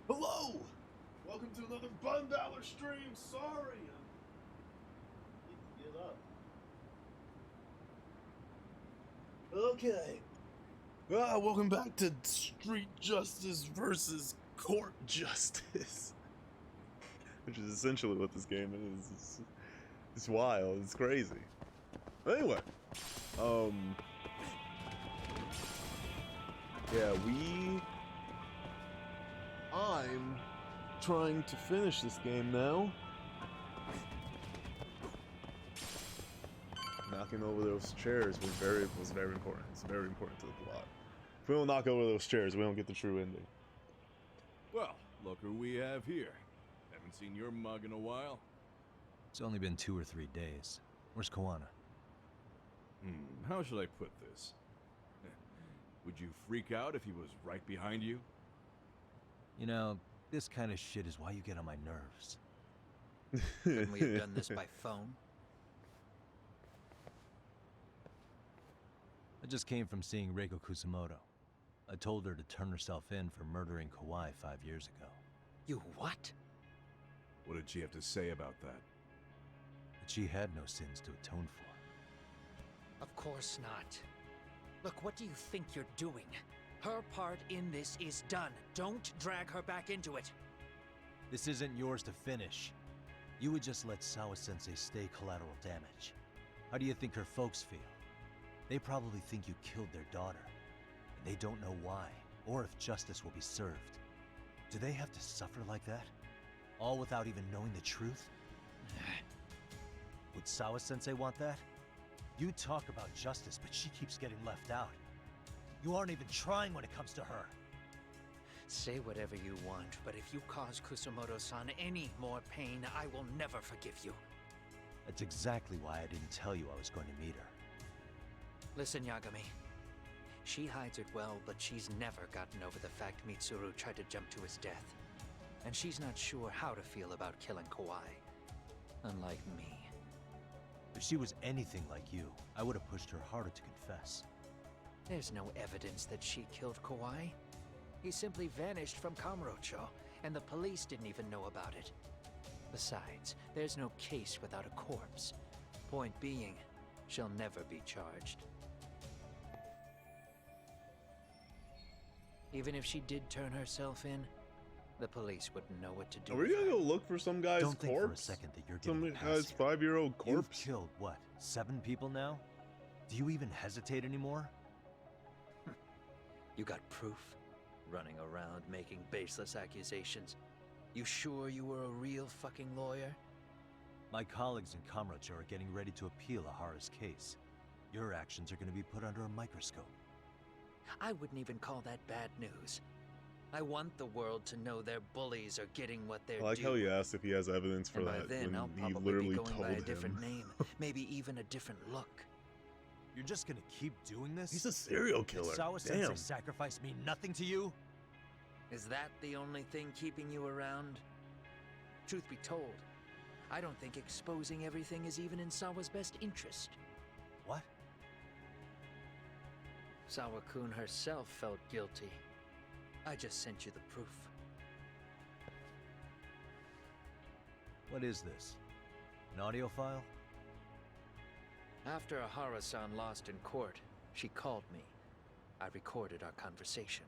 Hello! Welcome to another Bun Valor stream. Sorry, I need to get up. Okay. Welcome back to Street Justice versus Court Justice. Which is essentially what this game is. It's wild. It's crazy. Anyway. Yeah, I'm trying to finish this game now. Knocking over those chairs was very important. It's very important to the plot. If we don't knock over those chairs, we don't get the true ending. Well, look who we have here. Haven't seen your mug in a while. It's only been 2 or 3 days. Where's Koana? How should I put this? Would you freak out if he was right behind you? You know, this kind of shit is why you get on my nerves. Couldn't we have done this by phone? I just came from seeing Reiko Kusamoto. I told her to turn herself in for murdering Kawai 5 years ago. You what? What did she have to say about that? But she had no sins to atone for. Of course not. Look, what do you think you're doing? Her part in this is done. Don't drag her back into it. This isn't yours to finish. You would just let Sawa-sensei stay collateral damage. How do you think her folks feel? They probably think you killed their daughter. And they don't know why, or if justice will be served. Do they have to suffer like that? All without even knowing the truth? Would Sawa-sensei want that? You talk about justice, but she keeps getting left out. You aren't even trying when it comes to her. Say whatever you want, but if you cause Kusamoto-san any more pain, I will never forgive you. That's exactly why I didn't tell you I was going to meet her. Listen, Yagami. She hides it well, but she's never gotten over the fact Mitsuru tried to jump to his death. And she's not sure how to feel about killing Kawai. Unlike me. If she was anything like you, I would have pushed her harder to confess. There's no evidence that she killed Kawai. He simply vanished from Kamurocho, and the police didn't even know about it. Besides, there's no case without a corpse. Point being, she'll never be charged. Even if she did turn herself in, the police wouldn't know what to do. Are we gonna go look for some guy's Don't think for a corpse? second that you're getting Some past guy's here. 5-year-old You've corpse? killed, what, 7 people now? Do you even hesitate anymore? You got proof? Running around making baseless accusations. You sure you were a real fucking lawyer? My colleagues in Kamurocho are getting ready to appeal Ahara's case. Your actions are going to be put under a microscope. I wouldn't even call that bad news. I want the world to know their bullies are getting what they're I like due. how he asked if he has evidence for And by that then, I'll when he probably literally be going told by a different him. name, maybe even a different look. You're just going to keep doing this? He's a serial Did killer. Sawa-sensei Damn. sacrifice mean nothing to you? Is that the only thing keeping you around? Truth be told, I don't think exposing everything is even in Sawa's best interest. What? Sawa-kun herself felt guilty. I just sent you the proof. What is this? An audio file? After Ahara-san lost in court, she called me. I recorded our conversation.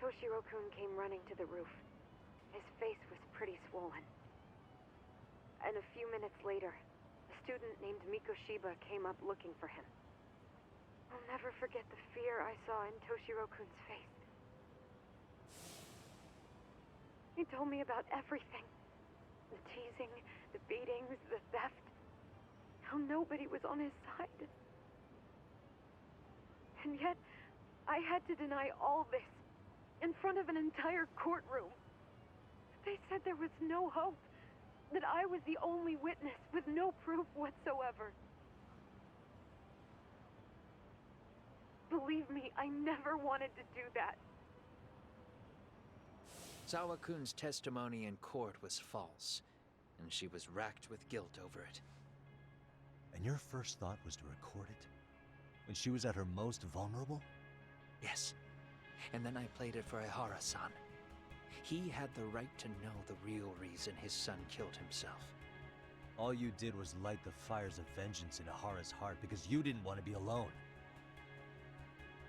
Toshiro-kun came running to the roof. His face was pretty swollen. And a few minutes later, a student named Mikoshiba came up looking for him. I'll never forget the fear I saw in Toshiro-kun's face. He told me about everything. The teasing, the beatings, the theft. How nobody was on his side. And yet, I had to deny all this in front of an entire courtroom. They said there was no hope, that I was the only witness with no proof whatsoever. Believe me, I never wanted to do that. Sawa-kun's testimony in court was false, and she was racked with guilt over it. And your first thought was to record it? When she was at her most vulnerable? Yes, and then I played it for Ehara-san. He had the right to know the real reason his son killed himself. All you did was light the fires of vengeance in Ahara's heart because you didn't want to be alone.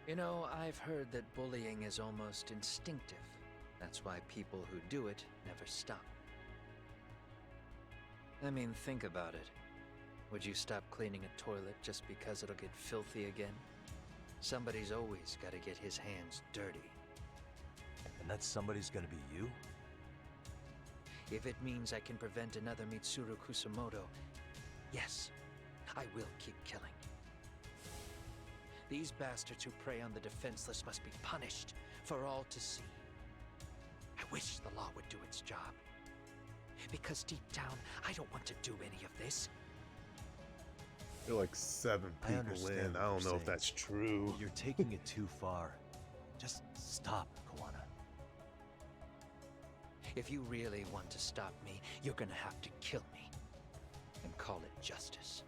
You know, I've heard that bullying is almost instinctive. That's why people who do it never stop. I mean, think about it. Would you stop cleaning a toilet just because it'll get filthy again? Somebody's always got to get his hands dirty. And that somebody's gonna be you? If it means I can prevent another Mitsuru Kusamoto, yes, I will keep killing. These bastards who prey on the defenseless must be punished for all to see. I wish the law would do its job. Because deep down, I don't want to do any of this. You're like 7 I people understand in. what I don't you're know if saying. that's true. You're taking it too far. Just stop, Kawana. If you really want to stop me, you're gonna have to kill me. And call it justice.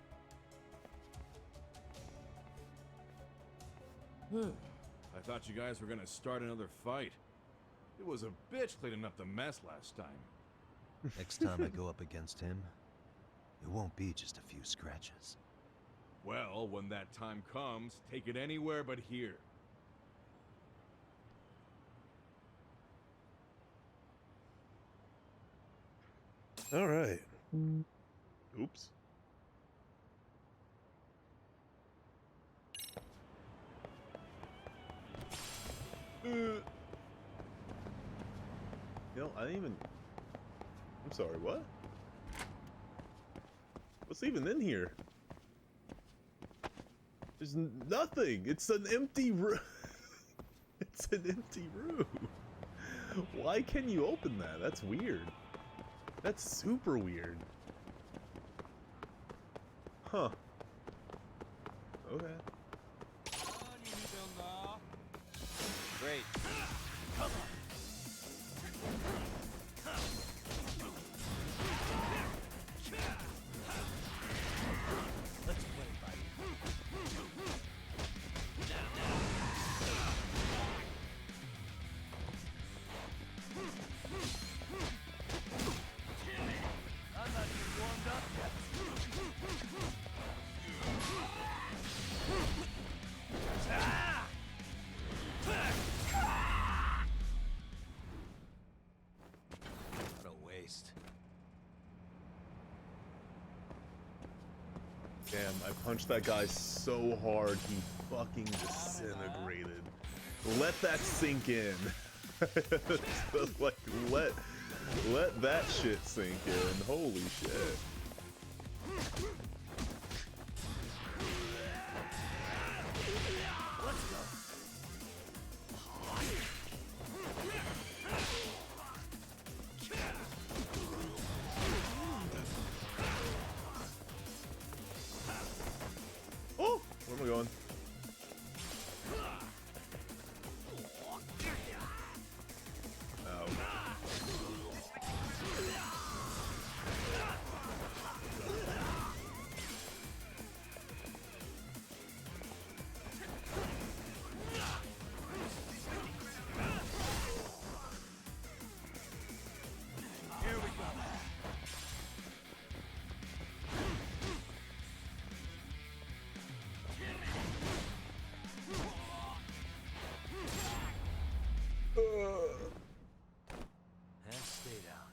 I thought you guys were gonna start another fight. It was a bitch cleaning up the mess last time. Next time I go up against him, it won't be just a few scratches. Well, when that time comes, take it anywhere but here. All right. Oops. I didn't even... I'm sorry, what? What's even in here? There's nothing! It's an empty room! It's an empty room! Why can you open that? That's weird. That's super weird. Huh. Okay. Great. Let's play, buddy. I'm not even warmed up yet. What a waste. Damn, I punched that guy so hard he fucking disintegrated. Let that sink in. Just like, let that shit sink in. Holy shit. Oh, where am I going? Oh. Here we go. And stay down.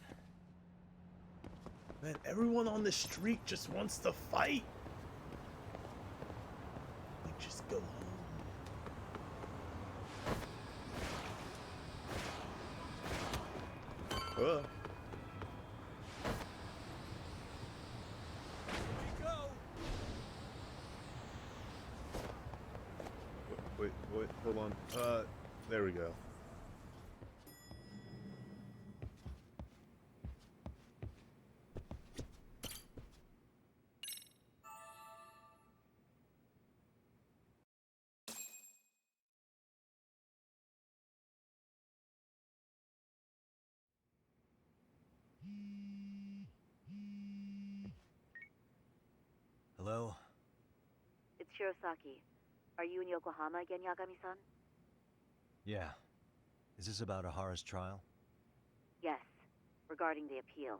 Man, everyone on the street just wants to fight. Like, just go home. Wait, hold on. There we go. Hello? It's Shirosaki. Are you in Yokohama again, Yagami-san? Yeah. Is this about Ahara's trial? Yes, regarding the appeal.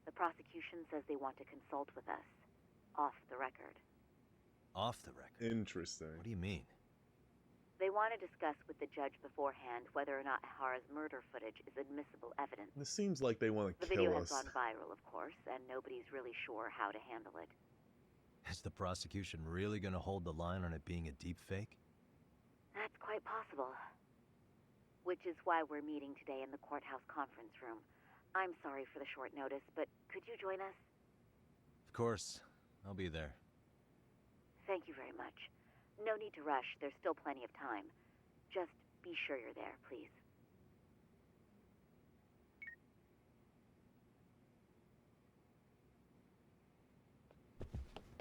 The prosecution says they want to consult with us. Off the record. Off the record? Interesting. What do you mean? They want to discuss with the judge beforehand whether or not Ahara's murder footage is admissible evidence. This seems like they want to The video kill has us. gone viral, of course, and nobody's really sure how to handle it. Is the prosecution really gonna hold the line on it being a deep fake? That's quite possible. Which is why we're meeting today in the courthouse conference room. I'm sorry for the short notice, but could you join us? Of course. I'll be there. Thank you very much. No need to rush, there's still plenty of time. Just be sure you're there, please.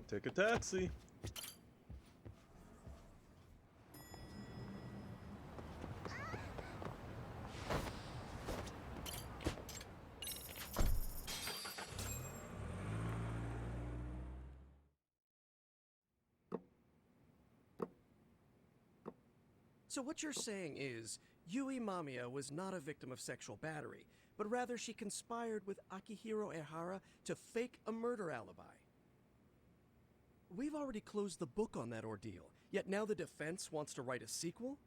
Take a taxi. So what you're saying is, Yui Mamiya was not a victim of sexual battery, but rather she conspired with Akihiro Ehara to fake a murder alibi. We've already closed the book on that ordeal, yet now the defense wants to write a sequel?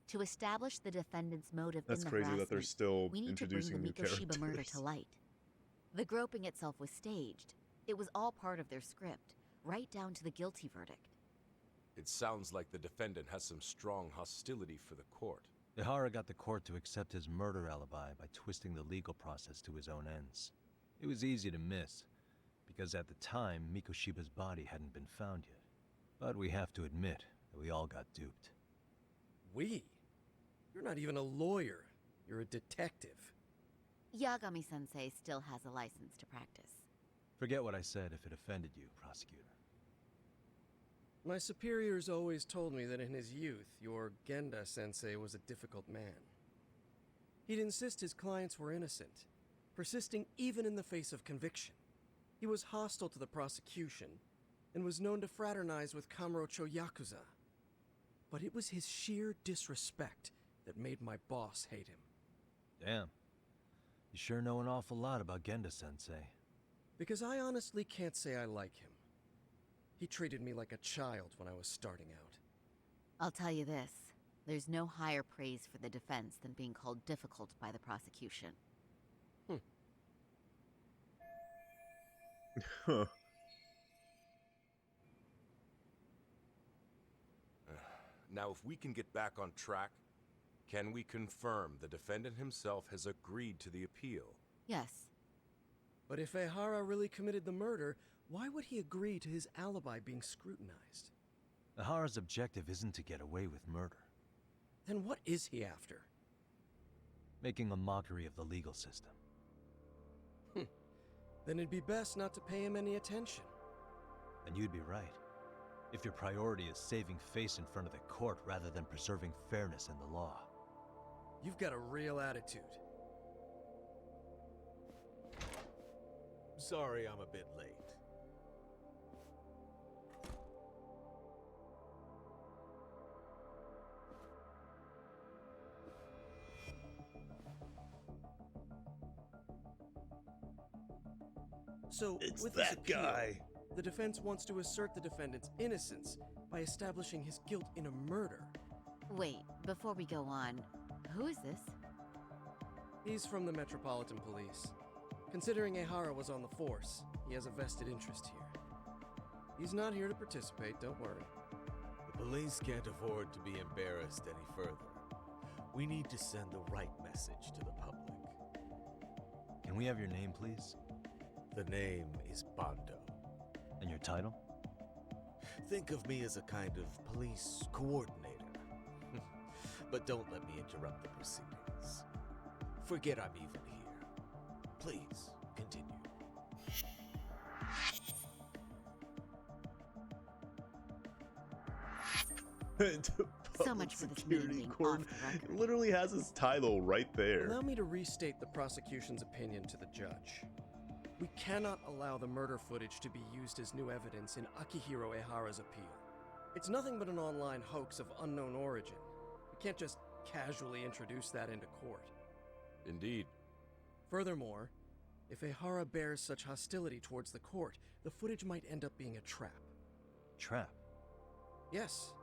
To establish the defendant's motive That's in the crazy that harassment, they're still we need to bring the introducing new Mikoshiba murder characters. to light. The groping itself was staged. It was all part of their script, right down to the guilty verdict. It sounds like the defendant has some strong hostility for the court. Ehara got the court to accept his murder alibi by twisting the legal process to his own ends. It was easy to miss, because at the time, Mikoshiba's body hadn't been found yet. But we have to admit that we all got duped. We? You're not even a lawyer. You're a detective. Yagami-sensei still has a license to practice. Forget what I said if it offended you, prosecutor. My superiors always told me that in his youth, your Genda-sensei was a difficult man. He'd insist his clients were innocent, persisting even in the face of conviction. He was hostile to the prosecution, and was known to fraternize with Kamurocho Yakuza. But it was his sheer disrespect that made my boss hate him. Damn. You sure know an awful lot about Genda-sensei. Because I honestly can't say I like him. He treated me like a child when I was starting out. I'll tell you this, there's no higher praise for the defense than being called difficult by the prosecution. Huh. Now, if we can get back on track, can we confirm the defendant himself has agreed to the appeal? Yes. But if Ehara really committed the murder, why would he agree to his alibi being scrutinized? Ehara's objective isn't to get away with murder. Then what is he after? Making a mockery of the legal system. Then it'd be best not to pay him any attention. And you'd be right. If your priority is saving face in front of the court rather than preserving fairness in the law. You've got a real attitude. Sorry I'm a bit late. So, It's with this that appeal, guy. the defense wants to assert the defendant's innocence by establishing his guilt in a murder. Wait, before we go on, who is this? He's from the Metropolitan Police. Considering Ehara was on the force, he has a vested interest here. He's not here to participate, don't worry. The police can't afford to be embarrassed any further. We need to send the right message to the public. Can we have your name, please? The name is Bando. And your title? Think of me as a kind of police coordinator. But don't let me interrupt the proceedings. Forget I'm even here. Please, continue. So much for this meeting being off the record. Literally has his title right there. Allow me to restate the prosecution's opinion to the judge. We cannot allow the murder footage to be used as new evidence in Akihiro Ehara's appeal. It's nothing but an online hoax of unknown origin. We can't just casually introduce that into court. Indeed. Furthermore, if Ehara bears such hostility towards the court, the footage might end up being a trap. Trap? Yes.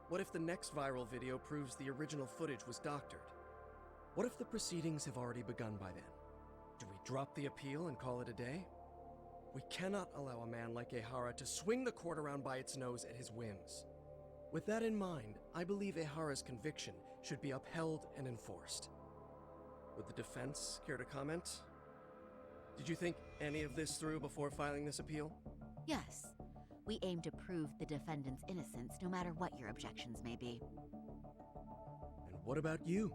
What if the next viral video proves the original footage was doctored? What if the proceedings have already begun by then? Do we drop the appeal and call it a day? We cannot allow a man like Ehara to swing the court around by its nose at his whims. With that in mind, I believe Ehara's conviction should be upheld and enforced. Would the defense care to comment? Did you think any of this through before filing this appeal? Yes. We aim to prove the defendant's innocence no matter what your objections may be. And what about you?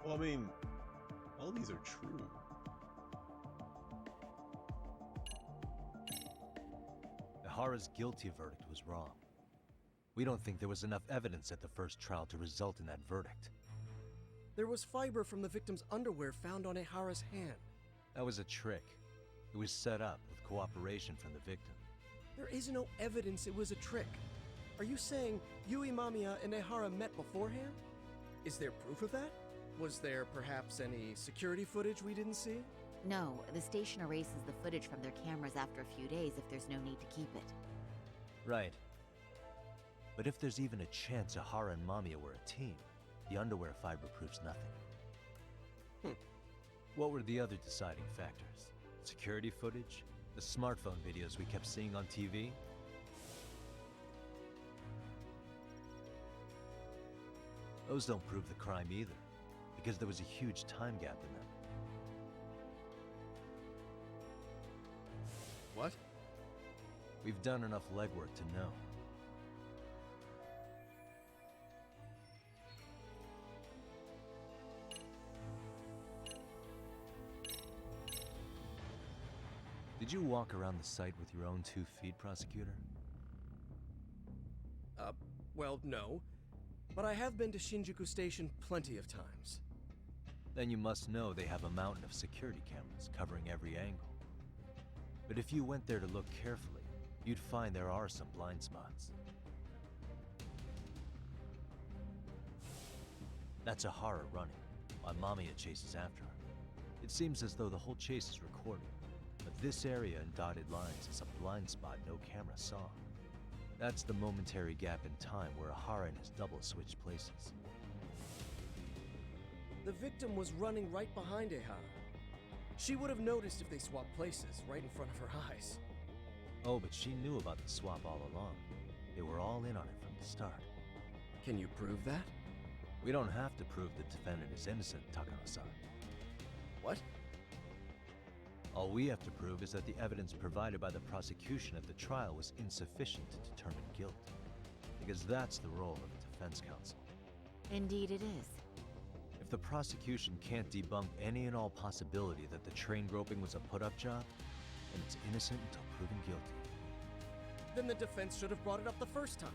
Well, I mean, all these are true. Ehara's guilty verdict was wrong. We don't think there was enough evidence at the first trial to result in that verdict. There was fiber from the victim's underwear found on Ehara's hand. That was a trick. It was set up with cooperation from the victim. There is no evidence it was a trick. Are you saying Yui Mamiya and Ehara met beforehand? Is there proof of that? Was there perhaps any security footage we didn't see? No, the station erases the footage from their cameras after a few days if there's no need to keep it. Right. But if there's even a chance Ehara and Mamiya were a team, the underwear fiber proves nothing. What were the other deciding factors? Security footage? The smartphone videos we kept seeing on TV? Those don't prove the crime either, because there was a huge time gap in them. What? We've done enough legwork to know. Did you walk around the site with your own 2 feet, prosecutor? Well, no. But I have been to Shinjuku Station plenty of times. Then you must know they have a mountain of security cameras covering every angle. But if you went there to look carefully, you'd find there are some blind spots. That's Ehara running, while Mamiya chases after her. It seems as though the whole chase is recorded, but this area in dotted lines is a blind spot no camera saw. That's the momentary gap in time where Ehara and his double switched places. The victim was running right behind Ehara. She would have noticed if they swapped places right in front of her eyes. Oh, but she knew about the swap all along. They were all in on it from the start. Can you prove that? We don't have to prove the defendant is innocent, Takano-san. What? All we have to prove is that the evidence provided by the prosecution at the trial was insufficient to determine guilt. Because that's the role of the defense counsel. Indeed it is. If the prosecution can't debunk any and all possibility that the train groping was a put-up job, then it's innocent until proven guilty. Then the defense should have brought it up the first time.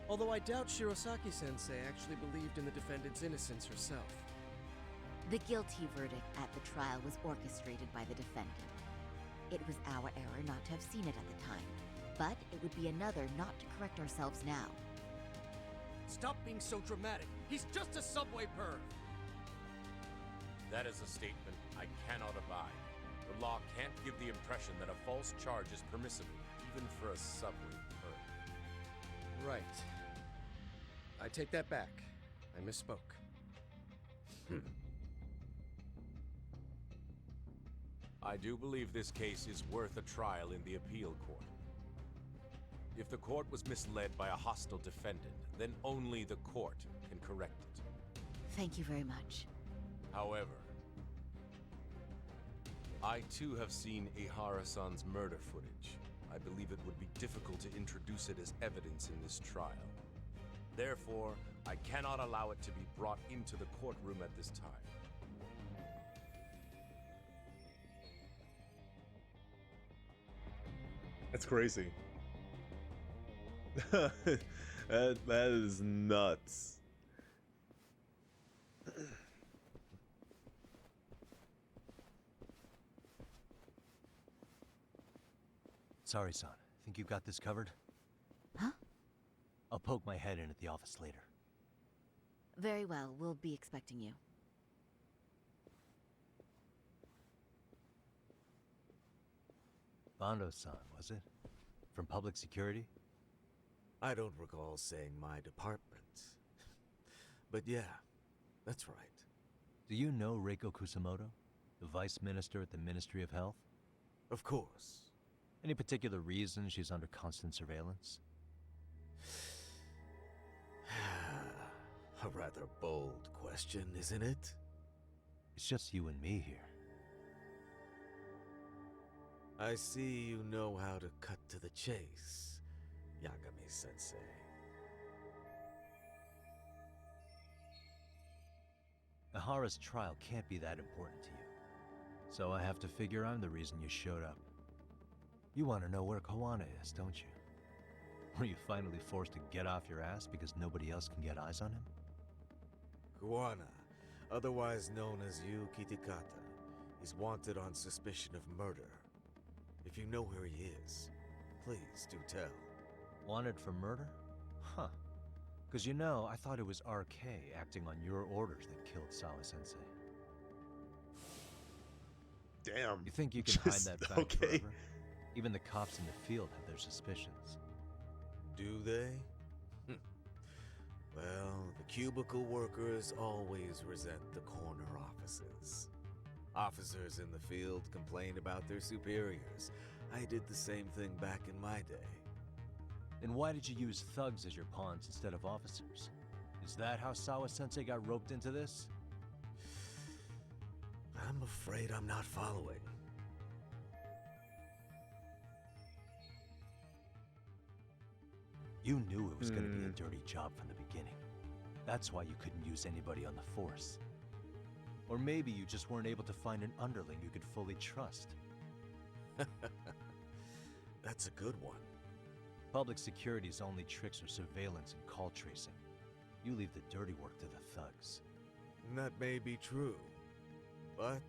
Although I doubt Shirosaki-sensei actually believed in the defendant's innocence herself. The guilty verdict at the trial was orchestrated by the defendant. It was our error not to have seen it at the time, but it would be another not to correct ourselves now. Stop being so dramatic. He's just a subway perv. That is a statement I cannot abide. The law can't give the impression that a false charge is permissible, even for a subway perv. Right. I take that back. I misspoke. I do believe this case is worth a trial in the appeal court. If the court was misled by a hostile defendant, then only the court can correct it. Thank you very much. However, I too have seen Ehara-san's murder footage. I believe it would be difficult to introduce it as evidence in this trial. Therefore, I cannot allow it to be brought into the courtroom at this time. That's crazy. that is nuts. Sorry, son. Think you got this covered? Huh? I'll poke my head in at the office later. Very well, we'll be expecting you. Bando-san, was it? From public security? I don't recall saying my department. But yeah, that's right. Do you know Reiko Kusamoto? The vice minister at the Ministry of Health? Of course. Any particular reason she's under constant surveillance? A rather bold question, isn't it? It's just you and me here. I see you know how to cut to the chase, Yagami-sensei. Ahara's trial can't be that important to you. So I have to figure I'm the reason you showed up. You want to know where Kawana is, don't you? Were you finally forced to get off your ass because nobody else can get eyes on him? Kawana, otherwise known as Yu Kitakata, is wanted on suspicion of murder. If you know where he is, please do tell. Wanted for murder? Huh. Because you know, I thought it was RK acting on your orders that killed Sawa-sensei. Damn. You think you can hide Just- that fact okay. forever? Even the cops in the field have their suspicions. Do they? Well, the cubicle workers always resent the corner offices. Officers in the field complain about their superiors. I did the same thing back in my day. Then why did you use thugs as your pawns instead of officers? Is that how Sawa-sensei got roped into this? I'm afraid I'm not following. You knew it was going to be a dirty job from the beginning. That's why you couldn't use anybody on the force. Or maybe you just weren't able to find an underling you could fully trust. That's a good one. Public security's only tricks are surveillance and call tracing. You leave the dirty work to the thugs. That may be true, but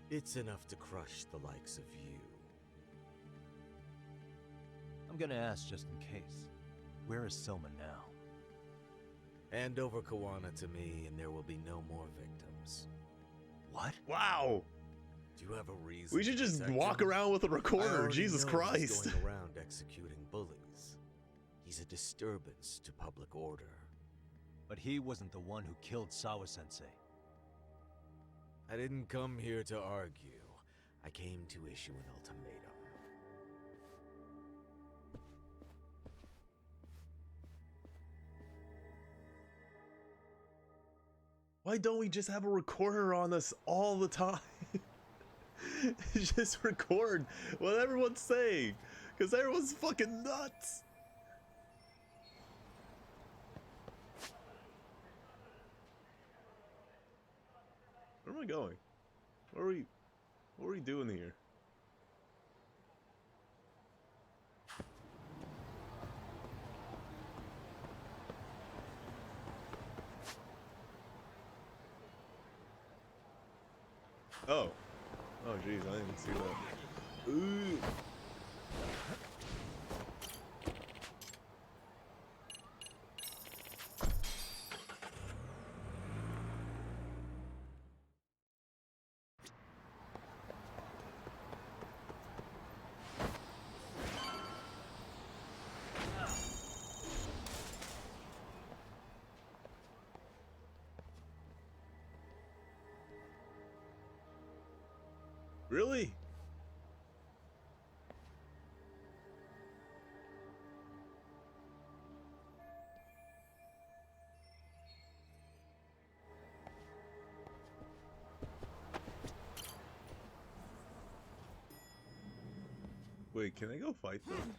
it's enough to crush the likes of you. I'm gonna ask just in case. Where is Soma now? Hand over Kawana to me and there will be no more victims. What? Wow. Do you have a reason? We should to just protect walk him? around with a I recorder. already Jesus know Christ. He's going around executing bullies. He's a disturbance to public order. But he wasn't the one who killed Sawa-sensei. I didn't come here to argue. I came to issue an ultimatum. Why don't we just have a recorder on us all the time? Just record what everyone's saying, because everyone's fucking nuts. Where am I going? What are we doing here? Oh. Oh, jeez, I didn't see that. Ooh. Really? Wait, can I go fight them?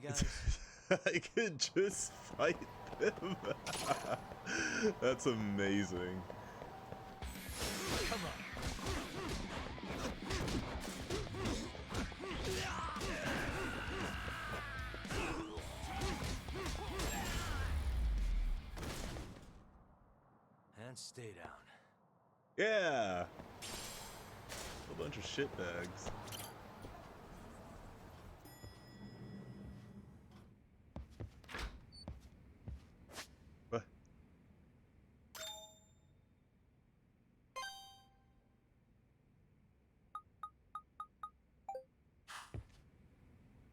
guys? I could just fight them. That's amazing. Come on. And stay down. Yeah. A bunch of shitbags. What?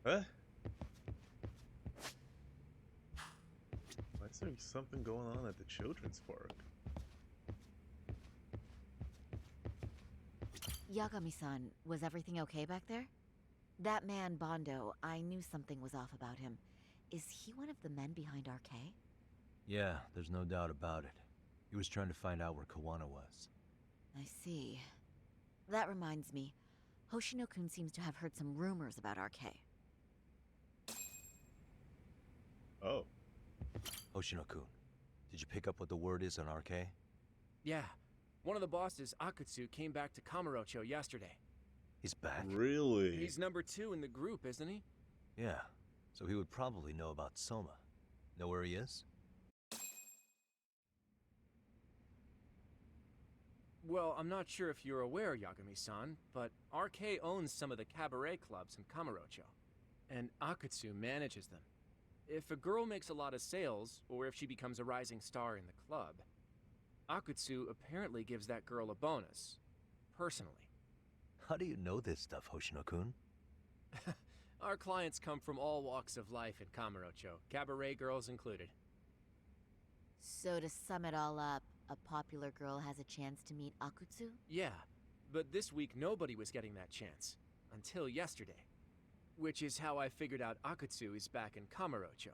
Huh? Why is there something going on at the children's park? Yagami-san, was everything okay back there? That man, Bondo, I knew something was off about him. Is he one of the men behind RK? Yeah, there's no doubt about it. He was trying to find out where Kawana was. I see. That reminds me, Hoshino-kun seems to have heard some rumors about RK. Oh. Hoshino-kun, did you pick up what the word is on RK? Yeah. One of the bosses, Akutsu, came back to Kamurocho yesterday. He's back? Really? He's number 2 in the group, isn't he? Yeah, so he would probably know about Soma. Know where he is? Well, I'm not sure if you're aware, Yagami-san, but RK owns some of the cabaret clubs in Kamurocho, and Akutsu manages them. If a girl makes a lot of sales, or if she becomes a rising star in the club, Akutsu apparently gives that girl a bonus, personally. How do you know this stuff, Hoshino-kun? Our clients come from all walks of life in Kamurocho, cabaret girls included. So to sum it all up, a popular girl has a chance to meet Akutsu? Yeah, but this week nobody was getting that chance. Until yesterday. Which is how I figured out Akutsu is back in Kamurocho.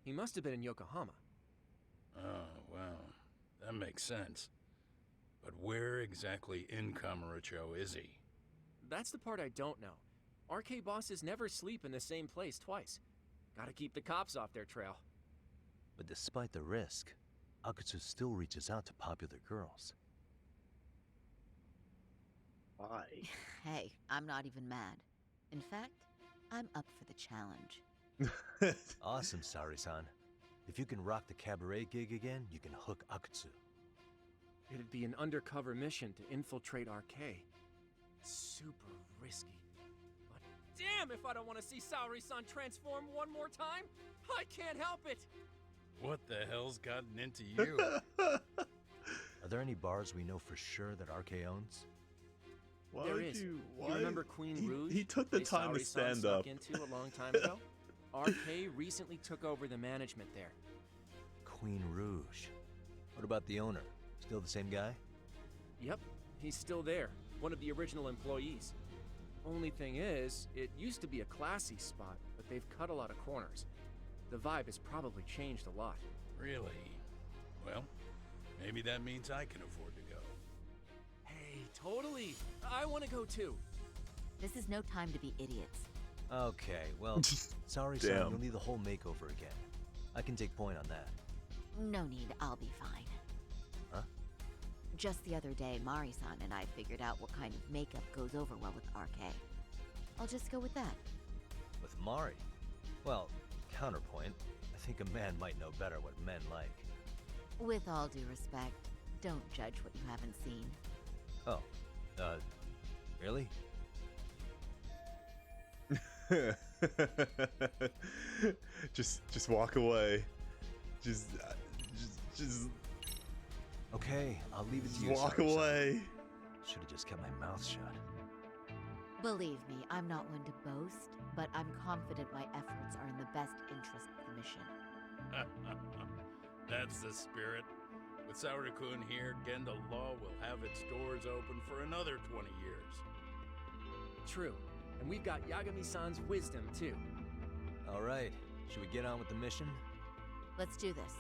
He must have been in Yokohama. Oh, wow. That makes sense. But where exactly in Kamurocho is he? That's the part I don't know. RK bosses never sleep in the same place twice. Gotta keep the cops off their trail. But despite the risk, Akutsu still reaches out to popular girls. Why? Hey, I'm not even mad. In fact, I'm up for the challenge. Awesome, Sari-san. If you can rock the cabaret gig again, you can hook Akutsu. It'd be an undercover mission to infiltrate RK. Super risky. But damn if I don't want to see Saori-san transform one more time! I can't help it! What the hell's gotten into you? Are there any bars we know for sure that RK owns? Why There would is. you? You remember Queen Rouge? He took the Place time to Saori-san stand snuck up. into a long time ago? RK recently took over the management there. Queen Rouge. What about the owner? Still the same guy? Yep, he's still there. One of the original employees. Only thing is, it used to be a classy spot, but they've cut a lot of corners. The vibe has probably changed a lot. Really? Well, maybe that means I can afford to go. Hey, totally! I want to go too! This is no time to be idiots. Okay, well, sorry, son, Damn. you'll need the whole makeover again. I can take point on that. No need, I'll be fine. Huh? Just the other day, Mari-san and I figured out what kind of makeup goes over well with RK. I'll just go with that. With Mari? Well, counterpoint, I think a man might know better what men like. With all due respect, don't judge what you haven't seen. Oh, really? just walk away. Just Okay, I'll leave it to you. walk Saori-san. away. Should have just kept my mouth shut. Believe me, I'm not one to boast, but I'm confident my efforts are in the best interest of the mission. That's the spirit. With Saori-kun here, Genda Law will have its doors open for another 20 years. True. And we've got Yagami-san's wisdom, too. All right, should we get on with the mission? Let's do this.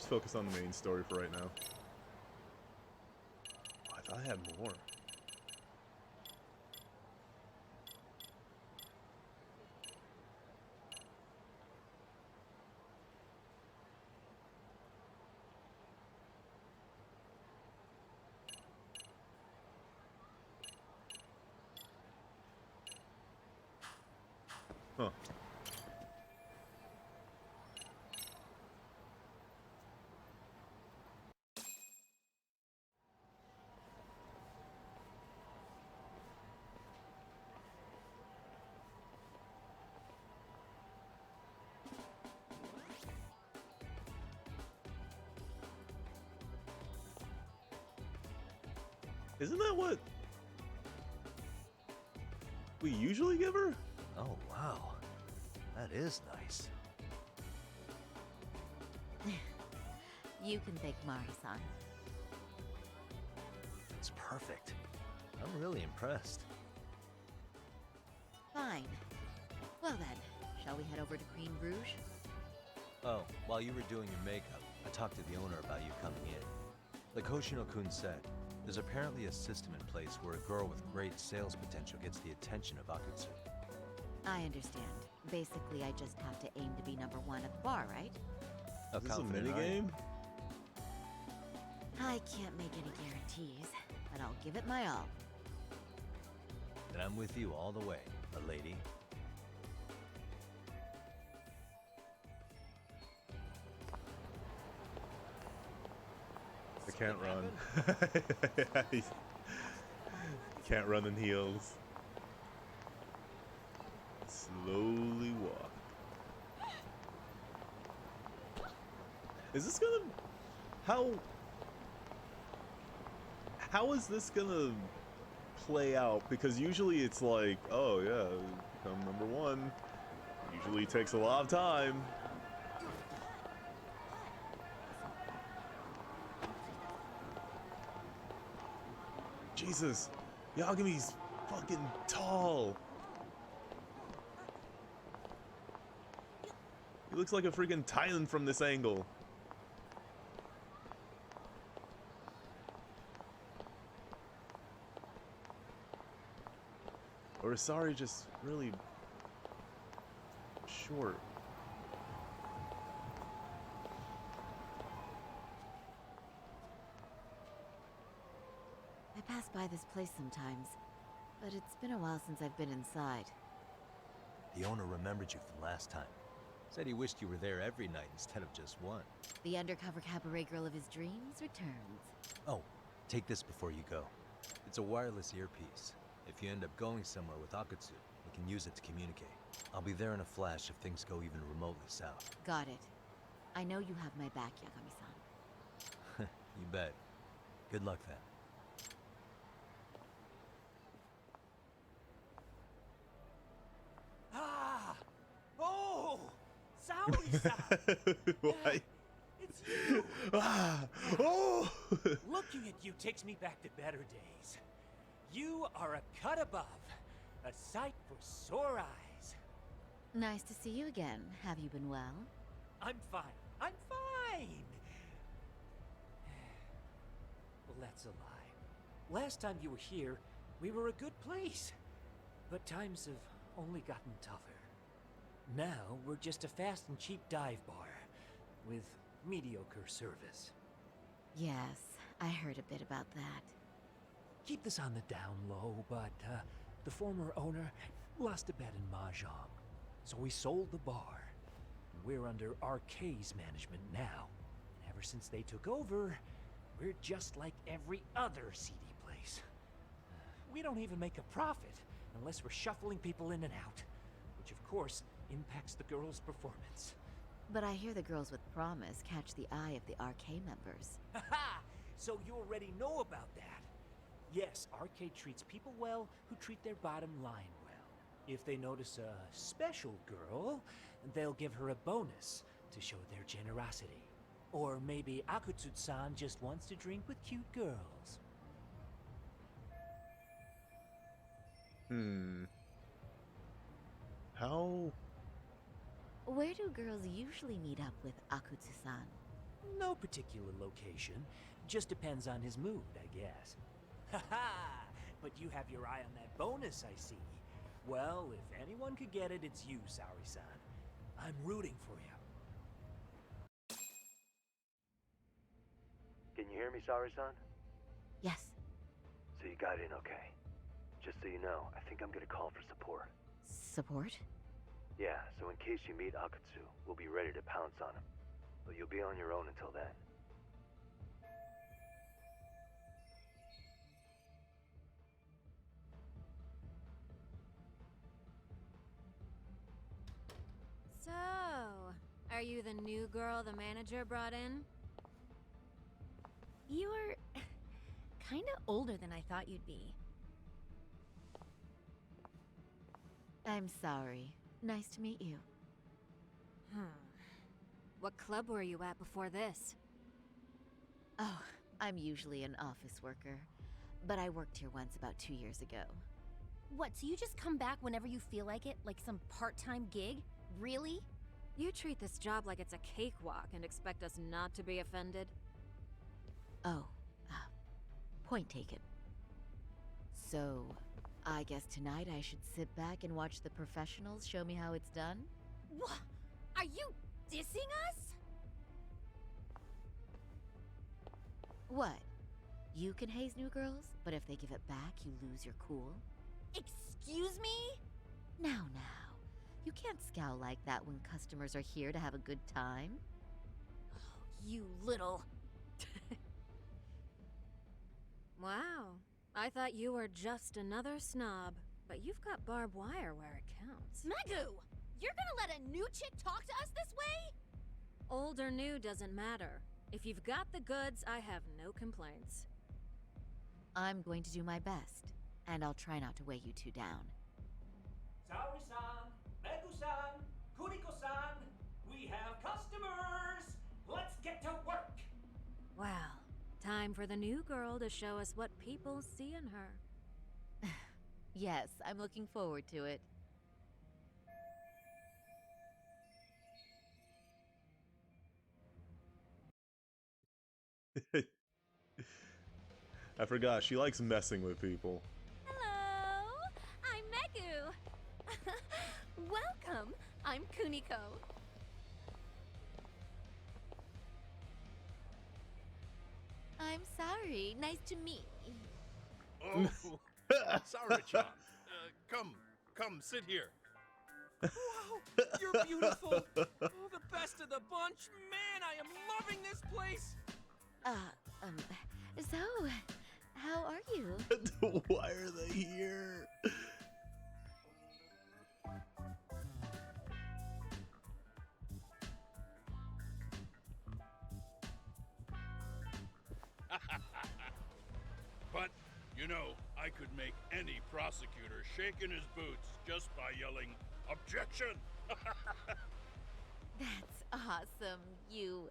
Just focus on the main story for right now. Oh, I thought I had more. Huh. Isn't that what we usually give her? Oh, wow. That is nice. You can thank Mari-san. It's perfect. I'm really impressed. Fine. Well then, shall we head over to Queen Rouge? Oh, while you were doing your makeup, I talked to the owner about you coming in. Like Hoshino-kun said, there's apparently a system in place where a girl with great sales potential gets the attention of Akutsu. I understand. Basically, I just have to aim to be number one at the bar, right? How Is this a confident are you? minigame? I can't make any guarantees, but I'll give it my all. Then I'm with you all the way, a lady. I can't run. Can't run in heels. Slowly walk. Is this gonna... How is this gonna play out? Because usually it's like, oh yeah, become number one. Usually takes a lot of time. Jesus, Yagami's fucking tall. He looks like a freaking Titan from this angle. Or is Sari just really short? I pass by this place sometimes, but it's been a while since I've been inside. The owner remembered you from last time. Said he wished you were there every night instead of just one. The undercover cabaret girl of his dreams returns. Oh, take this before you go. It's a wireless earpiece. If you end up going somewhere with Akutsu, we can use it to communicate. I'll be there in a flash if things go even remotely south. Got it. I know you have my back, Yagami-san. You bet. Good luck then. Ah! Oh! Saori-san! Why? It's you! Ah! Oh! Looking at you takes me back to better days. You are a cut above. A sight for sore eyes. Nice to see you again. Have you been well? I'm fine. I'm fine! Well, that's a lie. Last time you were here, we were a good place. But times have only gotten tougher. Now, we're just a fast and cheap dive bar. With mediocre service. Yes, I heard a bit about that. Keep this on the down low, but the former owner lost a bet in Mahjong. So we sold the bar. We're under RK's management now. Ever since they took over, we're just like every other seedy place. We don't even make a profit unless we're shuffling people in and out, which of course impacts the girls' performance. But I hear the girls with promise catch the eye of the RK members. Haha! So you already know about that. Yes, Arcade treats people well who treat their bottom line well. If they notice a special girl, they'll give her a bonus to show their generosity. Or maybe Akutsu-san just wants to drink with cute girls. How? Where do girls usually meet up with Akutsu-san? No particular location. Just depends on his mood, I guess. Haha! But you have your eye on that bonus, I see. Well, if anyone could get it, it's you, Saori-san. I'm rooting for you. Can you hear me, Saori-san? Yes. So you got in okay. Just so you know, I think I'm gonna call for support. Support? Yeah, so in case you meet Akutsu, we'll be ready to pounce on him. But you'll be on your own until then. So, are you the new girl the manager brought in? You're kinda older than I thought you'd be. I'm sorry. Nice to meet you. What club were you at before this? Oh, I'm usually an office worker. But I worked here once about 2 years ago. What, so you just come back whenever you feel like it? Like some part-time gig? Really? You treat this job like it's a cakewalk and expect us not to be offended? Oh, point taken. So, I guess tonight I should sit back and watch the professionals show me how it's done? What? Are you dissing us? What? You can haze new girls, but if they give it back, you lose your cool? Excuse me? Now. You can't scowl like that when customers are here to have a good time. You little... Wow. I thought you were just another snob, but you've got barbed wire where it counts. Megu! You're gonna let a new chick talk to us this way? Old or new doesn't matter. If you've got the goods, I have no complaints. I'm going to do my best, and I'll try not to weigh you two down. Saori-san, Megu-san, Kuniko-san, we have customers! Let's get to work! Well, time for the new girl to show us what people see in her. Yes, I'm looking forward to it. I forgot, she likes messing with people. Hello! I'm Megu! Welcome! I'm Kuniko. I'm sorry. Nice to meet you. Oh, Saori-chan. Come, sit here. Wow, you're beautiful. Oh, the best of the bunch. Man, I am loving this place. So, how are you? Why are they here? But, you know, I could make any prosecutor shake in his boots just by yelling, "Objection!" That's awesome, you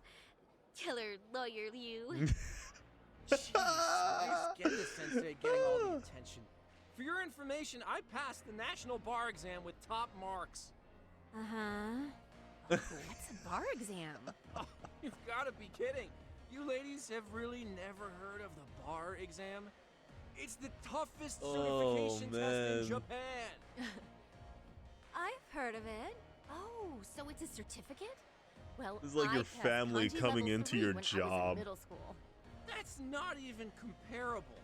killer lawyer, you. Jeez, nice Genda-sensei getting all the attention. For your information, I passed the national bar exam with top marks. What's a bar exam? Oh, you've got to be kidding. You ladies have really never heard of the bar exam? It's the toughest certification test in Japan. I've heard of it. Oh, so it's a certificate? Well, This is like I your passed family kanji coming level into 3 your when I was in job. middle school. That's not even comparable.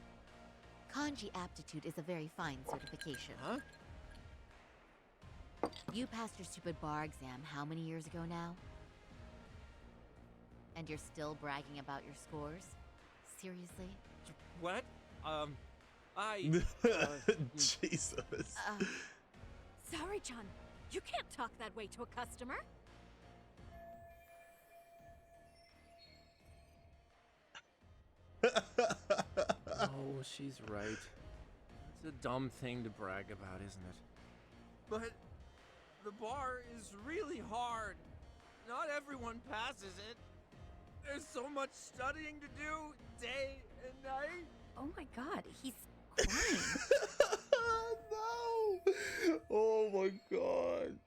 Kanji aptitude is a very fine certification. Huh? You passed your stupid bar exam how many years ago now? And you're still bragging about your scores? Seriously? What? Jesus. Sorry, John. You can't talk that way to a customer. Oh, she's right. It's a dumb thing to brag about, isn't it? But the bar is really hard. Not everyone passes it. There's so much studying to do, day and night. Oh my god, he's crying. No! Oh my god.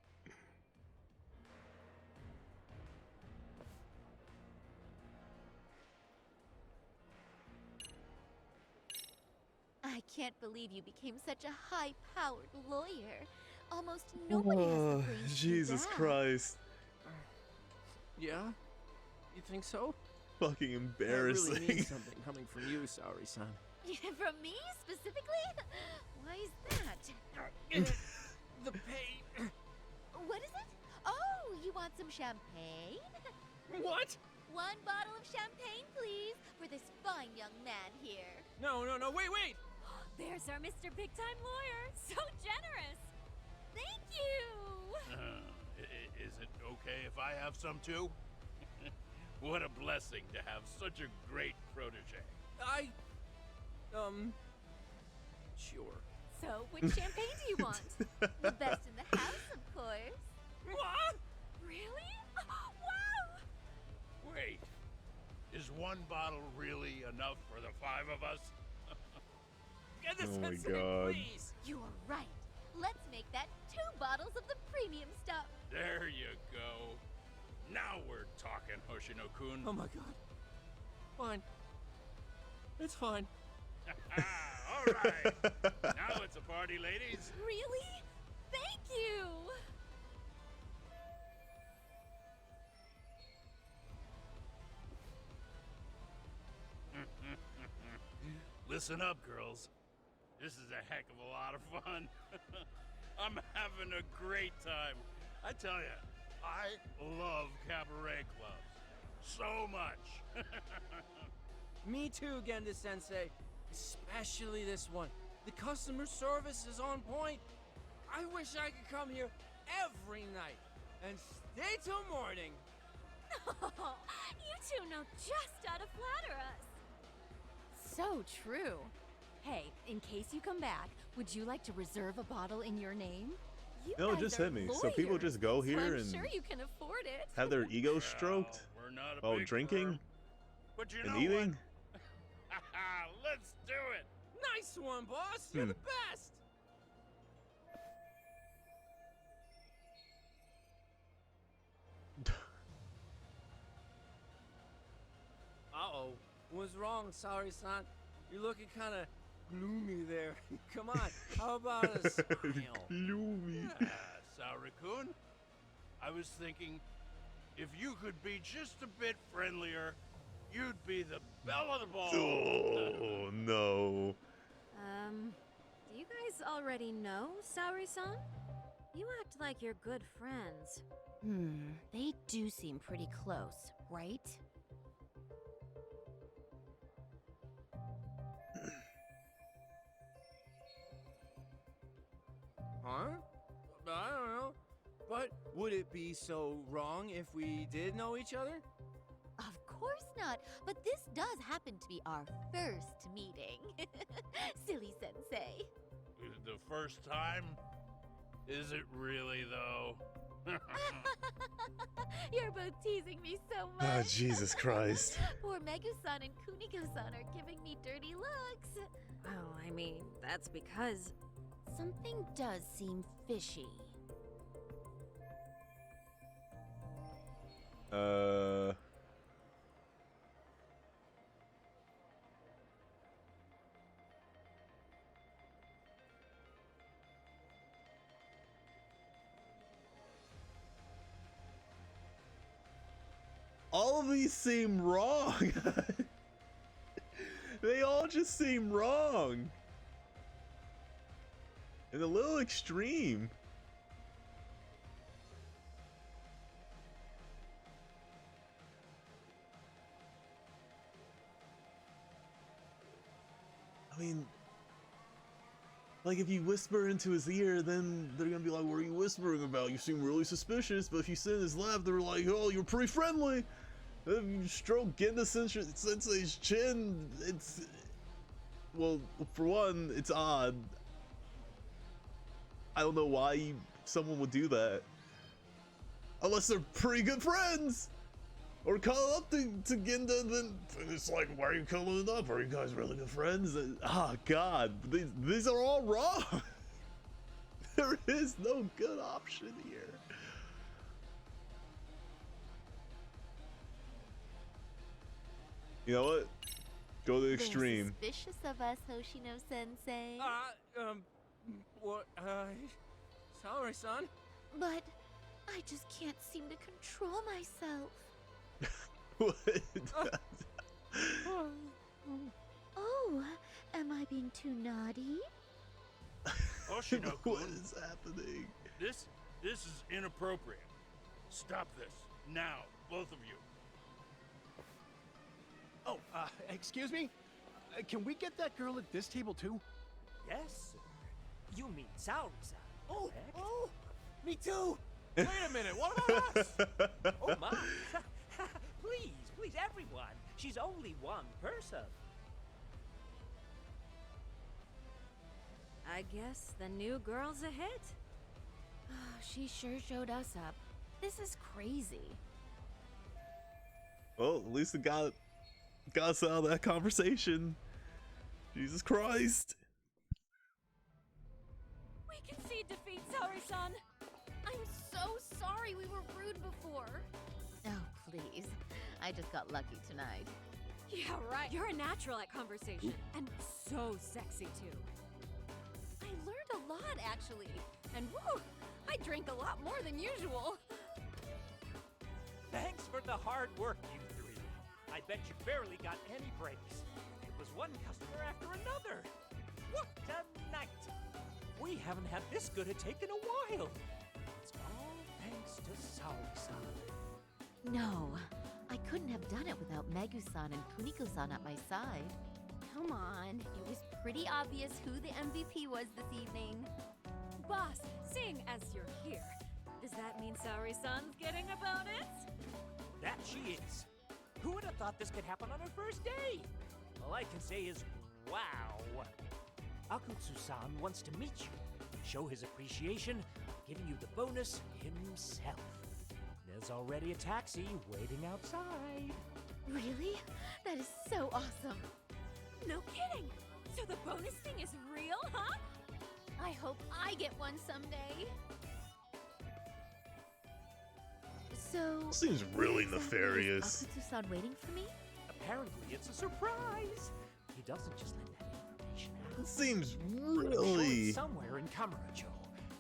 can't believe you became such a high-powered lawyer. Almost nobody has the brains to do Jesus that. Christ. Yeah? You think so? Fucking embarrassing. That really means something coming from you, Saori-san. From me, specifically? Why is that? The pay... What is it? Oh, you want some champagne? What? 1 bottle of champagne, please, for this fine young man here. No, wait! There's our Mr. Big Time Lawyer. So generous. Thank you. Is it okay if I have some too? What a blessing to have such a great protege. Sure. So, which champagne do you want? The best in the house, of course. What? Really? Wow! Wait, is 1 bottle really enough for the 5 of us? Get this Oh my sensei, God. please! You are right. Let's make that 2 bottles of the premium stuff. There you go. Now we're talking, Hoshino-kun. Oh my god. Fine. It's fine. All right. Now it's a party, ladies. Really? Thank you! Listen up, girls. This is a heck of a lot of fun. I'm having a great time. I tell you, I love cabaret clubs so much. Me too, Genda-sensei. Especially this one. The customer service is on point. I wish I could come here every night and stay till morning. You two know just how to flatter us. So true. Hey, in case you come back, would you like to reserve a bottle in your name? You No, guys just are hit me. So people lawyers, just go so here I'm and sure you can afford it. have their ego stroked We're not a while big drinking firm, but you know and eating. what? Let's do it. Nice one, boss. You're the best. Uh-oh. What's wrong, Saori-san? You're looking kind of gloomy there. Come on, how about a smile? Gloomy. Saori-kun, I was thinking if you could be just a bit friendlier, you'd be the belle of the ball. Oh no. Do you guys already know Saori-san? You act like you're good friends. They do seem pretty close, right? Huh? I don't know. But would it be so wrong if we did know each other? Of course not, but this does happen to be our first meeting. Silly sensei. The first time? Is it really, though? You're both teasing me so Oh, much. Jesus Christ. Poor Megu-san and Kuniko-san are giving me dirty looks. Well, I mean, that's because... Something does seem fishy. All of these seem wrong. They all just seem wrong. And a little extreme. I mean, like if you whisper into his ear, then they're gonna be like, what are you whispering about? You seem really suspicious. But if you sit in his lap, they're like, oh, you're pretty friendly. If you stroke Genda Sensei's chin, it's... Well, for one, it's odd. I don't know why someone would do that. Unless they're pretty good friends! Or call up to Genda, then it's like, why are you calling it up? Are you guys really good friends? Oh god, these are all wrong! There is no good option here. You know what? Go to the They're extreme. suspicious of us, Hoshino-sensei. What, sorry, son. But I just can't seem to control myself. What? Oh, am I being too naughty? Oshino-kun, What is happening? this is inappropriate. Stop this now, both of you. Oh, excuse me? Can we get that girl at this table too? Yes, sir. You mean Saori-san, correct? Oh, me too. Wait a minute, what about us? Oh my! Please, everyone. She's only one person. I guess the new girl's a hit. She sure showed us up. This is crazy. Well, at least it got us out of that conversation. Jesus Christ. We concede defeat, Saori-san. I'm so sorry we were rude before. Oh, please. I just got lucky tonight. Yeah, right. You're a natural at conversation. And so sexy, too. I learned a lot, actually. And woo, I drank a lot more than usual. Thanks for the hard work, you three. I bet you barely got any breaks. It was one customer after another. What a night! We haven't had this good a take in a while. It's all thanks to Saori-san. No, I couldn't have done it without Megu-san and Kuniko-san at my side. Come on, it was pretty obvious who the MVP was this evening. Boss, seeing as you're here, does that mean Saori-san's getting a bonus? That she is. Who would have thought this could happen on her first day? All I can say is, wow. Akutsu-san wants to meet you, show his appreciation by giving you the bonus himself. There's already a taxi waiting outside. Really? That is so awesome. No kidding! So the bonus thing is real, huh? I hope I get one someday. So... Seems really where exactly nefarious. is Akutsu-san waiting for me? Apparently it's a surprise. He doesn't just let that information out. It seems I'm sure really, it's somewhere in Kamurocho.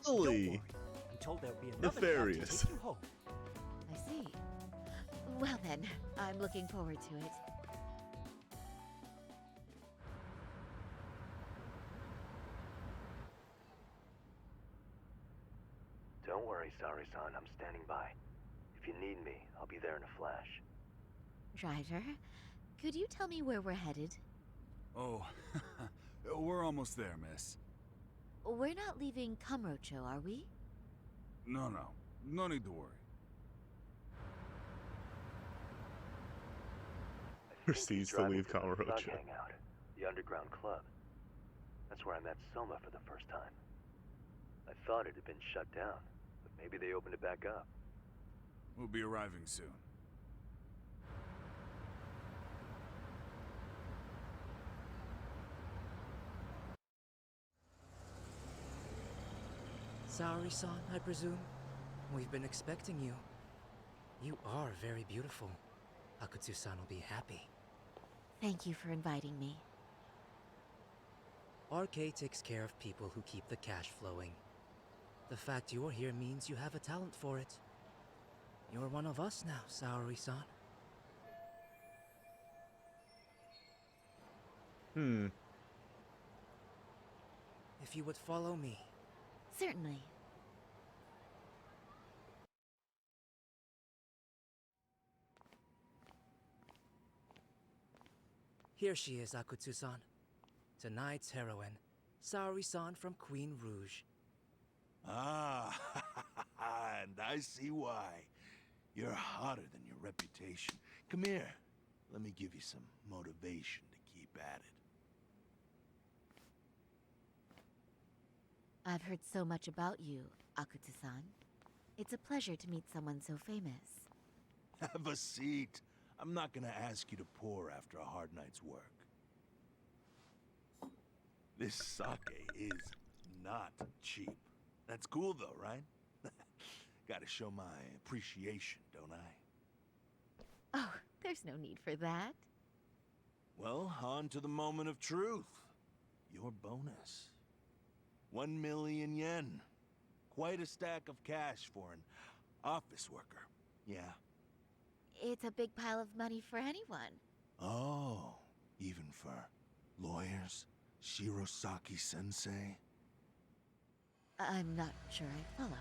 really I'm told there'll be another cab nefarious. to take you home. I see. Well then, I'm looking forward to it. Don't worry, Saori-san. I'm standing by. If you need me, I'll be there in a flash. Driver, could you tell me where we're headed? Oh, we're almost there, miss. We're not leaving Kamurocho, are we? No need to worry. Proceeds to leave Kamurocho. Hangout, the underground club. That's where I met Soma for the first time. I thought it had been shut down, but maybe they opened it back up. We'll be arriving soon. Saori-san, I presume? We've been expecting you. You are very beautiful. Akutsu-san will be happy. Thank you for inviting me. RK takes care of people who keep the cash flowing. The fact you're here means you have a talent for it. You're one of us now, Saori-san. If you would follow me. Certainly. Here she is, Akutsu-san. Tonight's heroine, Saori-san from Queen Rouge. Ah, and I see why. You're hotter than your reputation. Come here. Let me give you some motivation to keep at it. I've heard so much about you, Akutsu-san. It's a pleasure to meet someone so famous. Have a seat. I'm not gonna ask you to pour after a hard night's work. This sake is not cheap. That's cool though, right? Gotta show my appreciation, don't I? Oh, there's no need for that. Well, on to the moment of truth. Your bonus. 1 million yen. Quite a stack of cash for an office worker. Yeah. It's a big pile of money for anyone. Oh, even for lawyers? Shirosaki-sensei? I'm not sure I follow.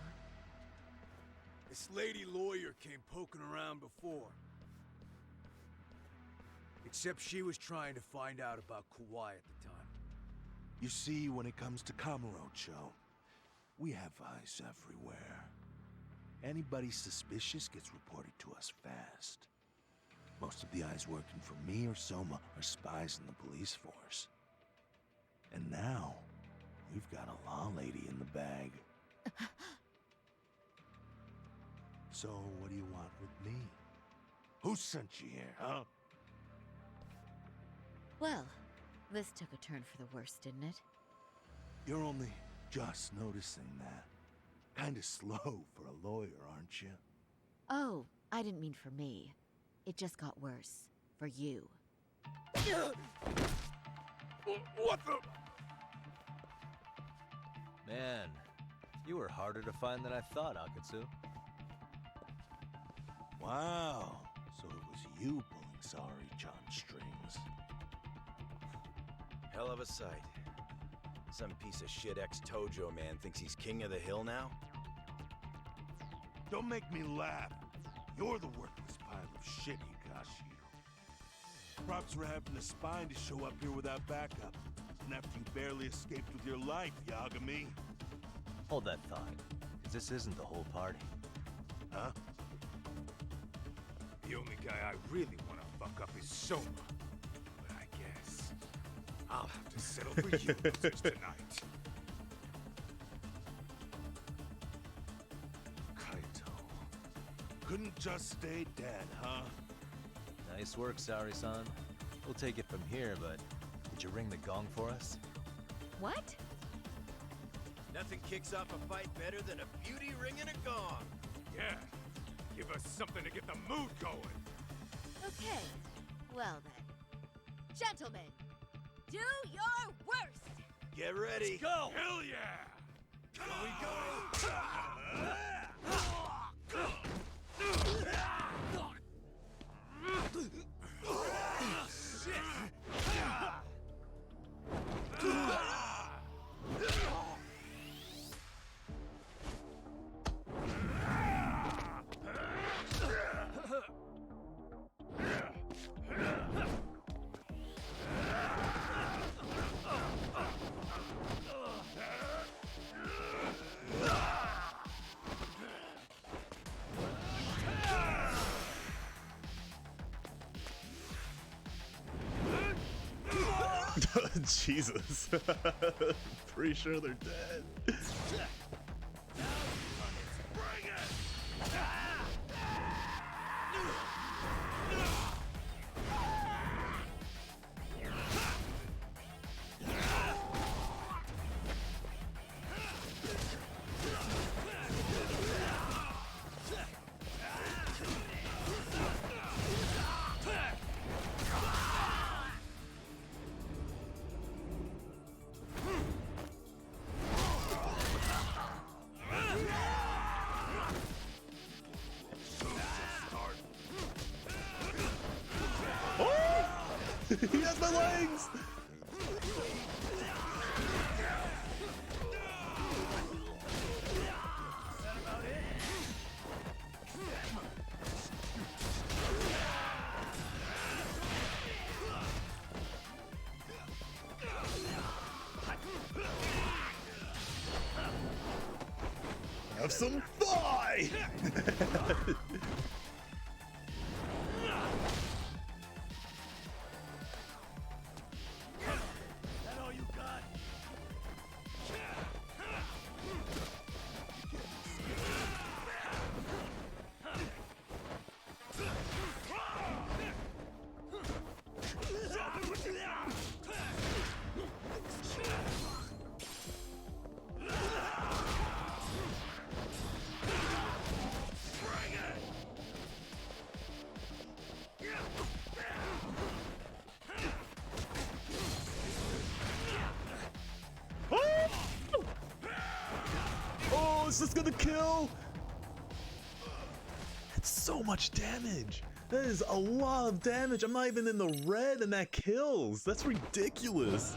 This lady lawyer came poking around before. Except she was trying to find out about Kauai at the time. You see, when it comes to Kamurocho, we have eyes everywhere. Anybody suspicious gets reported to us fast. Most of the eyes working for me or Soma are spies in the police force. And now, we've got a law lady in the bag. So, what do you want with me? Who sent you here, huh? Well, this took a turn for the worse, didn't it? You're only just noticing that. Kinda slow for a lawyer, aren't you? Oh, I didn't mean for me. It just got worse. For you. What the? Man, you were harder to find than I thought, Akatsu. Wow, so it was you pulling Sari-chan's strings. Hell of a sight. Some piece of shit ex-Tojo man thinks he's king of the hill now? Don't make me laugh. You're the worthless pile of shit, Hikashi. Props for having the spine to show up here without backup. And after you barely escaped with your life, Yagami. Hold that thought, 'cause this isn't the whole party. Huh? The only guy I really want to fuck up is Soma. But I guess I'll have to settle for you losers tonight. Kaito. Couldn't just stay dead, huh? Nice work, Sari-san. We'll take it from here, but would you ring the gong for us? What? Nothing kicks off a fight better than a beauty ringing a gong. Yeah, give us something to get the mood going. Okay, well then. Gentlemen, do your worst! Get ready. Let's go! Hell yeah! Here we go! Jesus. Pretty sure they're dead. He has my legs! Have some thigh! is this gonna kill? That's so much damage. That is a lot of damage. I'm not even in the red and that kills. That's ridiculous.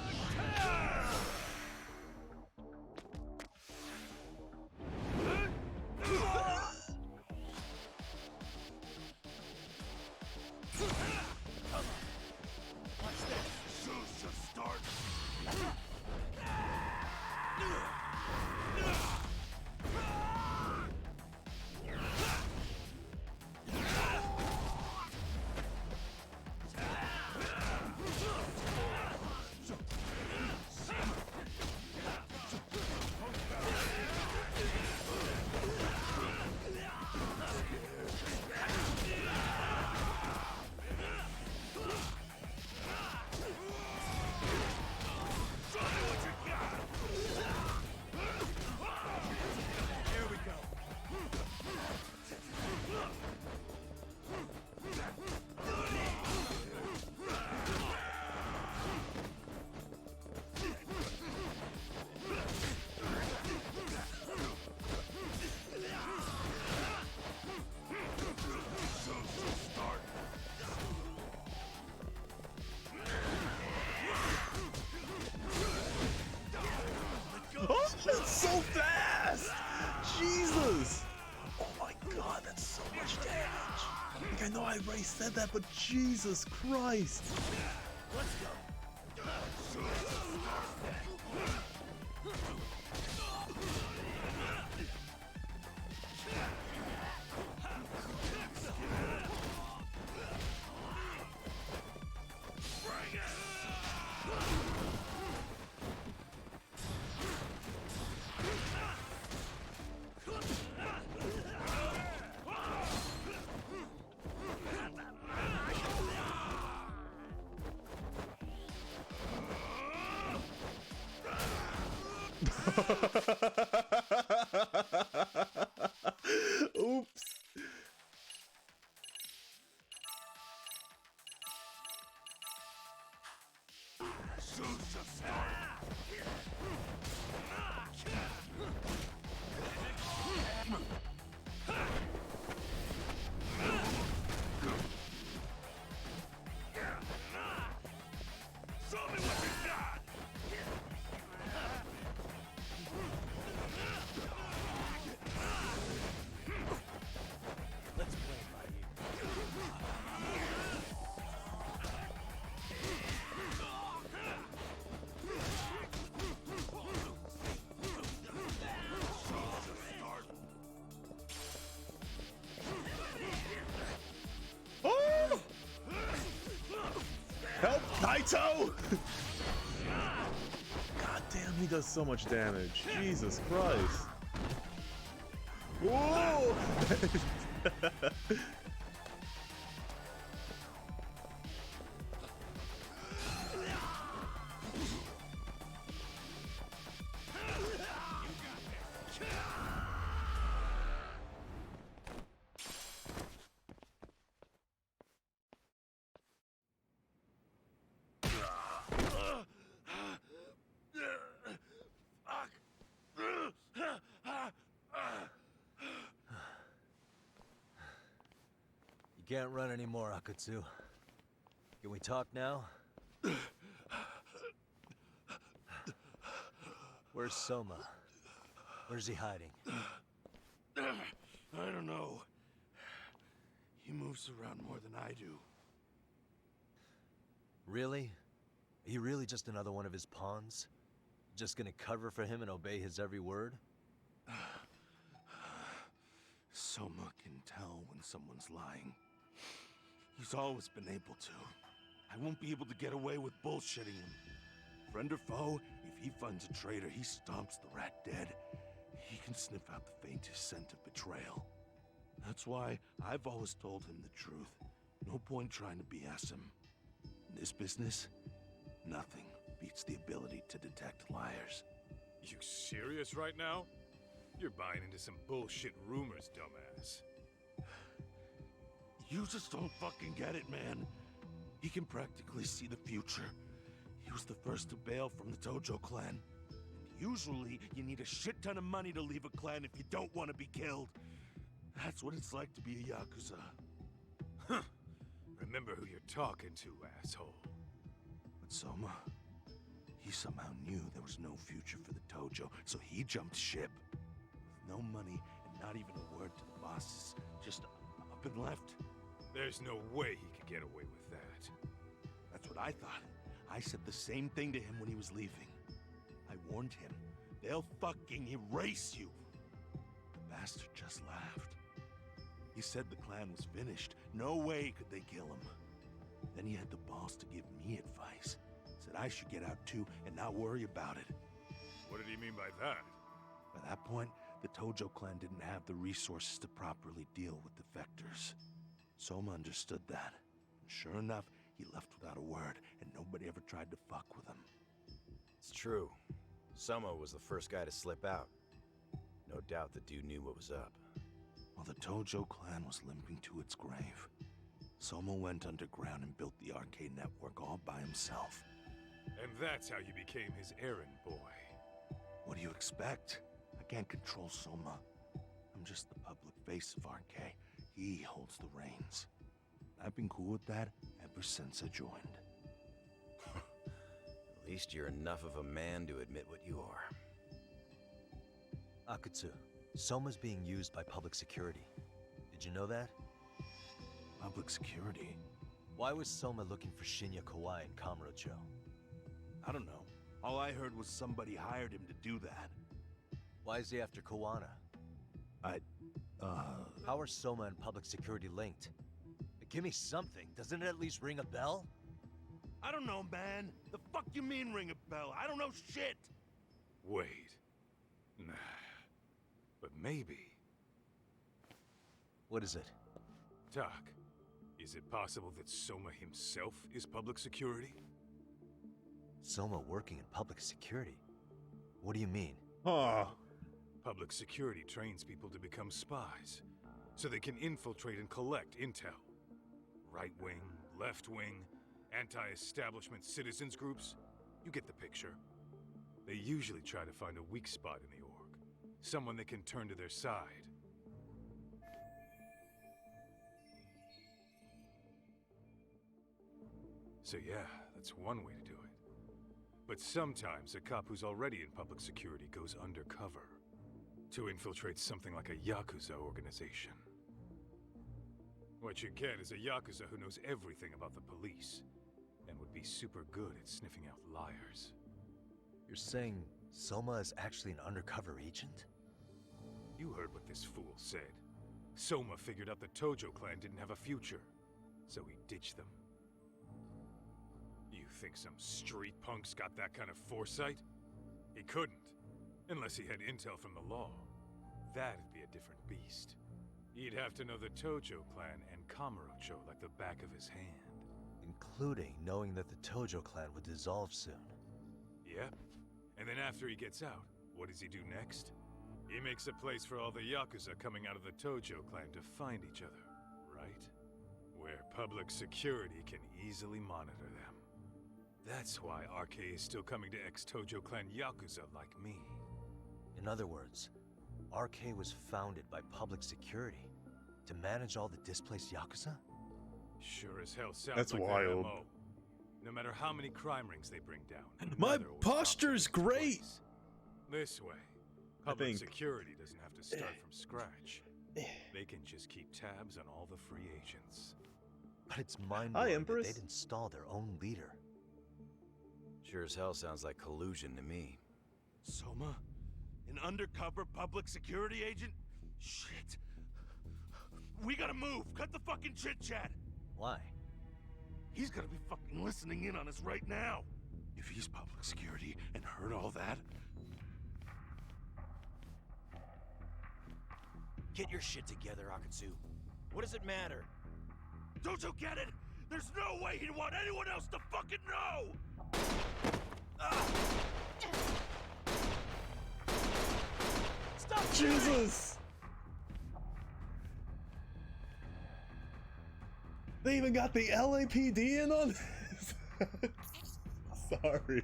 Oh, that's so fast! Jesus! Oh my god, that's so much damage. Like, I know I already said that, but Jesus Christ! Let's go. Oops. Oh! Help, Naito! God damn, he does so much damage. Jesus Christ. Whoa! You can't run anymore, Akatsu. Can we talk now? Where's Soma? Where's he hiding? I don't know. He moves around more than I do. Really? Are you really just another one of his pawns? Just gonna cover for him and obey his every word? Soma can tell when someone's lying. He's always been able to. I won't be able to get away with bullshitting him. Friend or foe, if he finds a traitor, he stomps the rat dead. He can sniff out the faintest scent of betrayal. That's why I've always told him the truth. No point trying to BS him. In this business, nothing beats the ability to detect liars. You serious right now? You're buying into some bullshit rumors, dumbass. You just don't fucking get it, man. He can practically see the future. He was the first to bail from the Tojo clan. Usually, you need a shit ton of money to leave a clan if you don't want to be killed. That's what it's like to be a Yakuza. Huh. Remember who you're talking to, asshole. But Soma, he somehow knew there was no future for the Tojo, so he jumped ship. With no money and not even a word to the bosses, just up and left. There's no way he could get away with that. That's what I thought. I said the same thing to him when he was leaving. I warned him, they'll fucking erase you. The bastard just laughed. He said the clan was finished. No way could they kill him. Then he had the balls to give me advice. Said I should get out too and not worry about it. What did he mean by that? By that point, the Tojo clan didn't have the resources to properly deal with defectors. Soma understood that. And sure enough, he left without a word, and nobody ever tried to fuck with him. It's true. Soma was the first guy to slip out. No doubt the dude knew what was up. While the Tojo clan was limping to its grave, Soma went underground and built the arcade network all by himself. And that's how you became his errand boy. What do you expect? I can't control Soma. I'm just the public face of RK. He holds the reins. I've been cool with that ever since I joined. At least you're enough of a man to admit what you are. Akutsu, Soma's being used by public security. Did you know that? Public security? Why was Soma looking for Shinya Kawai in Kamurocho? I don't know. All I heard was somebody hired him to do that. Why is he after Kawana? How are Soma and public security linked? Give me something. Doesn't it at least ring a bell? I don't know, man. The fuck you mean ring a bell? I don't know shit. Wait. Nah. But maybe. What is it? Doc, is it possible that Soma himself is public security? Soma working in public security? What do you mean? Public security trains people to become spies, so they can infiltrate and collect intel. Right wing, left wing, anti-establishment citizens groups. You get the picture. They usually try to find a weak spot in the org. Someone they can turn to their side. So yeah, that's one way to do it. But sometimes a cop who's already in public security goes undercover to infiltrate something like a Yakuza organization. What you get is a Yakuza who knows everything about the police and would be super good at sniffing out liars. You're saying Soma is actually an undercover agent? You heard what this fool said. Soma figured out the Tojo clan didn't have a future, so he ditched them. You think some street punk's got that kind of foresight? He couldn't, unless he had intel from the law. That'd be a different beast. He'd have to know the Tojo clan and Kamurocho like the back of his hand. Including knowing that the Tojo clan would dissolve soon. Yep. And then after he gets out, what does he do next? He makes a place for all the Yakuza coming out of the Tojo clan to find each other, right? Where public security can easily monitor them. That's why RK is still coming to ex-Tojo clan Yakuza like me. In other words, RK was founded by public security to manage all the displaced Yakuza? Sure as hell sounds That's like wild. their MO. No matter how many crime rings they bring down. My another will posture's pop into great. place. This way, public security doesn't have to start from scratch. They can just keep tabs on all the free agents. But it's mind-blowing that Empress. they'd install their own leader. Sure as hell sounds like collusion to me. Soma? An undercover public security agent? Shit. We gotta move. Cut the fucking chit-chat. Why? He's gotta be fucking listening in on us right now. If he's public security and heard all that... Get your shit together, Akutsu. What does it matter? Don't you get it? There's no way he'd want anyone else to fucking know! Stop Jesus! They even got the LAPD in on this? Sorry.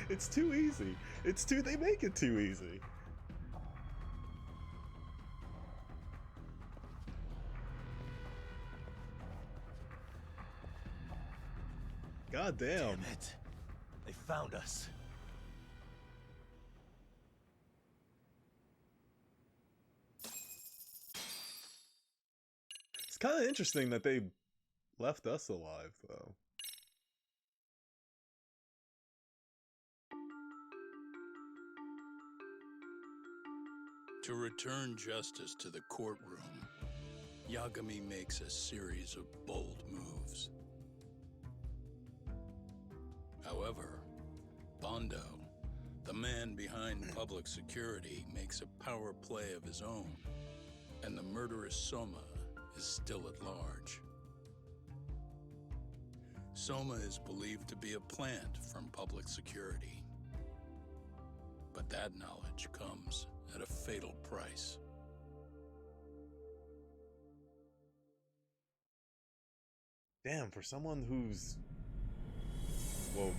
It's too easy. They make it too easy. God damn. Damn it. They found us. It's kind of interesting that they left us alive, though. To return justice to the courtroom, Yagami makes a series of bold moves. However, Bondo, the man behind public security, makes a power play of his own, and the murderous Soma is still at large. Soma is believed to be a plant from public security, but that knowledge comes at a fatal price. Damn, for someone who's, well,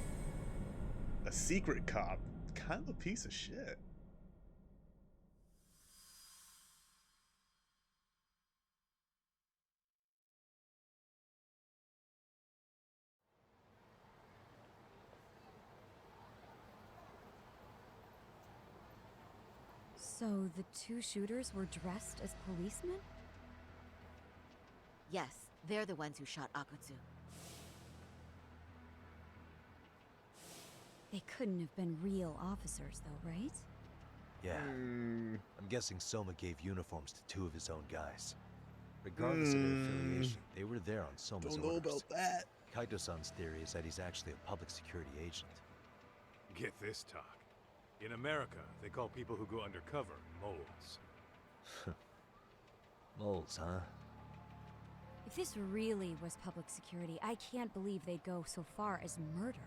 a secret cop, kind of a piece of shit. So the two shooters were dressed as policemen? Yes, they're the ones who shot Akutsu. They couldn't have been real officers, though, right? Yeah. I'm guessing Soma gave uniforms to two of his own guys. Regardless of their affiliation, they were there on Soma's Don't know orders. about that. Kaito-san's theory is that he's actually a public security agent. Get this talk. In America, they call people who go undercover moles. Moles, huh? If this really was public security, I can't believe they'd go so far as murder.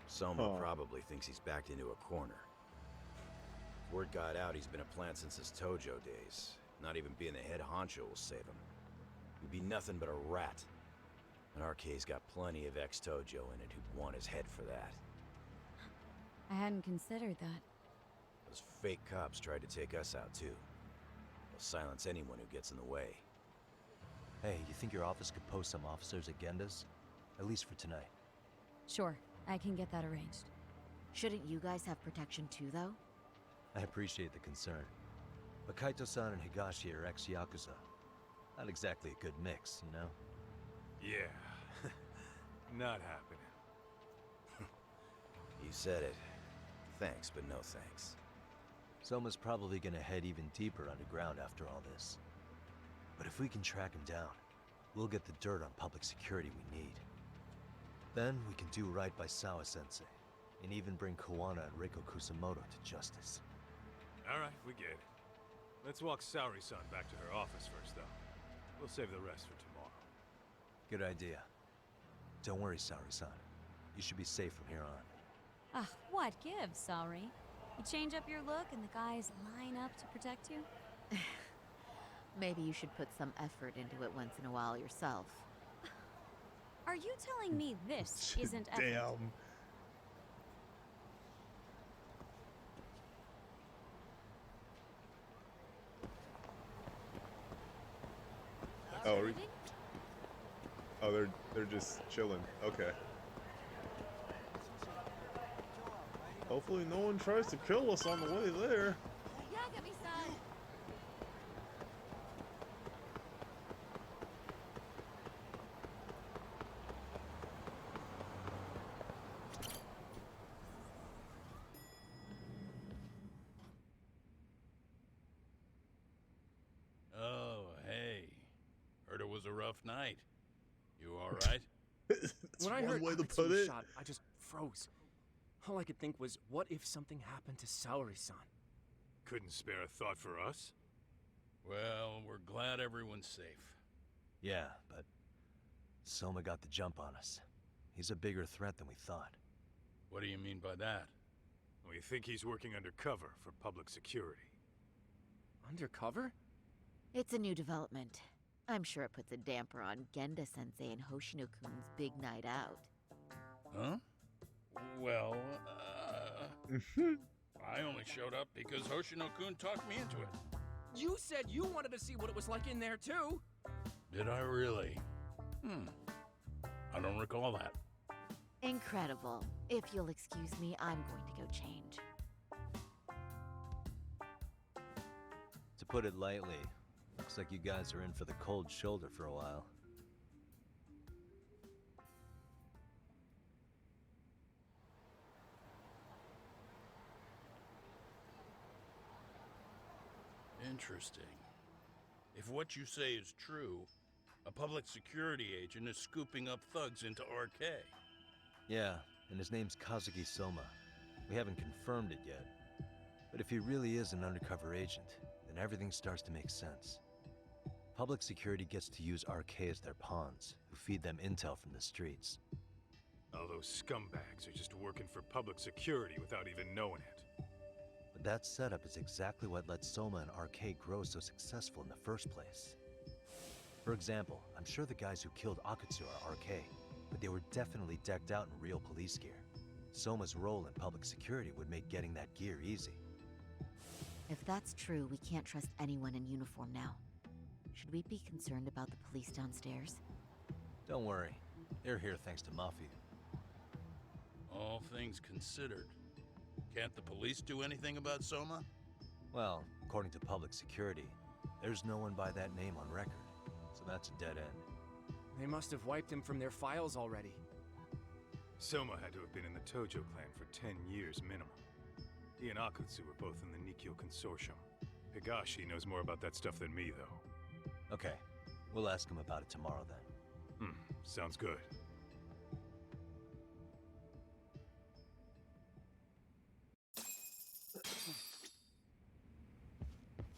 Soma probably thinks he's backed into a corner. Word got out he's been a plant since his Tojo days. Not even being the head honcho will save him. He'd be nothing but a rat. And RK's got plenty of ex-Tojo in it who'd want his head for that. I hadn't considered that. Those fake cops tried to take us out too. They'll silence anyone who gets in the way. Hey, you think your office could post some officers at Genda's? At least for tonight. Sure, I can get that arranged. Shouldn't you guys have protection too, though? I appreciate the concern. But Kaito-san and Higashi are ex-Yakuza. Not exactly a good mix, you know? Yeah. Not happening. You said it. Thanks, but no thanks. Soma's probably gonna head even deeper underground after all this. But if we can track him down, we'll get the dirt on public security we need. Then we can do right by Sawa-sensei, and even bring Kawana and Reiko Kusamoto to justice. Alright, we get it. Let's walk Saori-san back to her office first, though. We'll save the rest for tomorrow. Good idea. Don't worry, Saori-san. You should be safe from here on. Ah, what gives, sorry? You change up your look and the guys line up to protect you? Maybe you should put some effort into it once in a while yourself. Are you telling me this isn't effort? Damn. Oh, they're just chilling. Okay. Hopefully no one tries to kill us on the way there. Yagami-san! Oh, hey. Heard it was a rough night. You alright? When I heard way to Akutsu put was it. shot, I just froze. All I could think was, what if something happened to Saori-san? Couldn't spare a thought for us? Well, we're glad everyone's safe. Yeah, but Soma got the jump on us. He's a bigger threat than we thought. What do you mean by that? We think he's working undercover for public security. Undercover? It's a new development. I'm sure it puts a damper on Genda-sensei and Hoshino-kun's big night out. Huh? Well, I only showed up because Hoshino-kun talked me into it. You said you wanted to see what it was like in there, too. Did I really? I don't recall that. Incredible. If you'll excuse me, I'm going to go change. To put it lightly, looks like you guys are in for the cold shoulder for a while. Interesting. If what you say is true, a public security agent is scooping up thugs into RK. Yeah, and his name's Kazuki Soma. We haven't confirmed it yet. But if he really is an undercover agent, then everything starts to make sense. Public security gets to use RK as their pawns, who feed them intel from the streets. All those scumbags are just working for public security without even knowing it. But that setup is exactly what let Soma and RK grow so successful in the first place. For example, I'm sure the guys who killed Akutsu are RK, but they were definitely decked out in real police gear. Soma's role in public security would make getting that gear easy. If that's true, we can't trust anyone in uniform now. Should we be concerned about the police downstairs? Don't worry. They're here thanks to Mafia. All things considered, can't the police do anything about Soma? Well, according to public security, there's no one by that name on record, so that's a dead end. They must have wiped him from their files already. Soma had to have been in the Tojo clan for 10 years minimum. He and Akutsu were both in the Nikyo Consortium. Higashi knows more about that stuff than me, though. Okay, we'll ask him about it tomorrow then. Sounds good.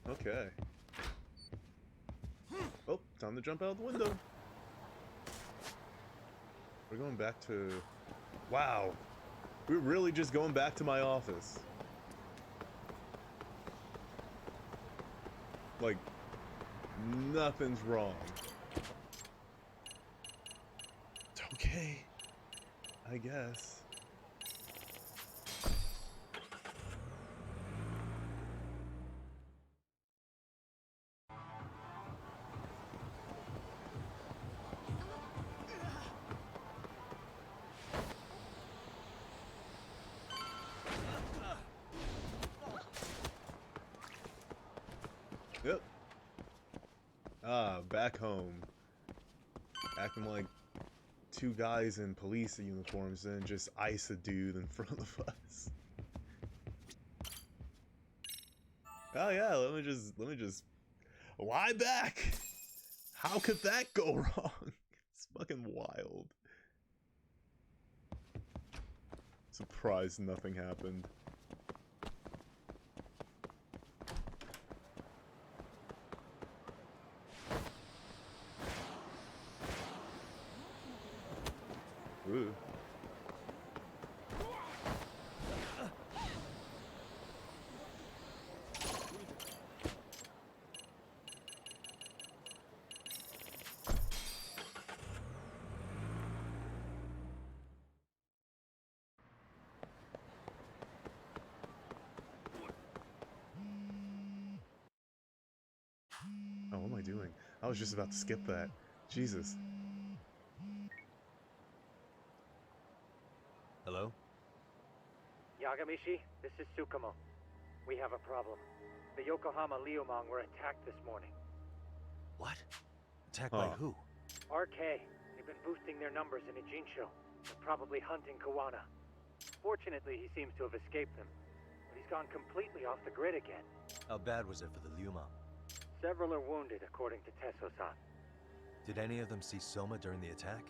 Okay. Oh, time to jump out the window. We're going back to... Wow. We're really just going back to my office. Like, nothing's wrong. It's okay. I guess. Yep. Back home. Acting like two guys in police uniforms and just ice a dude in front of us. Oh yeah, let me just lie back. How could that go wrong? It's fucking wild. Surprised nothing happened. Ooh. Oh, what am I doing? I was just about to skip that. Jesus. Hello? Yagamishi, this is Tsukumo. We have a problem. The Yokohama Liumang were attacked this morning. What? Attacked by who? RK. They've been boosting their numbers in Ijinsho. They're probably hunting Kawana. Fortunately, he seems to have escaped them. But he's gone completely off the grid again. How bad was it for the Liumang? Several are wounded, according to Tesso-san. Did any of them see Soma during the attack?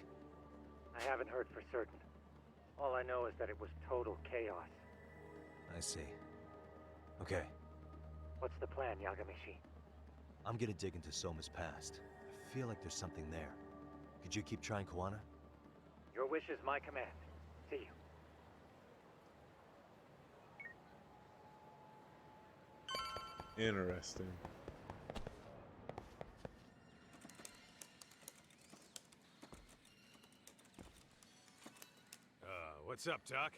I haven't heard for certain. All I know is that it was total chaos. I see. Okay. What's the plan, Yagamishi? I'm gonna dig into Soma's past. I feel like there's something there. Could you keep trying Kawana? Your wish is my command. See you. Interesting. What's What's up, Doc?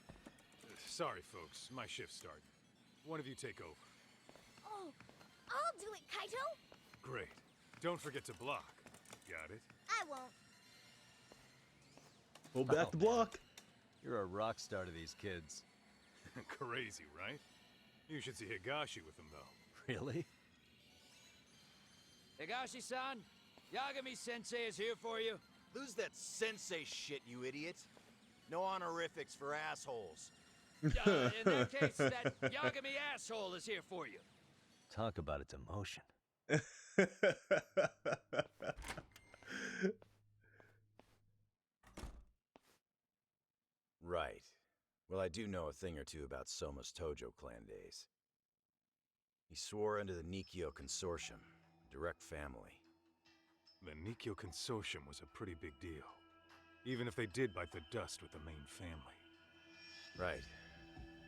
Sorry, folks. My shift's starting. One of you take over. Oh, I'll do it, Kaito. Great. Don't forget to block. Got it? I won't. Hold back the block. You're a rock star to these kids. Crazy, right? You should see Higashi with them, though. Really? Higashi-san, Yagami-sensei is here for you. Lose that sensei shit, you idiot. No honorifics for assholes. In that case, that Yagami asshole is here for you. Talk about its emotion. Right. Well, I do know a thing or two about Soma's Tojo clan days. He swore into the Nikyo Consortium, a direct family. The Nikyo Consortium was a pretty big deal. Even if they did bite the dust with the main family. Right.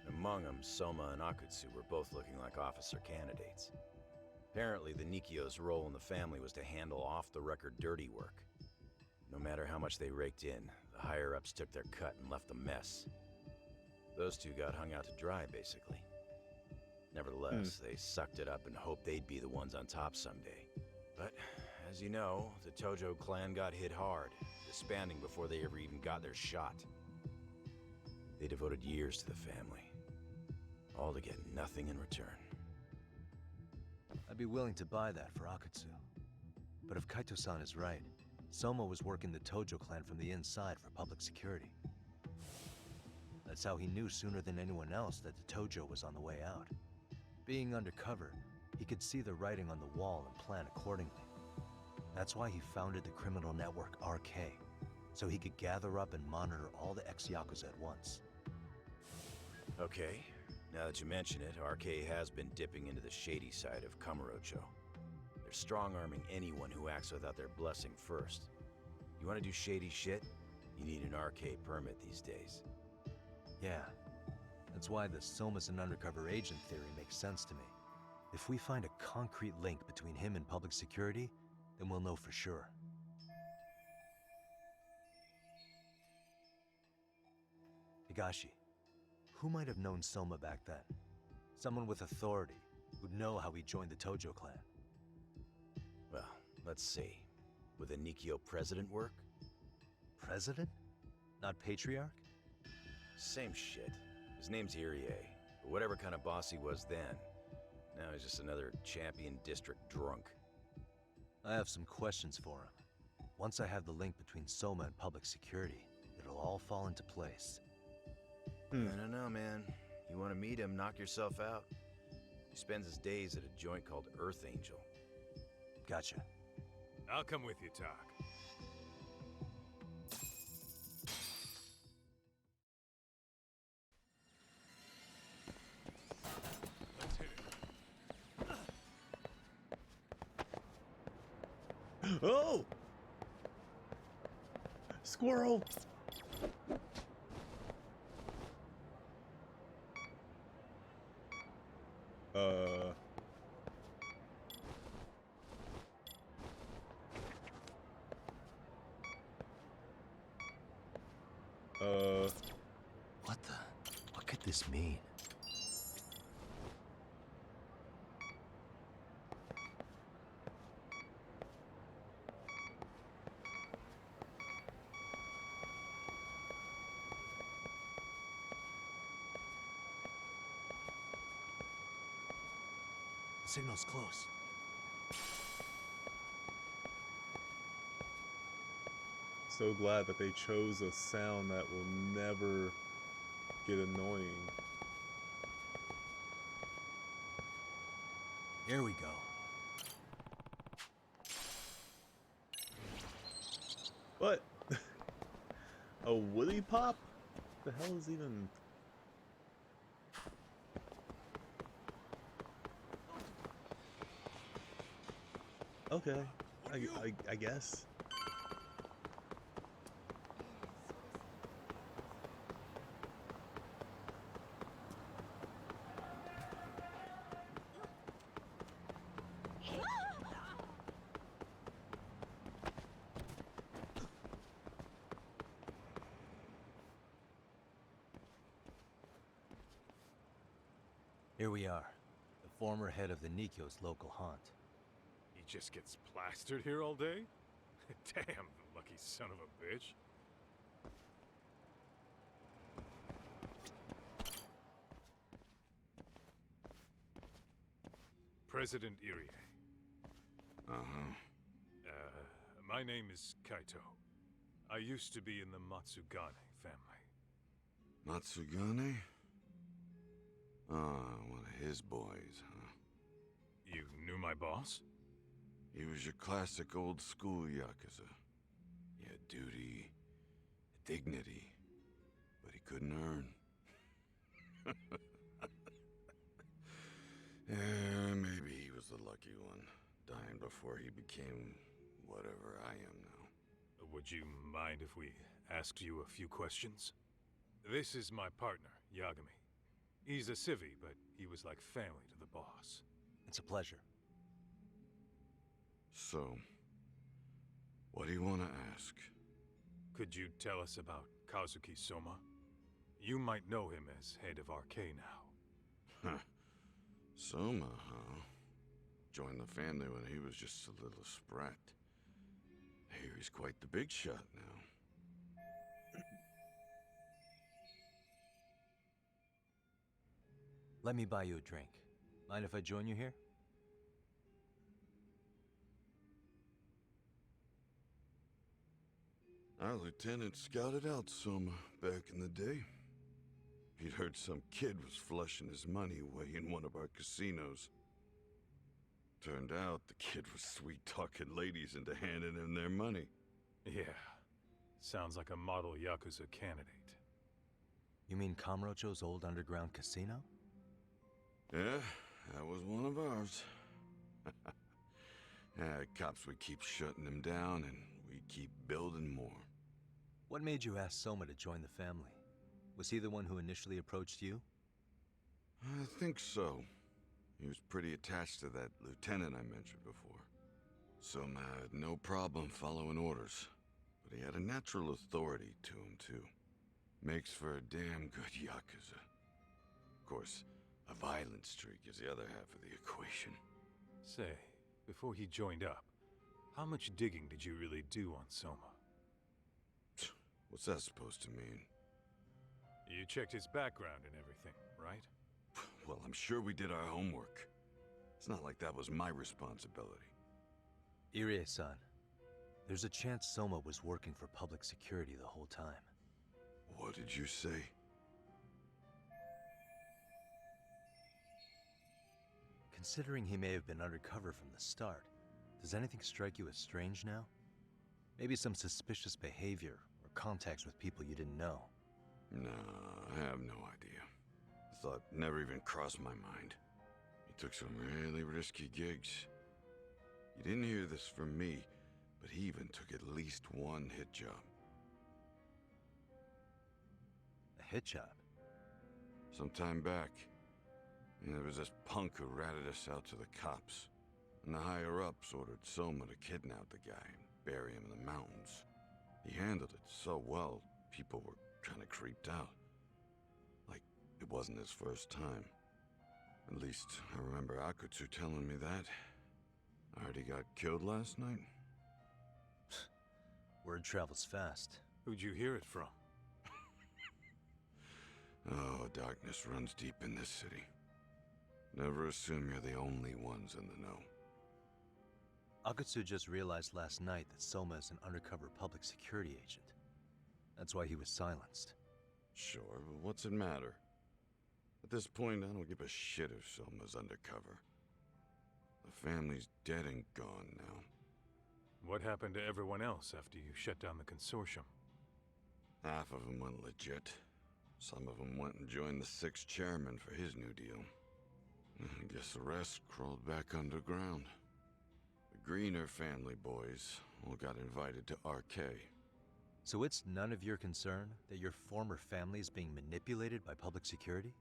Among them, Soma and Akutsu were both looking like officer candidates. Apparently, the Nikyo's role in the family was to handle off-the-record dirty work. No matter how much they raked in, the higher-ups took their cut and left a mess. Those two got hung out to dry, basically. Nevertheless, they sucked it up and hoped they'd be the ones on top someday. But, as you know, the Tojo clan got hit hard, disbanding before they ever even got their shot. They devoted years to the family, all to get nothing in return. I'd be willing to buy that for Akutsu. But if Kaito-san is right, Soma was working the Tojo clan from the inside for public security. That's how he knew sooner than anyone else that the Tojo was on the way out. Being undercover, he could see the writing on the wall and plan accordingly. That's why he founded the criminal network RK, so he could gather up and monitor all the ex-Yakuza at once. Okay, now that you mention it, RK has been dipping into the shady side of Kamurocho. They're strong-arming anyone who acts without their blessing first. You want to do shady shit? You need an RK permit these days. Yeah, that's why the Soma's an undercover agent theory makes sense to me. If we find a concrete link between him and public security, then we'll know for sure. Higashi, who might have known Soma back then? Someone with authority, who'd know how he joined the Tojo clan. Well, let's see. Would the Nikyo president work? President? Not patriarch? Same shit. His name's Irie, but whatever kind of boss he was then, now he's just another champion district drunk. I have some questions for him. Once I have the link between Soma and public security, it'll all fall into place. I don't know, man. You want to meet him, knock yourself out. He spends his days at a joint called Earth Angel. Gotcha. I'll come with you, Doc. Let's hit it. Oh! Squirrel! What could this mean? The signal's close. So glad that they chose a sound that will never get annoying. Here we go. What? A woody pop? The hell is even... Okay, I guess. Here we are, the former head of the Nikyo's local haunt. He just gets plastered here all day? Damn, the lucky son of a bitch. President Irie. Uh-huh. My name is Kaito. I used to be in the Matsugane family. Matsugane? Ah, one of his boys, huh? You knew my boss? He was your classic old school Yakuza. He had duty, dignity, but he couldn't earn. Yeah, maybe he was the lucky one, dying before he became whatever I am now. Would you mind if we asked you a few questions? This is my partner, Yagami. He's a civvy, but he was like family to the boss. It's a pleasure. So, what do you want to ask? Could you tell us about Kazuki Soma? You might know him as head of RK now. Huh. Soma, huh? Joined the family when he was just a little sprat. Here he's quite the big shot now. Let me buy you a drink. Mind if I join you here? Our lieutenant scouted out Soma back in the day. He'd heard some kid was flushing his money away in one of our casinos. Turned out the kid was sweet-talking ladies into handing him their money. Yeah. Sounds like a model Yakuza candidate. You mean Kamurocho's old underground casino? Yeah, that was one of ours. Cops would keep shutting him down, and we'd keep building more. What made you ask Soma to join the family? Was he the one who initially approached you? I think so. He was pretty attached to that lieutenant I mentioned before. Soma had no problem following orders, but he had a natural authority to him, too. Makes for a damn good Yakuza. Of course, a violent streak is the other half of the equation. Say, before he joined up, how much digging did you really do on Soma? What's that supposed to mean? You checked his background and everything, right? Well, I'm sure we did our homework. It's not like that was my responsibility. Irie-san, there's a chance Soma was working for public security the whole time. What did you say? Considering he may have been undercover from the start, does anything strike you as strange now? Maybe some suspicious behavior or contacts with people you didn't know. No, I have no idea. The thought never even crossed my mind. He took some really risky gigs. You didn't hear this from me, but he even took at least one hit job. A hit job? Some time back, there was this punk who ratted us out to the cops. And the higher-ups ordered Soma to kidnap the guy and bury him in the mountains. He handled it so well, people were kind of creeped out. Like, it wasn't his first time. At least, I remember Akutsu telling me that. I heard he got killed last night. Word travels fast. Who'd you hear it from? Oh, darkness runs deep in this city. Never assume you're the only ones in the know. Akutsu just realized last night that Soma is an undercover public security agent. That's why he was silenced. Sure, but what's it matter? At this point, I don't give a shit if Soma's undercover. The family's dead and gone now. What happened to everyone else after you shut down the consortium? Half of them went legit. Some of them went and joined the 6th chairman for his new deal. I guess the rest crawled back underground. The Greener family boys all got invited to RK. So it's none of your concern that your former family is being manipulated by public security?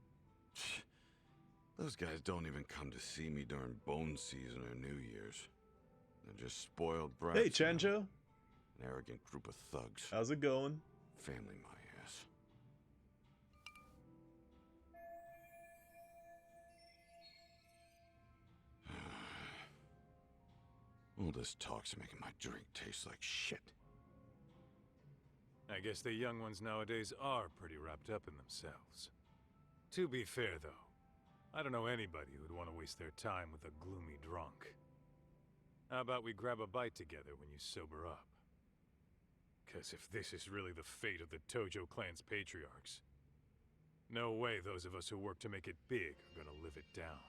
Those guys don't even come to see me during bone season or New Year's. They're just spoiled brats. Hey, Chanjo. An arrogant group of thugs. How's it going? Family my ass. All this talk's making my drink taste like shit. I guess the young ones nowadays are pretty wrapped up in themselves. To be fair, though, I don't know anybody who'd want to waste their time with a gloomy drunk. How about we grab a bite together when you sober up? 'Cause if this is really the fate of the Tojo clan's patriarchs, no way those of us who work to make it big are gonna live it down.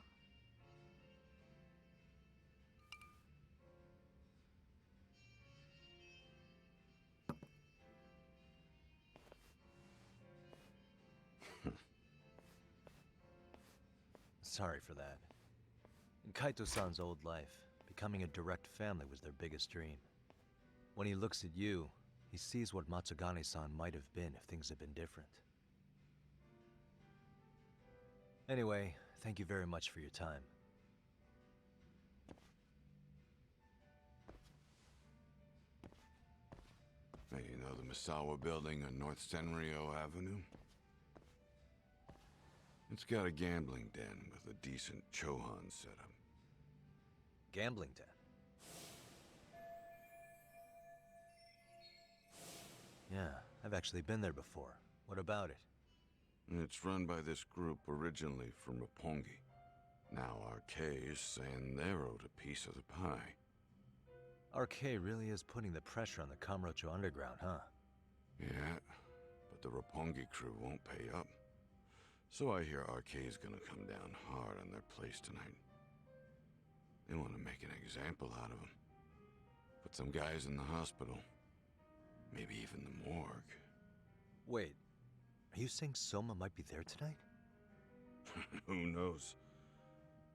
Sorry for that. In Kaito-san's old life, becoming a direct family was their biggest dream. When he looks at you, he sees what Matsugane-san might have been if things had been different. Anyway, thank you very much for your time. Hey, you know the Misawa building on North Senryo Avenue? It's got a gambling den with a decent Chohan setup. Gambling den? Yeah, I've actually been there before. What about it? It's run by this group originally from Roppongi. Now RK is saying they're owed a piece of the pie. RK really is putting the pressure on the Kamurocho Underground, huh? Yeah, but the Roppongi crew won't pay up. So I hear RK's gonna come down hard on their place tonight. They want to make an example out of them. Put some guys in the hospital. Maybe even the morgue. Wait, are you saying Soma might be there tonight? Who knows?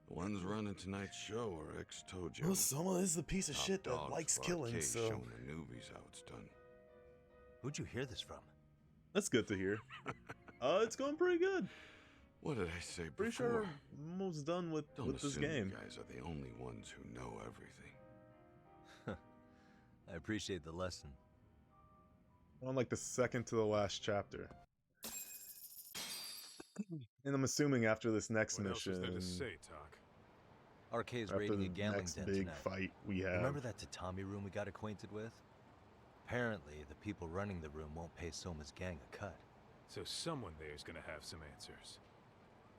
The ones running tonight's show are ex-Tojo. Well, Soma is the piece of Top shit that dogs likes for killing, arcade, so... showing the newbies how it's done. Who'd you hear this from? That's good to hear. It's going pretty good. What did I say before? Pretty sure we're almost done with this assume game. You guys are the only ones who know everything. I appreciate the lesson. On like the second to the last chapter. And I'm assuming after this next What else mission, is there to say, Talk? RK is after raiding the a gambling next den big tonight. fight we have. Remember that tatami room we got acquainted with? Apparently, the people running the room won't pay Soma's gang a cut. So someone there's gonna have some answers.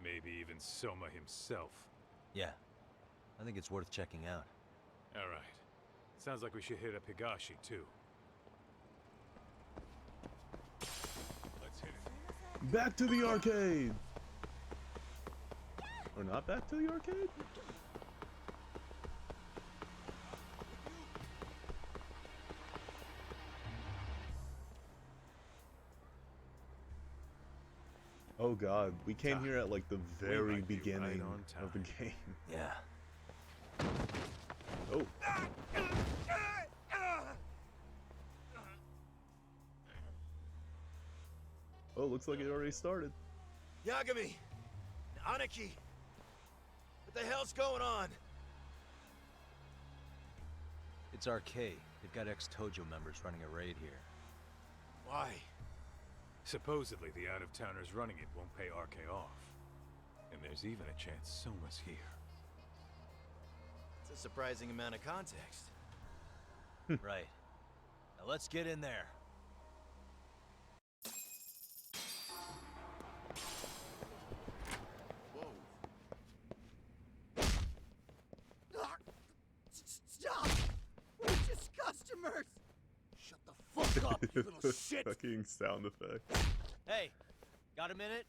Maybe even Soma himself. Yeah, I think it's worth checking out. Alright. Sounds like we should hit up Higashi, too. Let's hit it. Back to the arcade! Or not back to the arcade? Oh god, we came here at like the very beginning of the game. Yeah. Oh. Oh, looks like it already started. Yagami! Aniki! What the hell's going on? It's RK. They've got ex-Tojo members running a raid here. Why? Supposedly, the out-of-towners running it won't pay RK off. And there's even a chance Soma's here. It's a surprising amount of context. Right. Now let's get in there. Stop! We're just customers! Shut the fuck up, you little shit! Fucking sound effects. Hey, got a minute?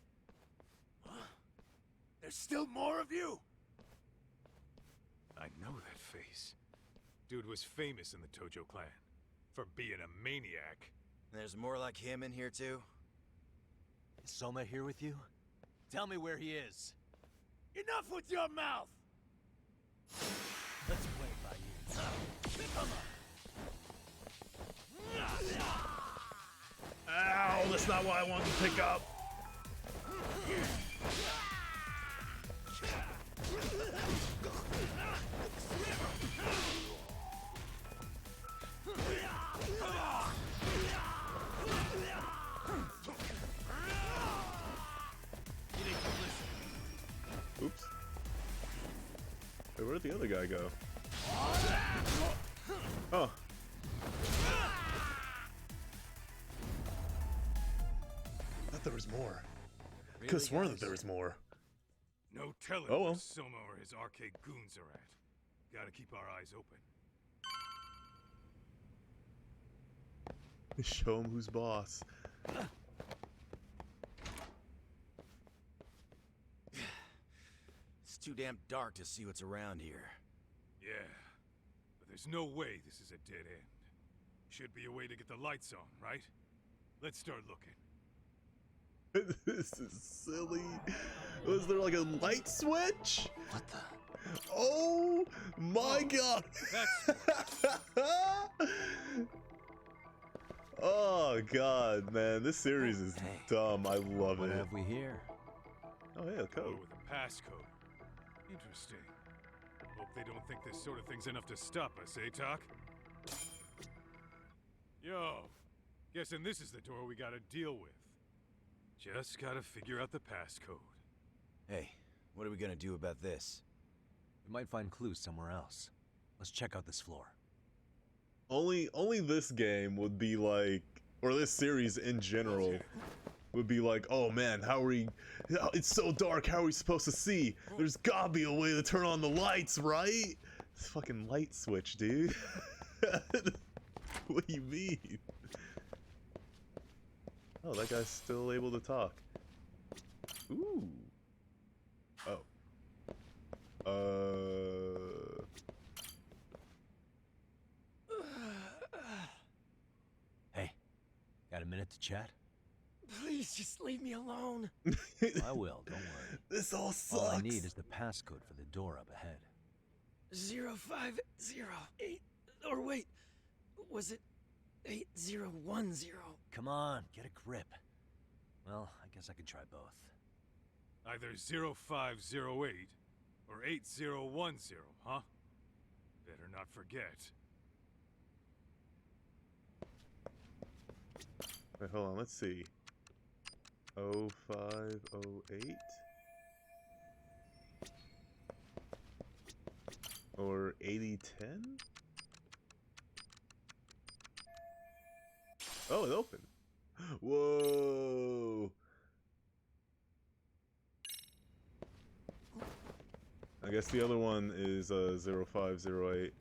There's still more of you? I know that face. Dude was famous in the Tojo clan for being a maniac. There's more like him in here too? Is Soma here with you? Tell me where he is. Enough with your mouth! Let's play it by ear. Pick him up. Ow, that's not what I wanted to pick up. Oops. Hey, where'd the other guy go? Oh. I thought there was more. Really, Could have sworn that guys? there was more. No telling Oh, well. where Soma or his arcade goons are at. Gotta keep our eyes open. Show him who's boss. It's too damn dark to see what's around here. Yeah, but there's no way this is a dead end. Should be a way to get the lights on, right? Let's start looking. This is silly. Was there like a light switch? What the? Oh my god! Oh god, man, this series is dumb. I love What it. have we here? Oh yeah, code. With a passcode. Interesting. Hope they don't think this sort of thing's enough to stop us, eh, Talk? Yo, guessing this is the door we gotta deal with. Just gotta figure out the passcode. Hey, what are we gonna do about this? We might find clues somewhere else. Let's check out this floor. Only this game would be like, or this series in general would be like, oh man, how are we? It's so dark. How are we supposed to see? There's gotta be a way to turn on the lights, right? This fucking light switch, dude. What do you mean? Oh, that guy's still able to talk. Ooh. Oh. Hey, got a minute to chat? Please just leave me alone. I will, don't worry. This all sucks. All I need is the passcode for the door up ahead. 0508. Or wait, was it 8010? Come on, get a grip. Well, I guess I can try both. Either 0508 or 8010, huh? Better not forget. Wait, hold on, let's see. 0508 or 8010? Oh, it opened. Whoa. I guess the other one is 0508.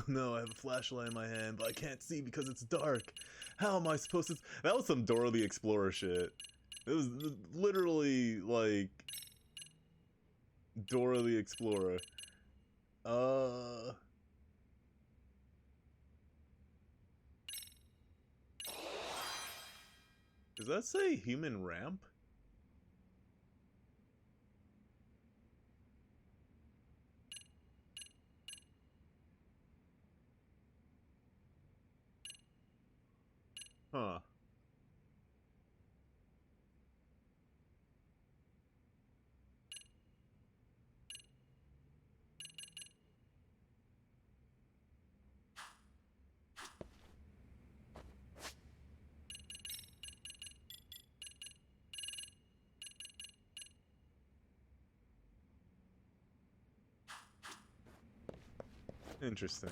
No, I have a flashlight in my hand, but I can't see because it's dark. How am I supposed to... That was some Dora the Explorer shit. It was literally, like... Dora the Explorer. Does that say human ramp? Huh. Interesting.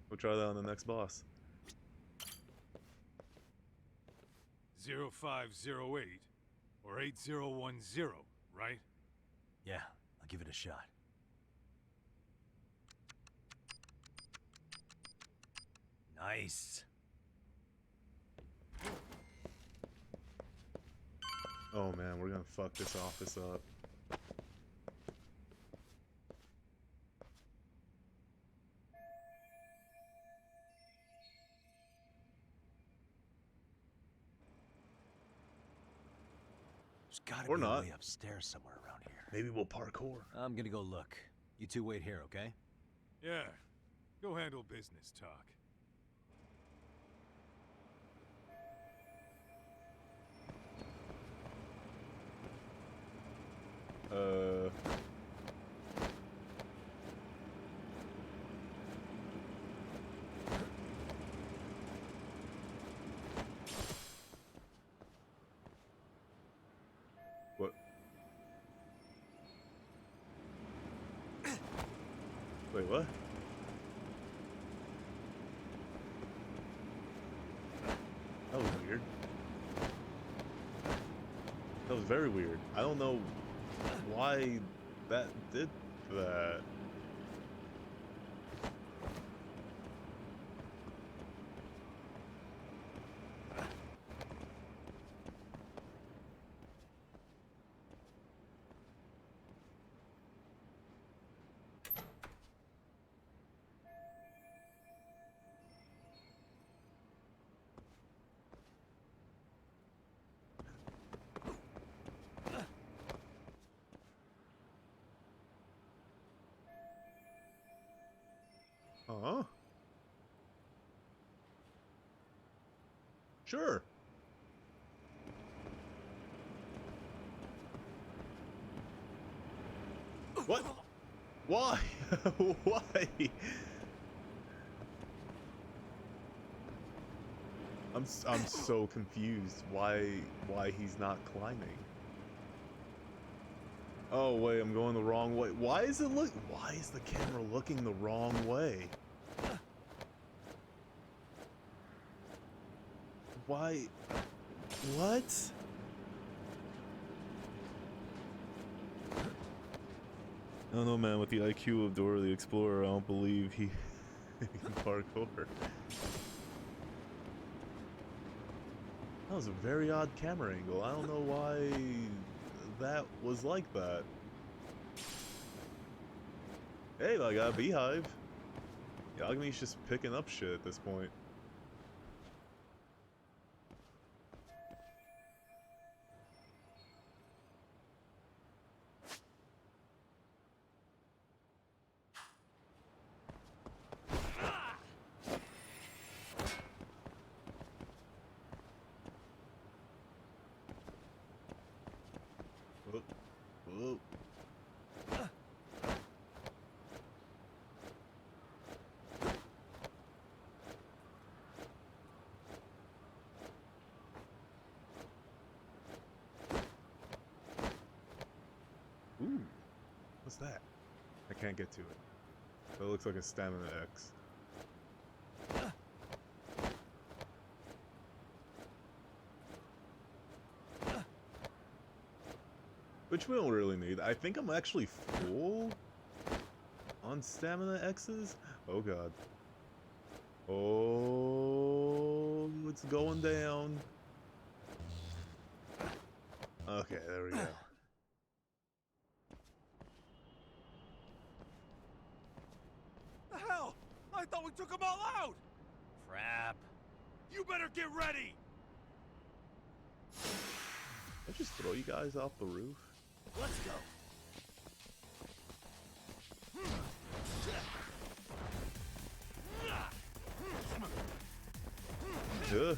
We'll try that on the next boss. 0508 or 8010, right? Yeah, I'll give it a shot. Nice. Oh man, we're gonna fuck this office up. There's gotta Or be not. a way upstairs somewhere around here. Maybe we'll parkour. I'm gonna go look. You two wait here, okay? Yeah. Go handle business, Talk. What? That was weird. That was very weird. I don't know why that did that. Huh? Sure. What? Why? Why? I'm so confused. Why he's not climbing? Oh wait, I'm going the wrong way. Why is the camera looking the wrong way? Why? What? I don't know, man. With the IQ of Dora the Explorer, I don't believe he can parkour. That was a very odd camera angle. I don't know why that was like that. Hey, I got a beehive. Yagami's just picking up shit at this point. Whoa. Ooh, what's that? I can't get to it. That looks like a stamina X. Which we don't really need. I think I'm actually full on stamina X's. Oh god. Oh, it's going down. Okay, there we go. The hell? I thought we took them all out! Crap. You better get ready! Did I just throw you guys off the roof? Let's go! Ugh.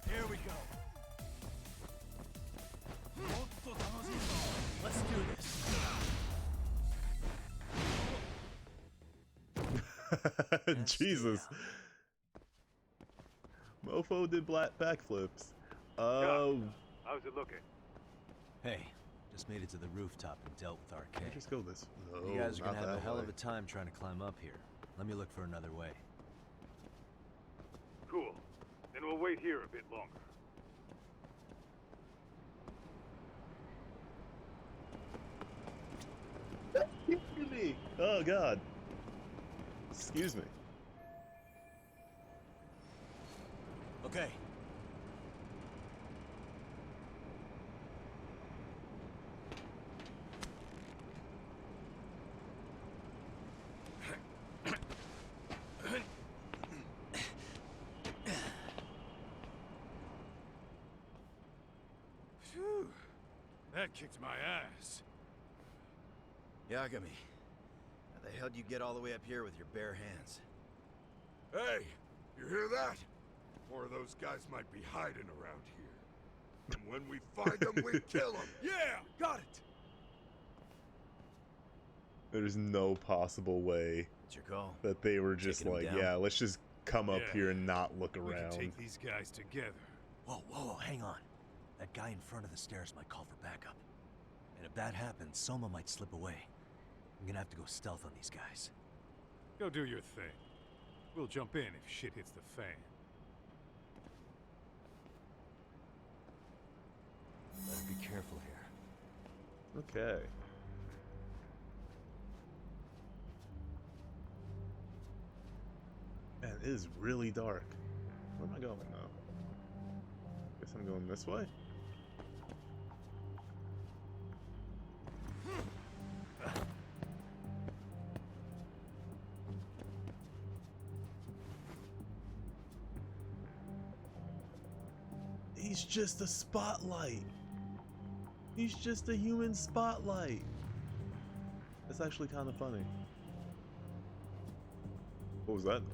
Here we go. Let's do this. Jesus. Mofo did backflips. How's it looking? Hey, just made it to the rooftop and dealt with Arcade. Just go this. No, you guys are not gonna have a that hell of way. a time trying to climb up here. Let me look for another way. Cool. Then we'll wait here a bit longer. Excuse me. Oh god. Excuse me. Okay. Phew. That kicked my ass. Yagami, how the hell do you get all the way up here with your bare hands? Hey, you hear that? More of those guys might be hiding around here. And when we find them, we kill them. Yeah, got it. There's no possible way It's your call. that they were just Taking 'em like, down? yeah, let's just come up Yeah. here and not look We can around. take these guys together. Whoa, hang on. That guy in front of the stairs might call for backup. And if that happens, Soma might slip away. I'm gonna have to go stealth on these guys. Go do your thing. We'll jump in if shit hits the fan. Better be careful here. Okay. Man, it is really dark. Where am I going now? Guess I'm going this way? He's just a spotlight. He's just a human spotlight. That's actually kind of funny. What was that noise?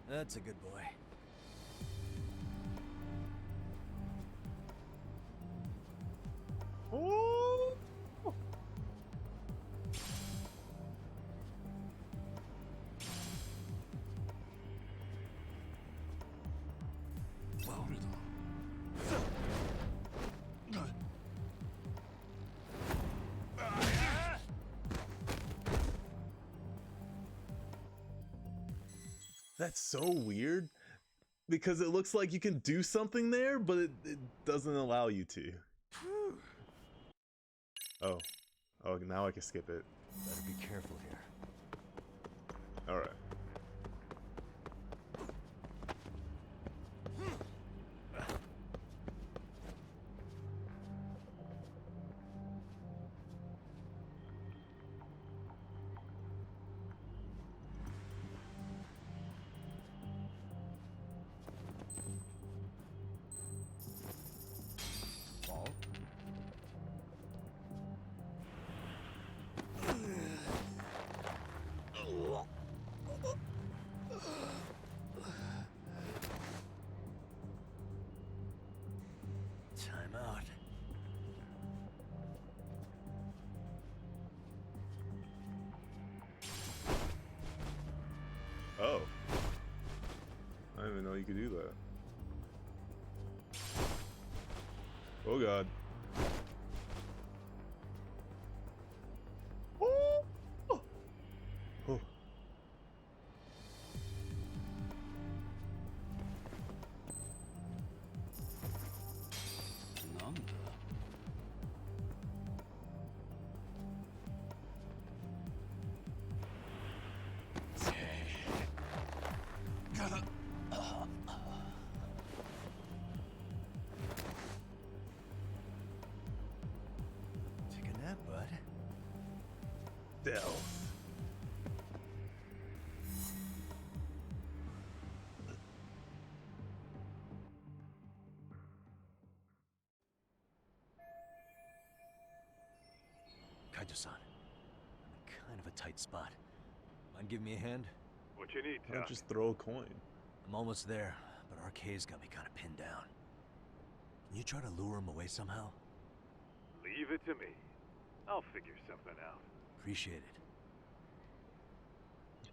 That's a good boy. Oh! That's so weird because it looks like you can do something there, but it doesn't allow you to. Oh, now I can skip it. Better be careful here. All right. Time out. Oh. I didn't even know you could do that. Oh god. Oh! Oh. Take a nap, bud. Stealth. Kaito-san, I'm in kind of a tight spot. Mind give me a hand? What you need, Why don't Tommy? just throw a coin? I'm almost there, but RK's got me kind of pinned down. Can you try to lure him away somehow? Leave it to me. I'll figure something out. Appreciate it.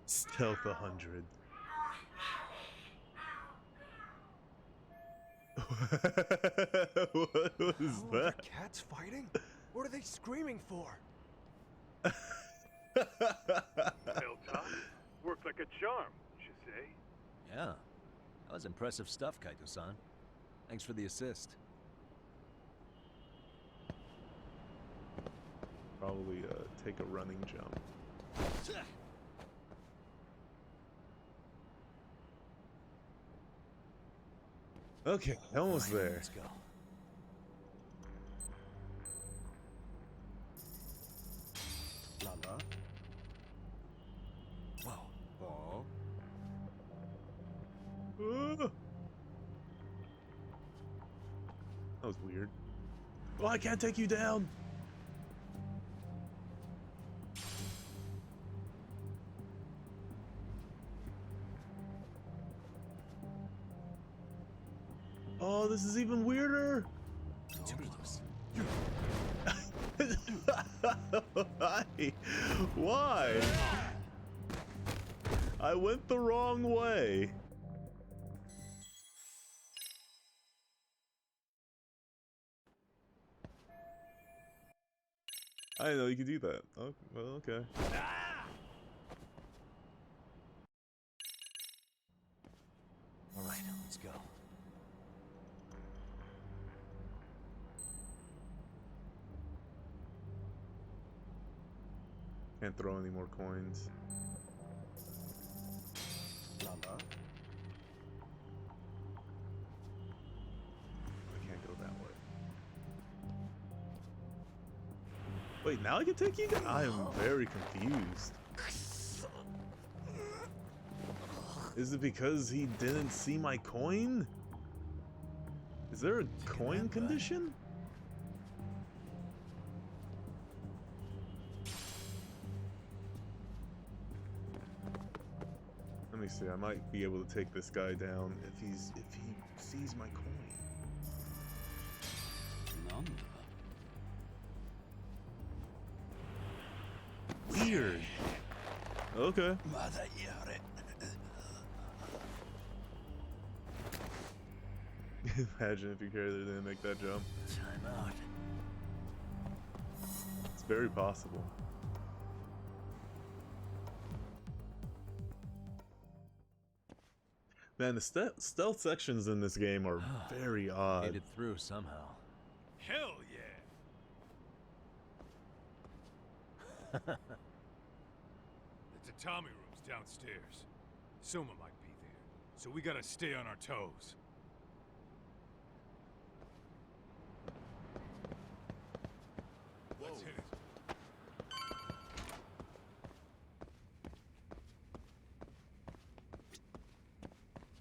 Stealth 100. What was Are that? cats fighting? What are they screaming for? Well, Tom, worked like a charm, wouldn't you say? Yeah, that was impressive stuff, Kaito-san. Thanks for the assist. Probably take a running jump. Okay, almost there. Let's go. That was weird. Oh, I can't take you down. Oh, this is even weirder. Why? I went the wrong way. I didn't know you could do that. Oh, well, okay. All right, let's go. Can't throw any more coins. Lala. I can't go that way. Wait, now I can take you down? I am very confused. Is it because he didn't see my coin? Is there a coin condition? Let me see, I might be able to take this guy down if he sees my coin. Weird. Okay. Imagine if your character didn't make that jump. Time out. It's very possible. Man, the stealth sections in this game are very odd. Made it through somehow. Hell yeah! The tatami room's downstairs. Soma might be there, so we gotta stay on our toes. Let's hit it.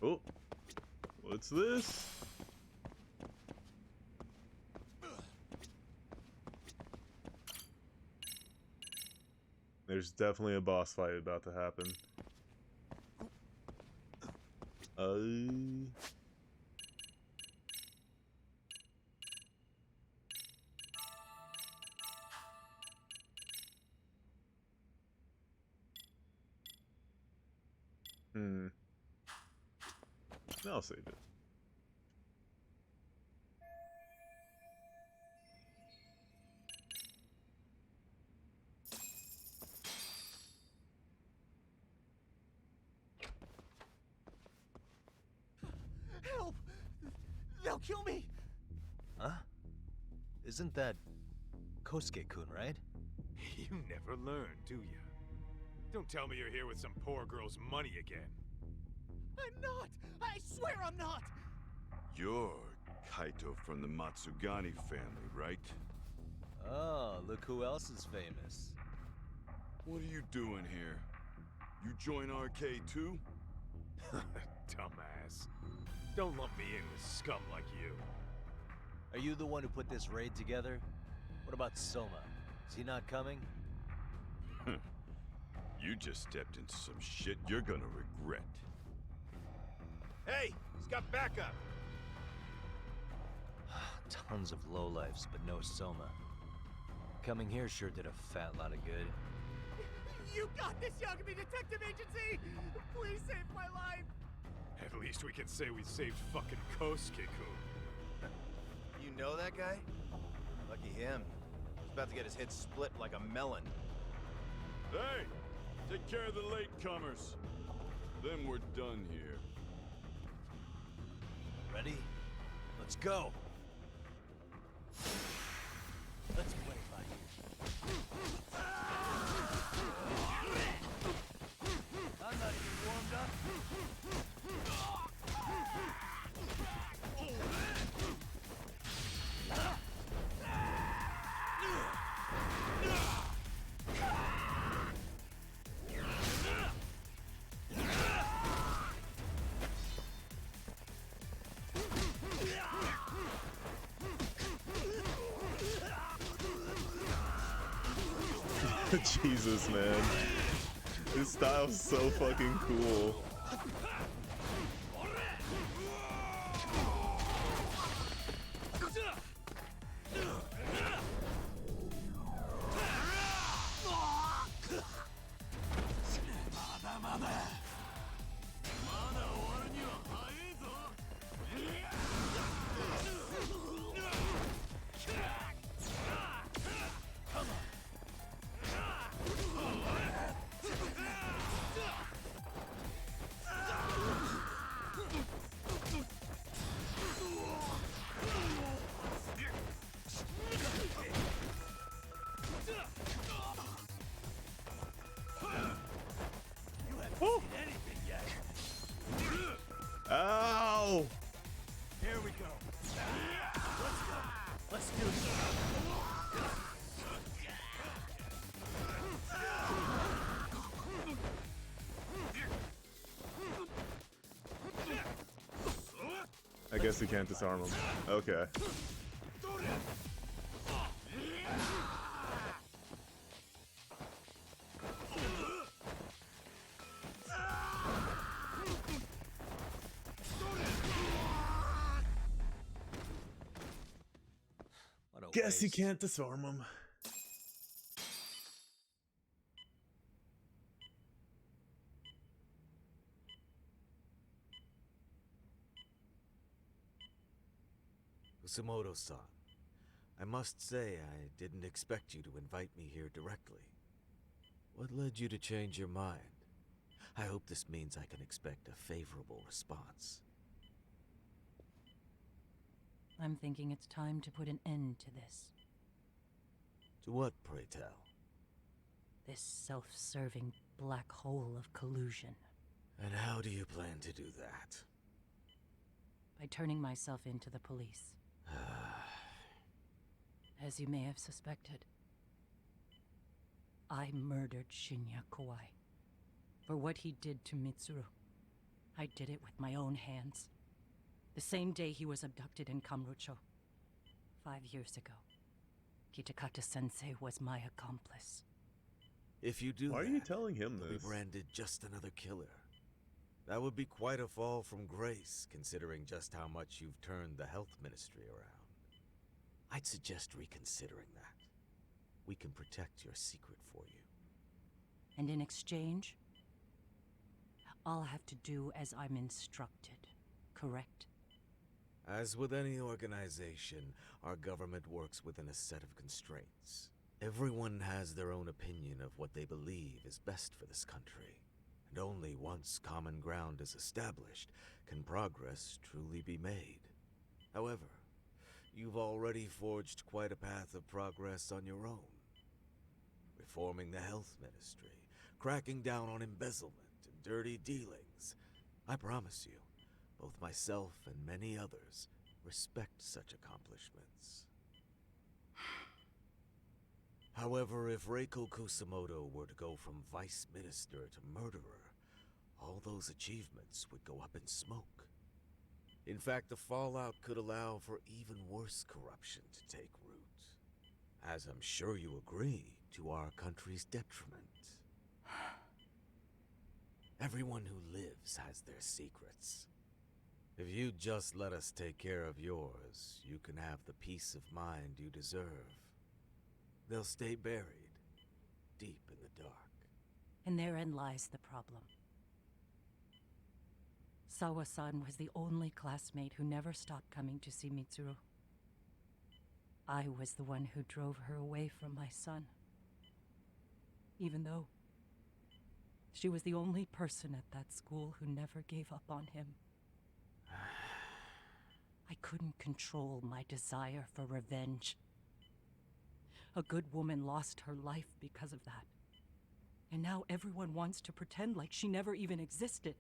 Oh, what's this? There's definitely a boss fight about to happen. I'll save it. Help! They'll kill me! Huh? Isn't that Kosuke-kun, right? You never learn, do ya? Don't tell me you're here with some poor girl's money again. I'm not! I swear I'm not! You're Kaito from the Matsugani family, right? Oh, look who else is famous. What are you doing here? You join RK too? Dumbass. Don't lump me in with scum like you. Are you the one who put this raid together? What about Soma? Is he not coming? You just stepped into some shit you're gonna regret. Hey, he's got backup. Tons of lowlifes, but no Soma. Coming here sure did a fat lot of good. You got this, Yagami Detective Agency! Please save my life! At least we can say we saved fucking Kosuke-kun. You know that guy? Lucky him. He's about to get his head split like a melon. Hey! Take care of the latecomers. Then we're done here. Ready? Let's go! Let's play by I'm not even warmed up. Jesus, man. His style's so fucking cool. Ow! Here we go. Let's go. Let's do this. I guess he can't disarm him. Okay. Guess he can't disarm him. Kusumoto-san, I must say I didn't expect you to invite me here directly. What led you to change your mind? I hope this means I can expect a favorable response. I'm thinking it's time to put an end to this. To what, pray tell? This self-serving black hole of collusion. And how do you plan to do that? By turning myself into the police. As you may have suspected, I murdered Shinya Kawai. For what he did to Mitsuru. I did it with my own hands. The same day he was abducted in Kamurocho. 5 years ago. Kitakata-sensei was my accomplice. If you do Why are you telling him you'll this? be branded just another killer. That would be quite a fall from grace, considering just how much you've turned the health ministry around. I'd suggest reconsidering that. We can protect your secret for you. And in exchange, I'll have to do as I'm instructed, correct? As with any organization, our government works within a set of constraints. Everyone has their own opinion of what they believe is best for this country. And only once common ground is established can progress truly be made. However, you've already forged quite a path of progress on your own. Reforming the health ministry, cracking down on embezzlement and dirty dealings. I promise you, both myself and many others respect such accomplishments. However, if Reiko Kusumoto were to go from vice minister to murderer, all those achievements would go up in smoke. In fact, the fallout could allow for even worse corruption to take root. As I'm sure you agree, to our country's detriment. Everyone who lives has their secrets. If you'd just let us take care of yours, you can have the peace of mind you deserve. They'll stay buried, deep in the dark. And therein lies the problem. Sawa-san was the only classmate who never stopped coming to see Mitsuru. I was the one who drove her away from my son. Even though she was the only person at that school who never gave up on him. I couldn't control my desire for revenge. A good woman lost her life because of that. And now everyone wants to pretend like she never even existed.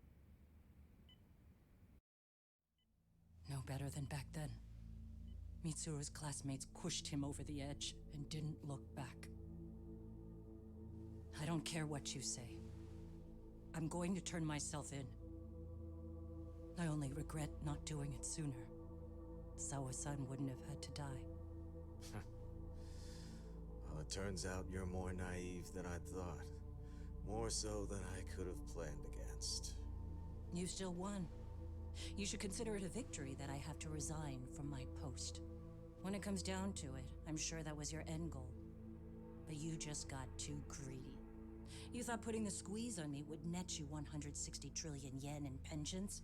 No better than back then. Mitsuru's classmates pushed him over the edge and didn't look back. I don't care what you say. I'm going to turn myself in. I only regret not doing it sooner. Sawa-san wouldn't have had to die. Well, it turns out you're more naive than I thought. More so than I could have planned against. You still won. You should consider it a victory that I have to resign from my post. When it comes down to it, I'm sure that was your end goal. But you just got too greedy. You thought putting the squeeze on me would net you 160 trillion yen in pensions?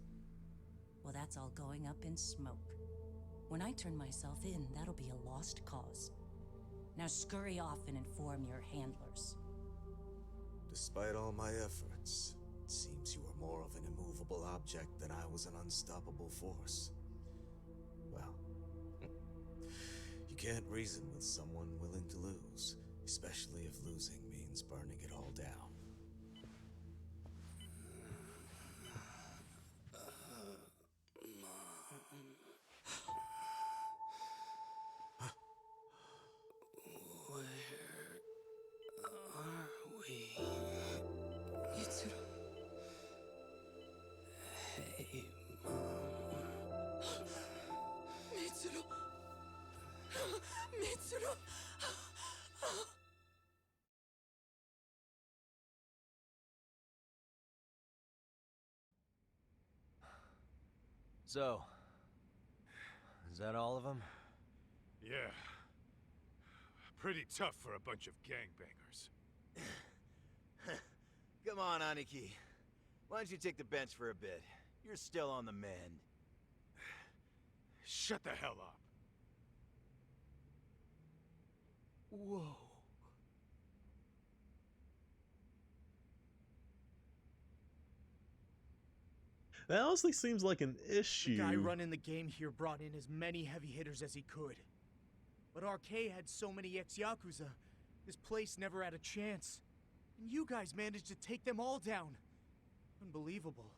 Well, that's all going up in smoke. When I turn myself in, that'll be a lost cause. Now scurry off and inform your handlers. Despite all my efforts, it seems you were more of an immovable object than I was an unstoppable force. Well, you can't reason with someone willing to lose, especially if losing means burning it all down. Mitsuru! Mitsuru! So, is that all of them? Yeah. Pretty tough for a bunch of gangbangers. Come on, Aniki. Why don't you take the bench for a bit? You're still on the mend. Shut the hell up. Whoa. That honestly seems like an issue. The guy running the game here brought in as many heavy hitters as he could. But RK had so many ex-Yakuza, this place never had a chance. And you guys managed to take them all down. Unbelievable.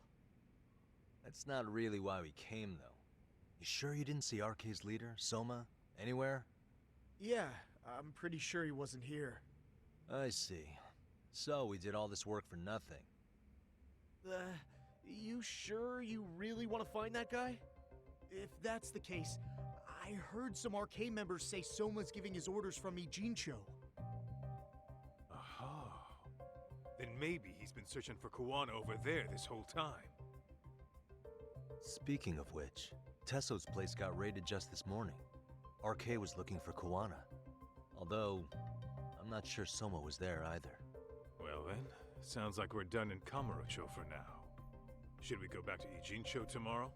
That's not really why we came, though. You sure you didn't see RK's leader, Soma, anywhere? Yeah, I'm pretty sure he wasn't here. I see. So we did all this work for nothing. You sure you really want to find that guy? If that's the case, I heard some RK members say Soma's giving his orders from Ijincho. Oh. Then maybe he's been searching for Kuwana over there this whole time. Speaking of which, Tesso's place got raided just this morning. RK was looking for Kuwana. Although, I'm not sure Soma was there either. Well then, sounds like we're done in Kamurocho for now. Should we go back to Ijincho tomorrow?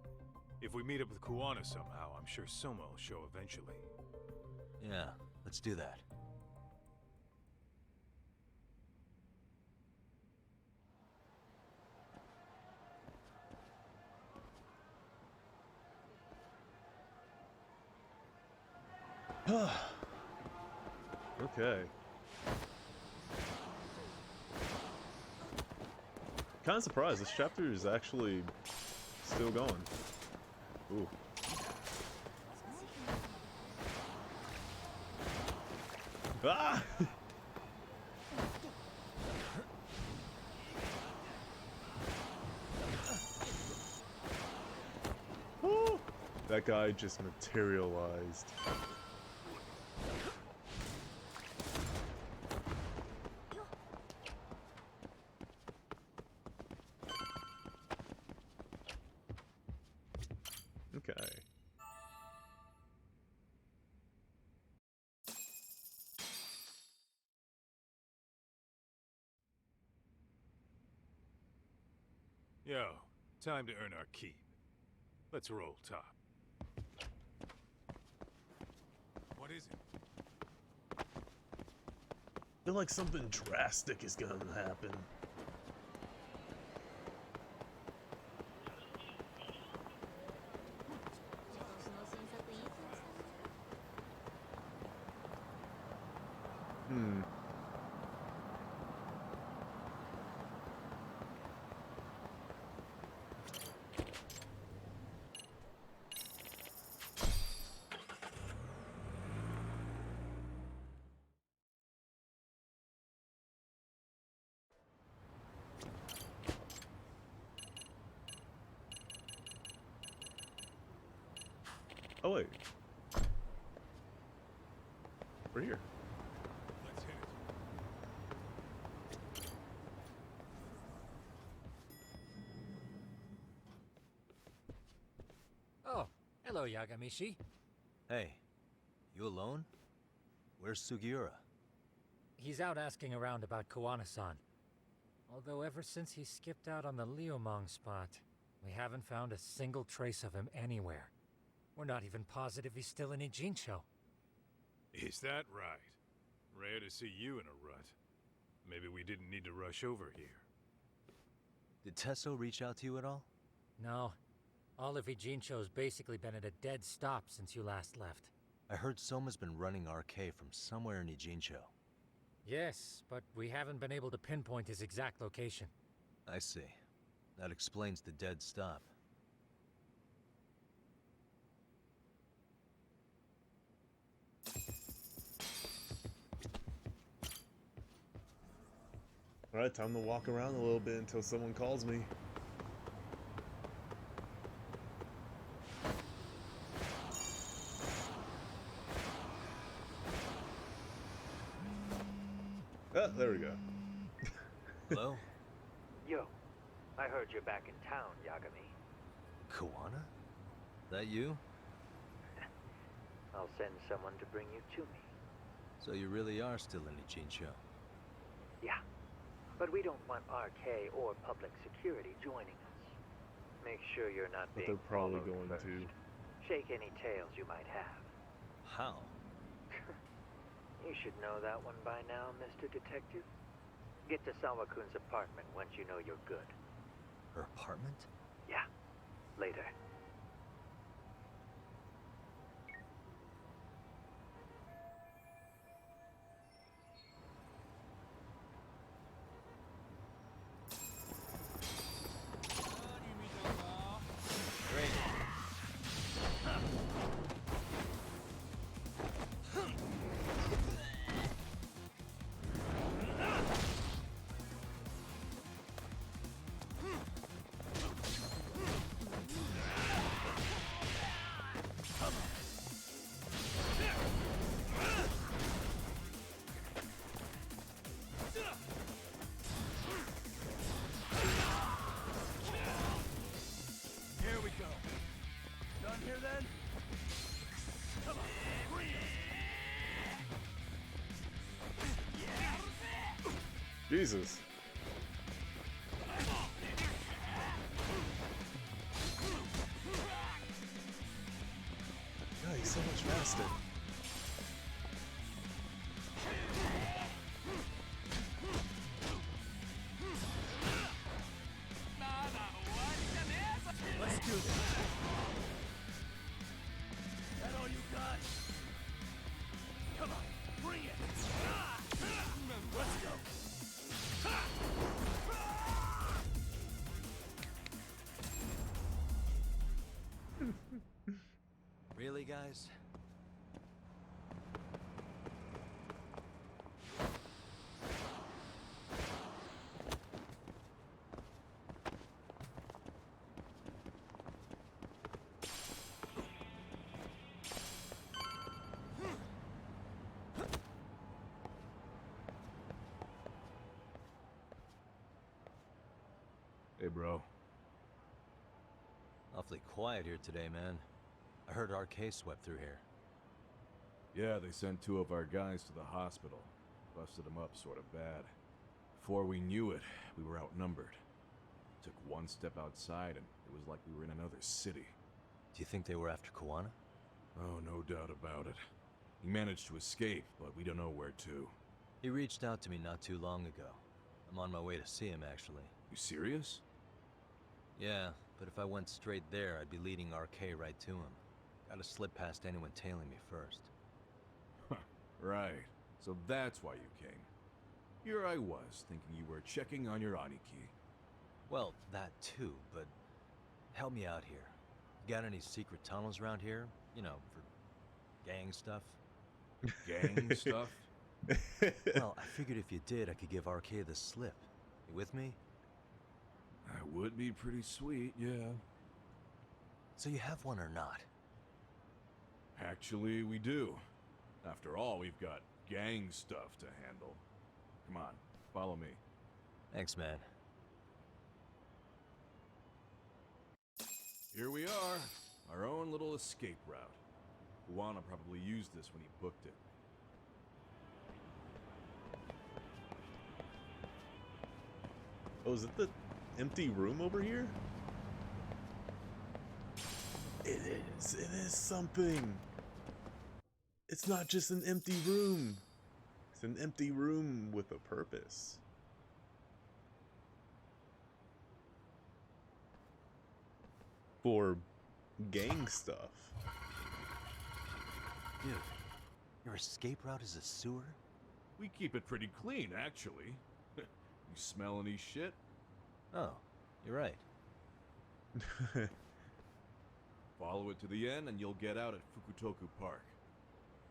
If we meet up with Kuwana somehow, I'm sure Soma will show eventually. Yeah, let's do that. Okay. Kind of surprised. This chapter is actually still going. Ooh. Ah! Woo! That guy just materialized. Okay. Yo, time to earn our keep. Let's roll top. What is it? I feel like something drastic is gonna happen. Oh wait. We're here. Hello, Yagamishi. Hey, you alone? Where's Sugiura? He's out asking around about Koana-san. Although ever since he skipped out on the Liumang spot, we haven't found a single trace of him anywhere. We're not even positive he's still in Ijincho. Is that right? Rare to see you in a rut. Maybe we didn't need to rush over here. Did Tesso reach out to you at all? No. All of Ijincho's basically been at a dead stop since you last left. I heard Soma's been running RK from somewhere in Ijincho. Yes, but we haven't been able to pinpoint his exact location. I see. That explains the dead stop. Alright, time to walk around a little bit until someone calls me. Ah, there we go. Hello? Yo, I heard you're back in town, Yagami. Koana? That you? I'll send someone to bring you to me. So you really are still in Ijincho? Yeah, but we don't want RK or public security joining us. Make sure you're not But being they're probably followed going first. to. Shake any tails you might have. How? You should know that one by now, Mr. Detective. Get to Sawa-kun's apartment once you know you're good. Her apartment? Yeah, later. Here we go. Done here then? Come on, bring it! Jesus. God, he's so much faster. Let's do this. That all you got? Come on, bring it! Let's go! Really, guys? Hey, bro. Awfully quiet here today, man. I heard RK swept through here. Yeah, they sent 2 of our guys to the hospital. Busted them up sort of bad. Before we knew it, we were outnumbered. Took one step outside and it was like we were in another city. Do you think they were after Koana? Oh, no doubt about it. He managed to escape, but we don't know where to. He reached out to me not too long ago. I'm on my way to see him, actually. You serious? Yeah, but if I went straight there, I'd be leading RK right to him. Gotta slip past anyone tailing me first. Right. So that's why you came. Here I was, thinking you were checking on your Aniki. Well, that too, but help me out here. Got any secret tunnels around here? You know, for gang stuff? Gang stuff? Well, I figured if you did, I could give RK the slip. You with me? That would be pretty sweet, yeah. So you have one or not? Actually, we do. After all, we've got gang stuff to handle. Come on, follow me. Thanks, man. Here we are. Our own little escape route. Kuwana probably used this when he booked it. Oh, is it the empty room over here? It is. It is something. It's not just an empty room. It's an empty room with a purpose. For gang stuff. Dude, your escape route is a sewer? We keep it pretty clean, actually. You smell any shit? Oh, you're right. Follow it to the end and you'll get out at Fukutoku Park.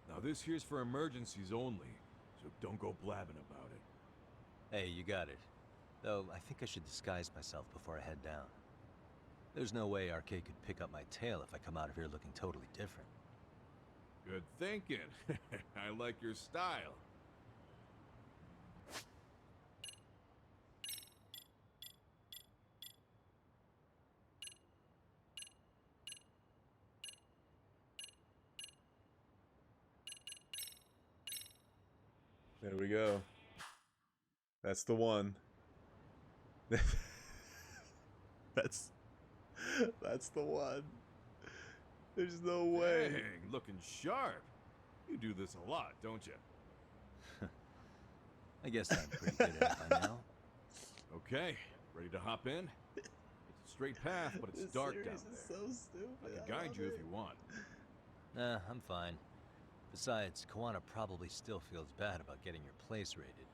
Now this here's for emergencies only, so don't go blabbing about it. Hey, you got it. Though, I think I should disguise myself before I head down. There's no way RK could pick up my tail if I come out of here looking totally different. Good thinking. I like your style. There we go. That's the one. That's the one. There's no way. Dang, looking sharp. You do this a lot, don't you? I guess I'm pretty good at it by now. Okay, ready to hop in? It's a straight path, but it's This dark series down is there. so stupid. I can guide you if you want. Nah, I'm fine. Besides, Kuwana probably still feels bad about getting your place raided.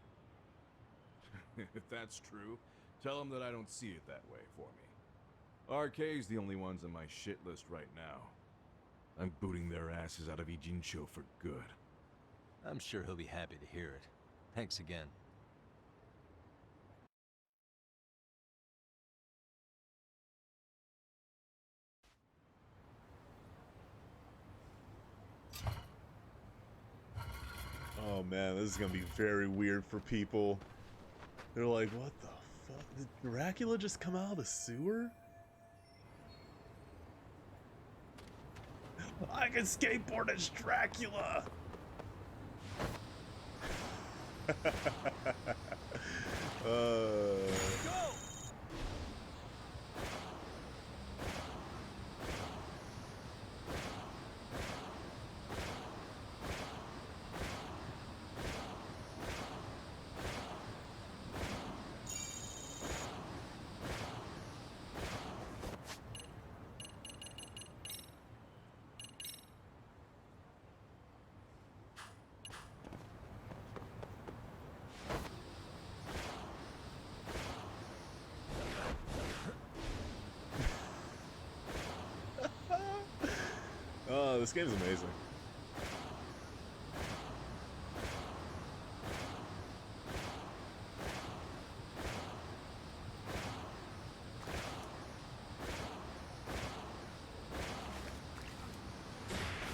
If that's true, tell him that I don't see it that way for me. RK's the only ones on my shit list right now. I'm booting their asses out of Ijincho for good. I'm sure he'll be happy to hear it. Thanks again. Oh man, this is gonna be very weird for people. They're like, what the fuck? Did Dracula just come out of the sewer? I can skateboard as Dracula! Oh, this game's amazing.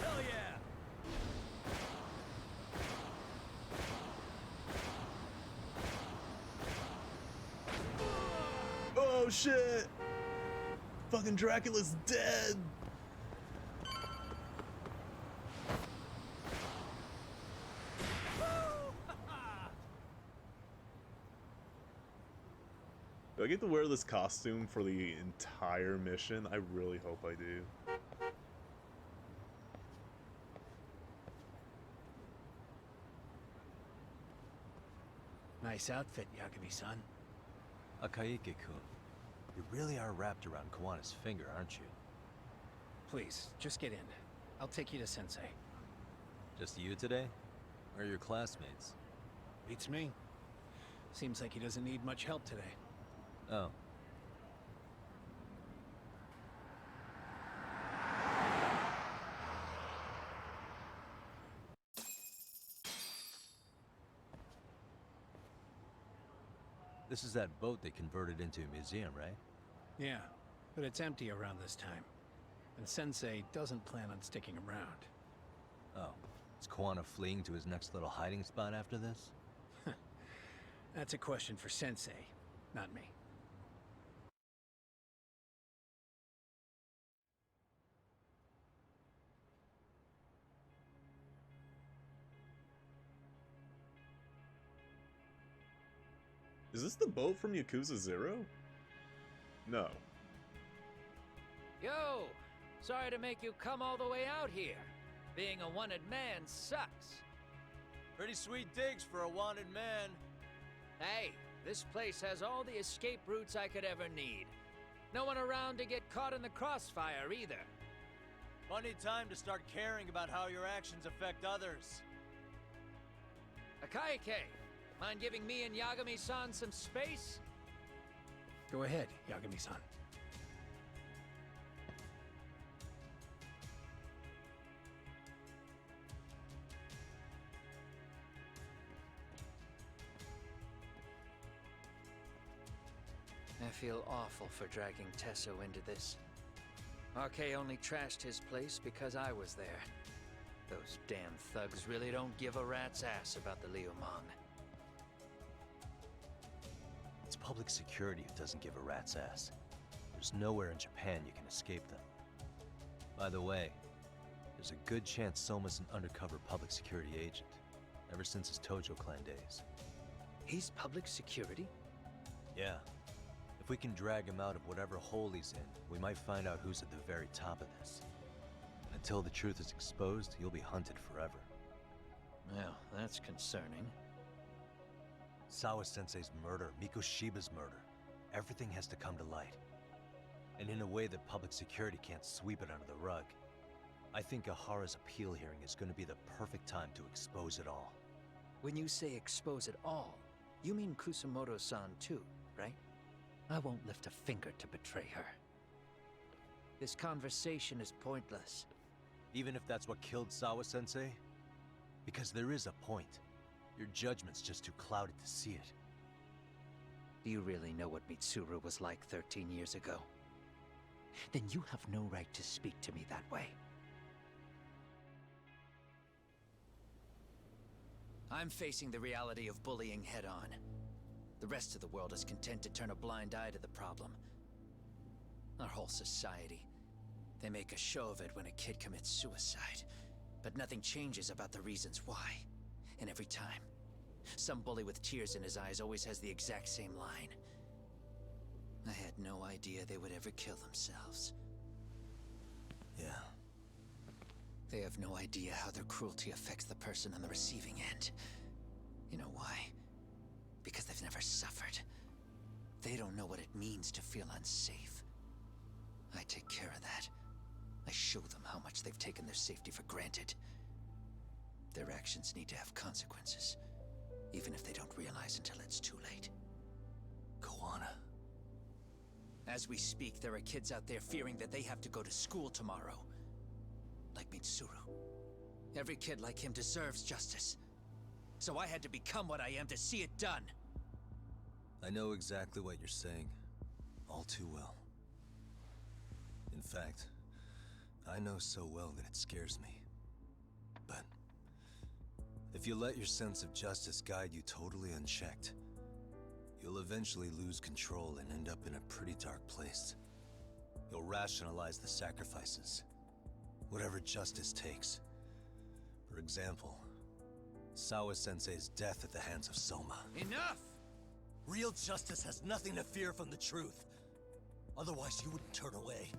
Hell yeah! Oh shit! Fucking Dracula's dead! Do I get to wear this costume for the entire mission? I really hope I do. Nice outfit, Yagami-san. Akaike-kun, you really are wrapped around Kawana's finger, aren't you? Please, just get in. I'll take you to Sensei. Just you today? Or your classmates? Beats me. Seems like he doesn't need much help today. Oh. This is that boat they converted into a museum, right? Yeah, but it's empty around this time. And Sensei doesn't plan on sticking around. Oh. Is Kuwana fleeing to his next little hiding spot after this? That's a question for Sensei, not me. Is this the boat from Yakuza 0? No. Yo! Sorry to make you come all the way out here. Being a wanted man sucks. Pretty sweet digs for a wanted man. Hey, this place has all the escape routes I could ever need. No one around to get caught in the crossfire either. Funny time to start caring about how your actions affect others. Akaike, mind giving me and Yagami-san some space? Go ahead, Yagami-san. I feel awful for dragging Tesso into this. RK only trashed his place because I was there. Those damn thugs really don't give a rat's ass about the Liumang. It's public security who doesn't give a rat's ass. There's nowhere in Japan you can escape them. By the way, there's a good chance Soma's an undercover public security agent, ever since his Tojo clan days. He's public security? Yeah. If we can drag him out of whatever hole he's in, we might find out who's at the very top of this. Until the truth is exposed, you'll be hunted forever. Well, that's concerning. Sawa-sensei's murder, Mikoshiba's murder, everything has to come to light. And in a way that public security can't sweep it under the rug. I think Ahara's appeal hearing is going to be the perfect time to expose it all. When you say expose it all, you mean Kusamoto-san too, right? I won't lift a finger to betray her. This conversation is pointless. Even if that's what killed Sawa-sensei? Because there is a point. Your judgment's just too clouded to see it. Do you really know what Mitsuru was like 13 years ago? Then you have no right to speak to me that way. I'm facing the reality of bullying head-on. The rest of the world is content to turn a blind eye to the problem. Our whole society. They make a show of it when a kid commits suicide. But nothing changes about the reasons why. And every time, some bully with tears in his eyes always has the exact same line. I had no idea they would ever kill themselves. Yeah. They have no idea how their cruelty affects the person on the receiving end. You know why? Because they've never suffered. They don't know what it means to feel unsafe. I take care of that. I show them how much they've taken their safety for granted. Their actions need to have consequences, even if they don't realize until it's too late. Koana. As we speak, there are kids out there fearing that they have to go to school tomorrow. Like Mitsuru. Every kid like him deserves justice. So I had to become what I am to see it done. I know exactly what you're saying. All too well. In fact, I know so well that it scares me. But if you let your sense of justice guide you totally unchecked, you'll eventually lose control and end up in a pretty dark place. You'll rationalize the sacrifices, whatever justice takes. For example, Sawa-sensei's death at the hands of Soma. Enough! Real justice has nothing to fear from the truth. Otherwise, you wouldn't turn away.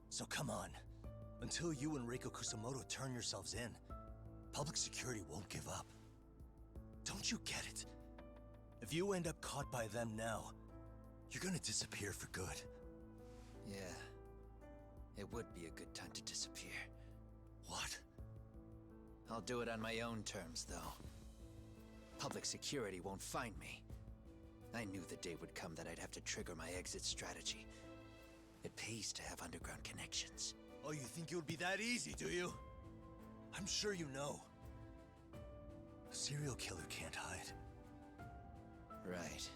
So come on. Until you and Reiko Kusamoto turn yourselves in, public security won't give up. Don't you get it? If you end up caught by them now, you're gonna disappear for good. Yeah. It would be a good time to disappear. What? I'll do it on my own terms, though. Public security won't find me. I knew the day would come that I'd have to trigger my exit strategy. It pays to have underground connections. Oh, you think it would be that easy, do you? I'm sure you know. A serial killer can't hide. Right.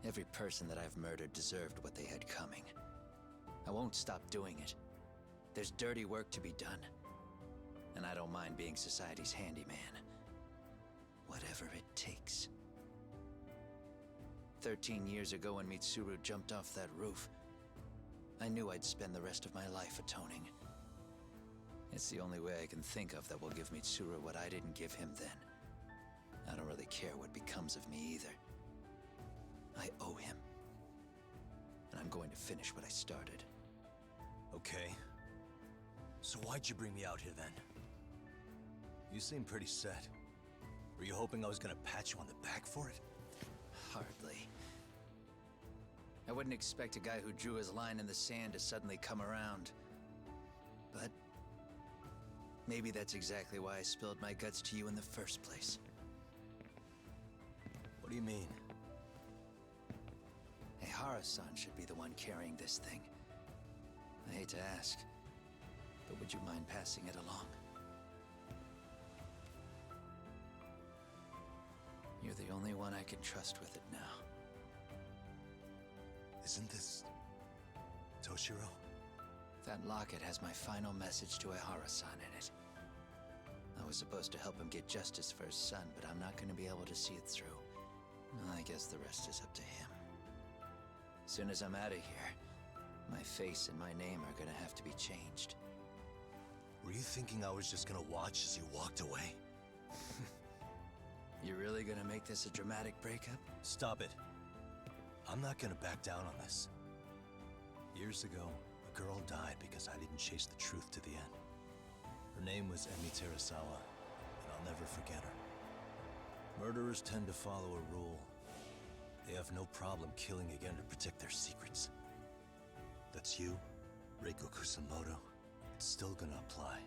Every person that I've murdered deserved what they had coming. I won't stop doing it. There's dirty work to be done. And I don't mind being society's handyman. Whatever it takes. 13 years ago when Mitsuru jumped off that roof, I knew I'd spend the rest of my life atoning. It's the only way I can think of that will give Mitsuru what I didn't give him then. I don't really care what becomes of me either. I owe him. And I'm going to finish what I started. Okay. So why'd you bring me out here then? You seem pretty set. Were you hoping I was gonna pat you on the back for it? Hardly. I wouldn't expect a guy who drew his line in the sand to suddenly come around. But maybe that's exactly why I spilled my guts to you in the first place. What do you mean? Ehara-san should be the one carrying this thing. I hate to ask, but would you mind passing it along? You're the only one I can trust with it now. Isn't this Toshiro? That locket has my final message to Ehara-san in it. I was supposed to help him get justice for his son, but I'm not going to be able to see it through. I guess the rest is up to him. As soon as I'm out of here, my face and my name are gonna have to be changed. Were you thinking I was just gonna watch as you walked away? You really gonna make this a dramatic breakup? Stop it. I'm not gonna back down on this. Years ago, a girl died because I didn't chase the truth to the end. Her name was Emi Terasawa, and I'll never forget her. Murderers tend to follow a rule. They have no problem killing again to protect their secrets. That's you, Reiko Kusamoto. It's still gonna apply.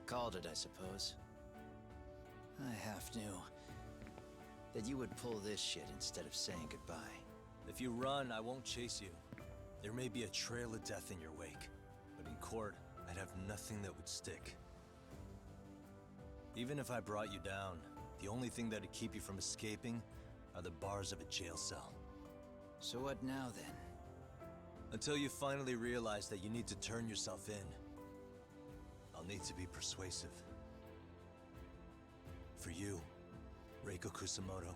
Called it, I suppose. I half knew that you would pull this shit instead of saying goodbye. If you run, I won't chase you. There may be a trail of death in your wake, but in court, I'd have nothing that would stick. Even if I brought you down, the only thing that'd keep you from escaping are the bars of a jail cell. So what now, then? Until you finally realize that you need to turn yourself in, I'll need to be persuasive. For you, Reiko Kusamoto,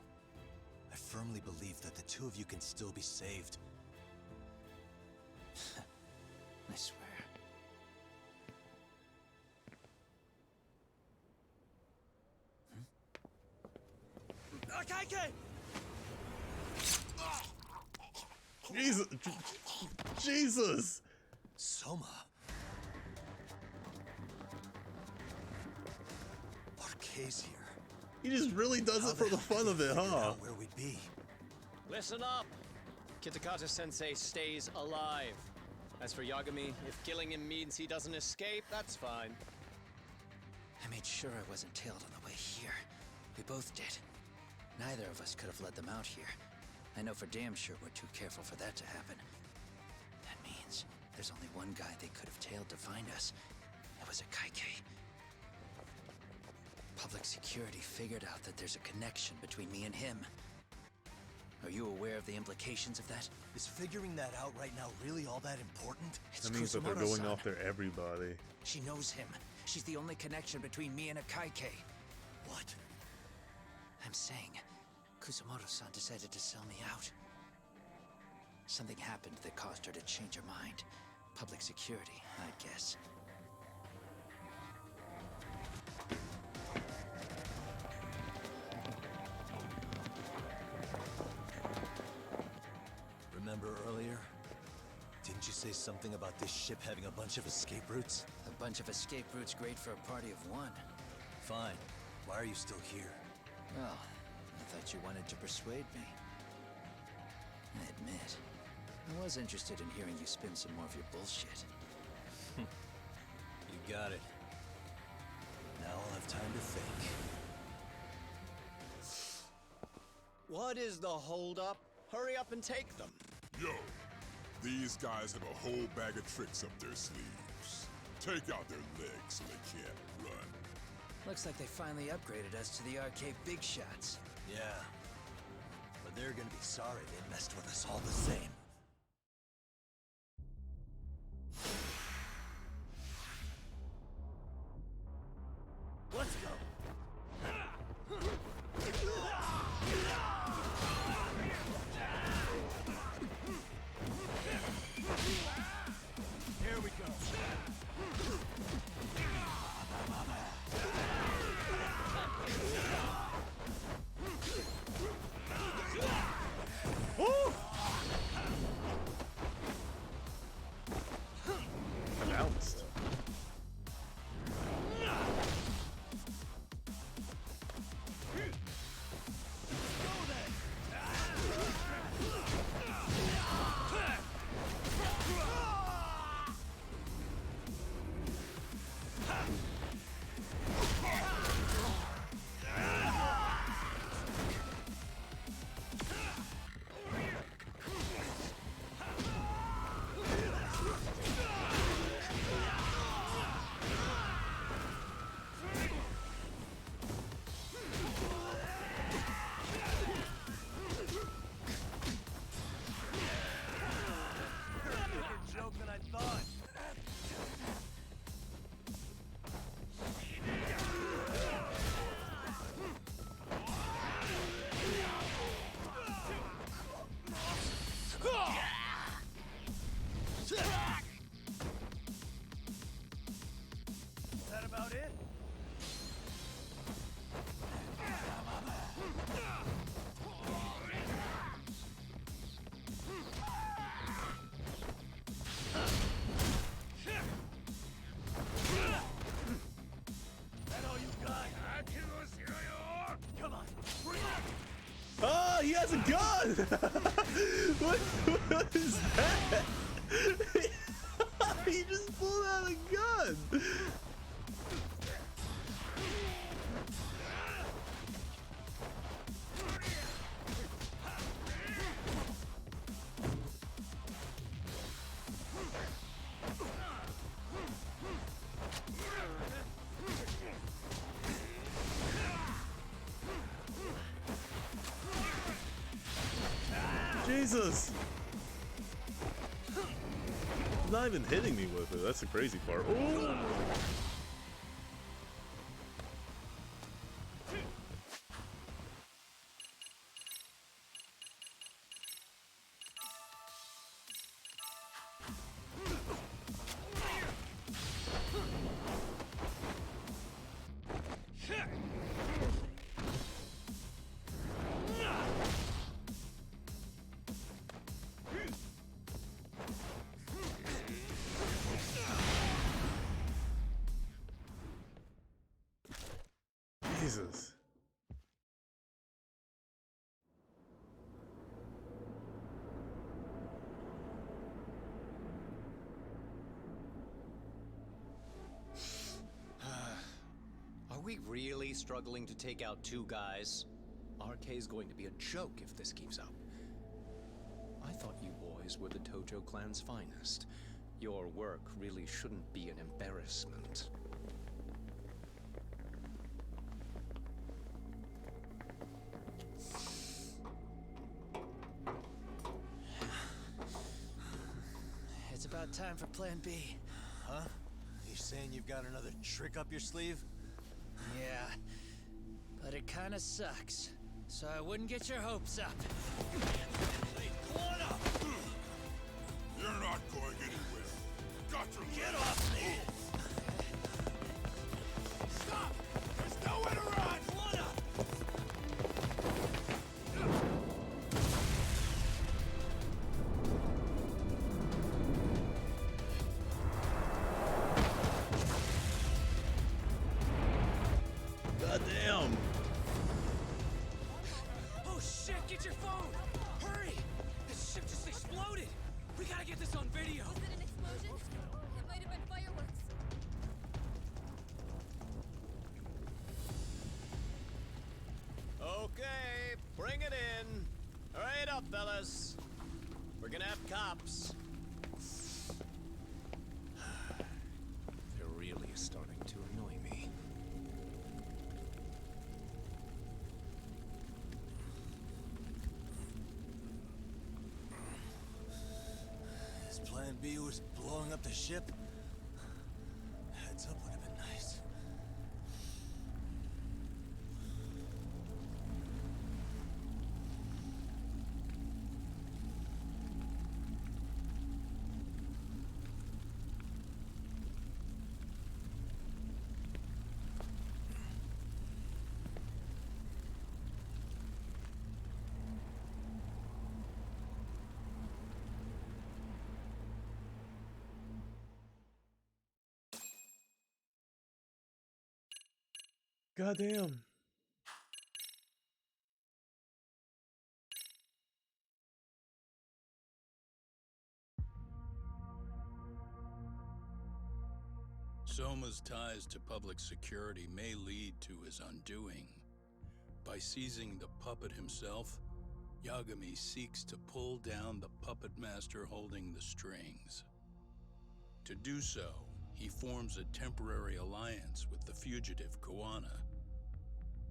I firmly believe that the two of you can still be saved. I swear. Akaike! Jesus! Jesus! Soma. Arcay's here. He just really does it for the fun of it, huh? Where we'd be. Listen up! Kitakata-sensei stays alive. As for Yagami, if killing him means he doesn't escape, that's fine. I made sure I wasn't tailed on the way here. We both did. Neither of us could have led them out here. I know for damn sure we're too careful for that to happen. That means there's only one guy they could have tailed to find us. It was a Akaike. Public security figured out that there's a connection between me and him. Are you aware of the implications of that? Is figuring that out right now really all that important? That means that they're going after everybody. She knows him. She's the only connection between me and a Akaike. What? I'm saying, Kusamoto-san decided to sell me out. Something happened that caused her to change her mind. Public security, I'd guess. Remember earlier? Didn't you say something about this ship having a bunch of escape routes? A bunch of escape routes great for a party of one. Fine. Why are you still here? Well, I thought you wanted to persuade me. I admit, I was interested in hearing you spin some more of your bullshit. You got it. Now I'll have time to think. What is the holdup? Hurry up and take them. Yo, these guys have a whole bag of tricks up their sleeves. Take out their legs so they can't run. Looks like they finally upgraded us to the arcade big shots. Yeah. But they're gonna be sorry they messed with us all the same. Let's go. Here we go. about it? Oh, he has a gun! What is that? He just pulled out a gun! Jesus! He's not even hitting me with it. That's the crazy part. Ooh. Jesus. Are we really struggling to take out two guys? RK's going to be a joke if this keeps up. I thought you boys were the Tojo clan's finest. Your work really shouldn't be an embarrassment. It's about time for Plan B. Huh? You saying you've got another trick up your sleeve? Yeah, but it kinda sucks. So I wouldn't get your hopes up. You're not going anywhere. Got your Get off me! Stop! There's nowhere to run! God damn! Oh shit, get your phone! Hurry! This ship just exploded! We gotta get this on video! Was it an explosion? It might have been fireworks. Okay, bring it in. Hurry it up, fellas. We're gonna have cops. They're really starting to annoy me. His plan B was blowing up the ship? Heads up would have been nice. God damn. Soma's ties to public security may lead to his undoing. By seizing the puppet himself, Yagami seeks to pull down the puppet master holding the strings. To do so, he forms a temporary alliance with the fugitive Kuwana.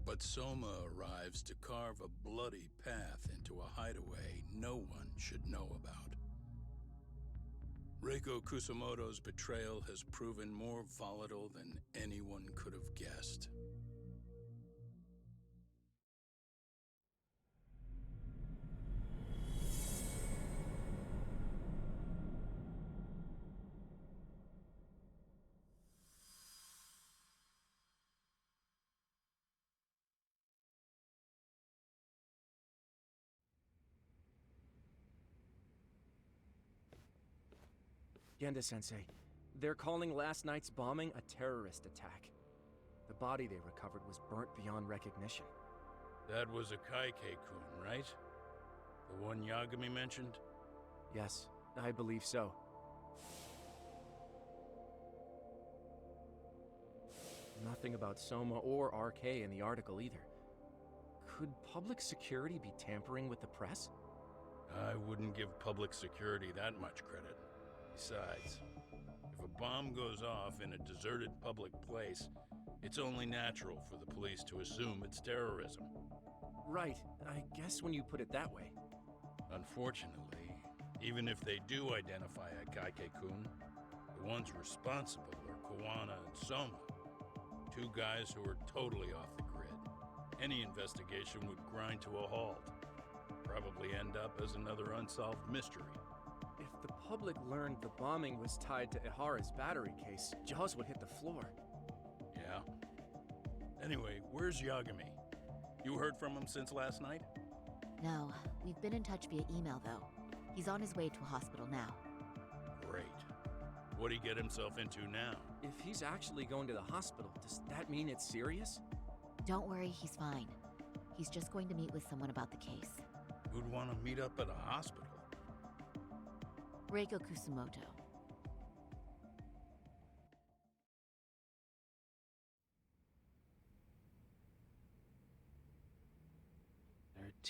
But Soma arrives to carve a bloody path into a hideaway no one should know about. Reiko Kusamoto's betrayal has proven more volatile than anyone could have guessed. Genda-sensei, they're calling last night's bombing a terrorist attack. The body they recovered was burnt beyond recognition. That was a Kaike-kun, right? The one Yagami mentioned? Yes, I believe so. Nothing about Soma or RK in the article either. Could public security be tampering with the press? I wouldn't give public security that much credit. Besides, if a bomb goes off in a deserted public place, it's only natural for the police to assume it's terrorism. Right, I guess when you put it that way. Unfortunately, even if they do identify a Kaike-kun, the ones responsible are Kawana and Soma. Two guys who are totally off the grid. Any investigation would grind to a halt. Probably end up as another unsolved mystery. If the public learned the bombing was tied to Ihara's battery case, jaws would hit the floor. Yeah. Anyway, where's Yagami? You heard from him since last night? No, we've been in touch via email though. He's on his way to a hospital now. Great. What'd he get himself into now? If he's actually going to the hospital, does that mean it's serious? Don't worry, he's fine. He's just going to meet with someone about the case. Who'd want to meet up at a hospital? Reiko Kusumoto.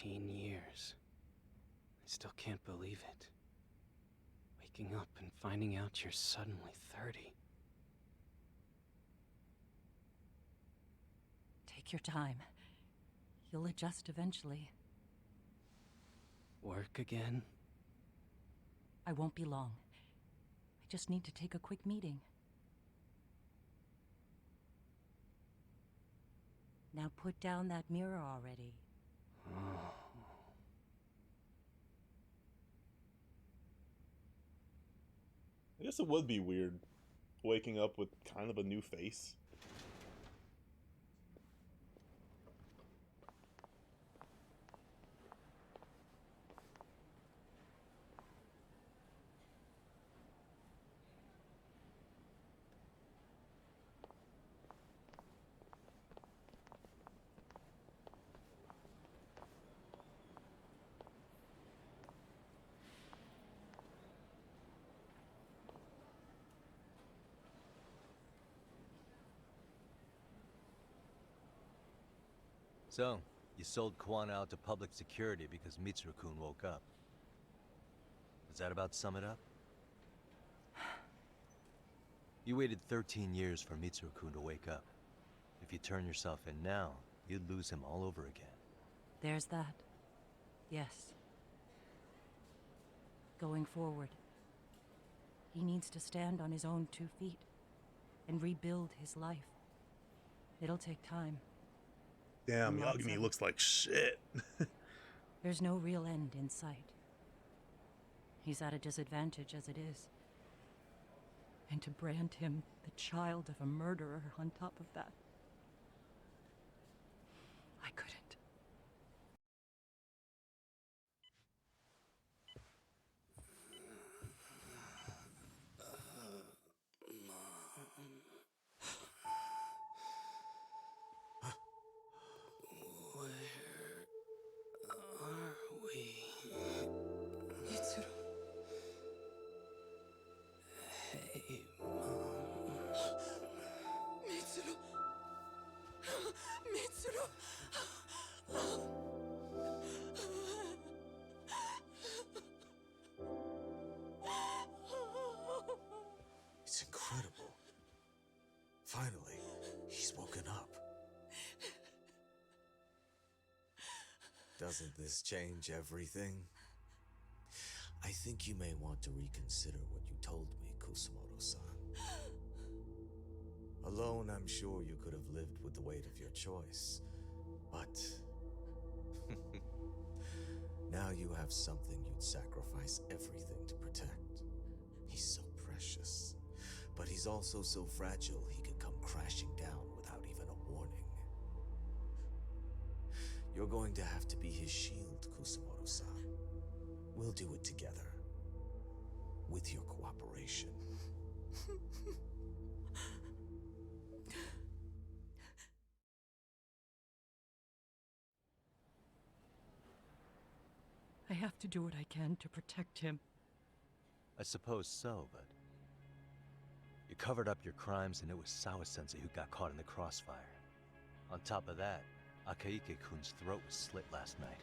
Years. I still can't believe it. Waking up and finding out you're suddenly 30. Take your time. You'll adjust eventually. Work again? I won't be long. I just need to take a quick meeting. Now put down that mirror already. I guess it would be weird waking up with kind of a new face. So, you sold Kawana out to public security because Mitsuru-kun woke up. Does that about sum it up? You waited 13 years for Mitsuru-kun to wake up. If you turn yourself in now, you'd lose him all over again. There's that. Yes. Going forward, he needs to stand on his own 2 feet and rebuild his life. It'll take time. Damn, Yagami looks like shit. There's no real end in sight. He's at a disadvantage as it is. And to brand him the child of a murderer on top of that, I couldn't. It's incredible. Finally, he's woken up. Doesn't this change everything? I think you may want to reconsider what you told me, Kusumoto-san. Alone, I'm sure you could have lived with the weight of your choice. But now you have something you'd sacrifice everything to protect. He's so precious, but he's also so fragile he could come crashing down without even a warning. You're going to have to be his shield, Kusumoto-san. We'll do it together. with your cooperation. I have to do what I can to protect him. I suppose so, but... You covered up your crimes and it was Sawa-sensei who got caught in the crossfire. On top of that, Akaike-kun's throat was slit last night.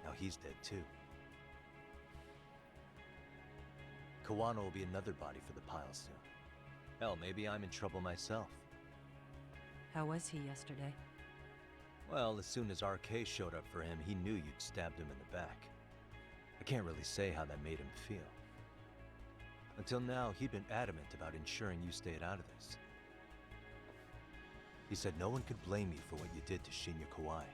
Now he's dead too. Kawano will be another body for the pile soon. Hell, maybe I'm in trouble myself. How was he yesterday? Well, as soon as RK showed up for him, he knew you'd stabbed him in the back. I can't really say how that made him feel. Until now, he'd been adamant about ensuring you stayed out of this. He said no one could blame you for what you did to Shinya Kawai.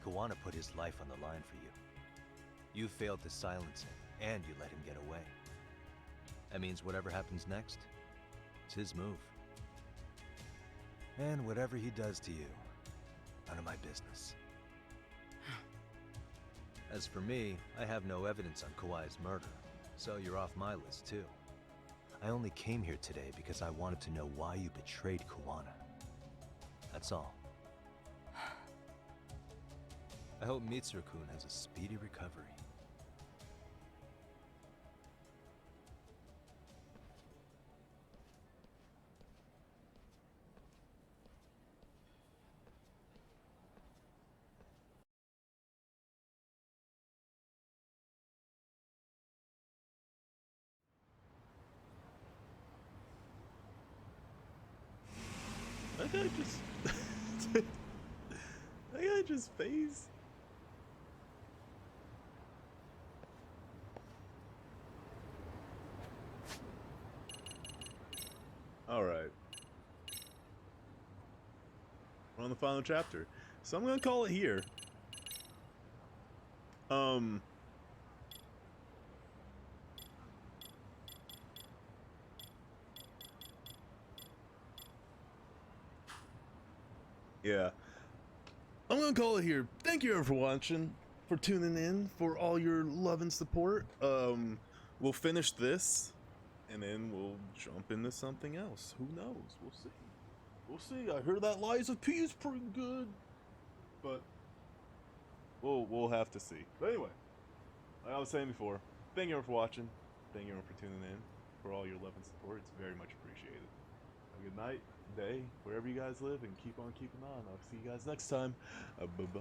Kawana put his life on the line for you. You failed to silence him, and you let him get away. That means whatever happens next, it's his move. And whatever he does to you, none of my business. As for me, I have no evidence on Kawai's murder, so you're off my list too. I only came here today because I wanted to know why you betrayed Kawana. That's all. I hope Mitsuru-kun has a speedy recovery. That guy just... that guy just phased. Alright. We're on the final chapter. So I'm gonna call it here. Yeah. I'm gonna call it here. Thank you everyone for watching, for tuning in, for all your love and support. We'll finish this, and then we'll jump into something else. Who knows? We'll see. We'll see. I heard that Lies of P is pretty good, but we'll have to see. But anyway, like I was saying before, thank you everyone for watching. Thank you everyone for tuning in, for all your love and support. It's very much appreciated. Have a good night, day, wherever you guys live, and keep on keeping on. I'll see you guys next time. Bye-bye.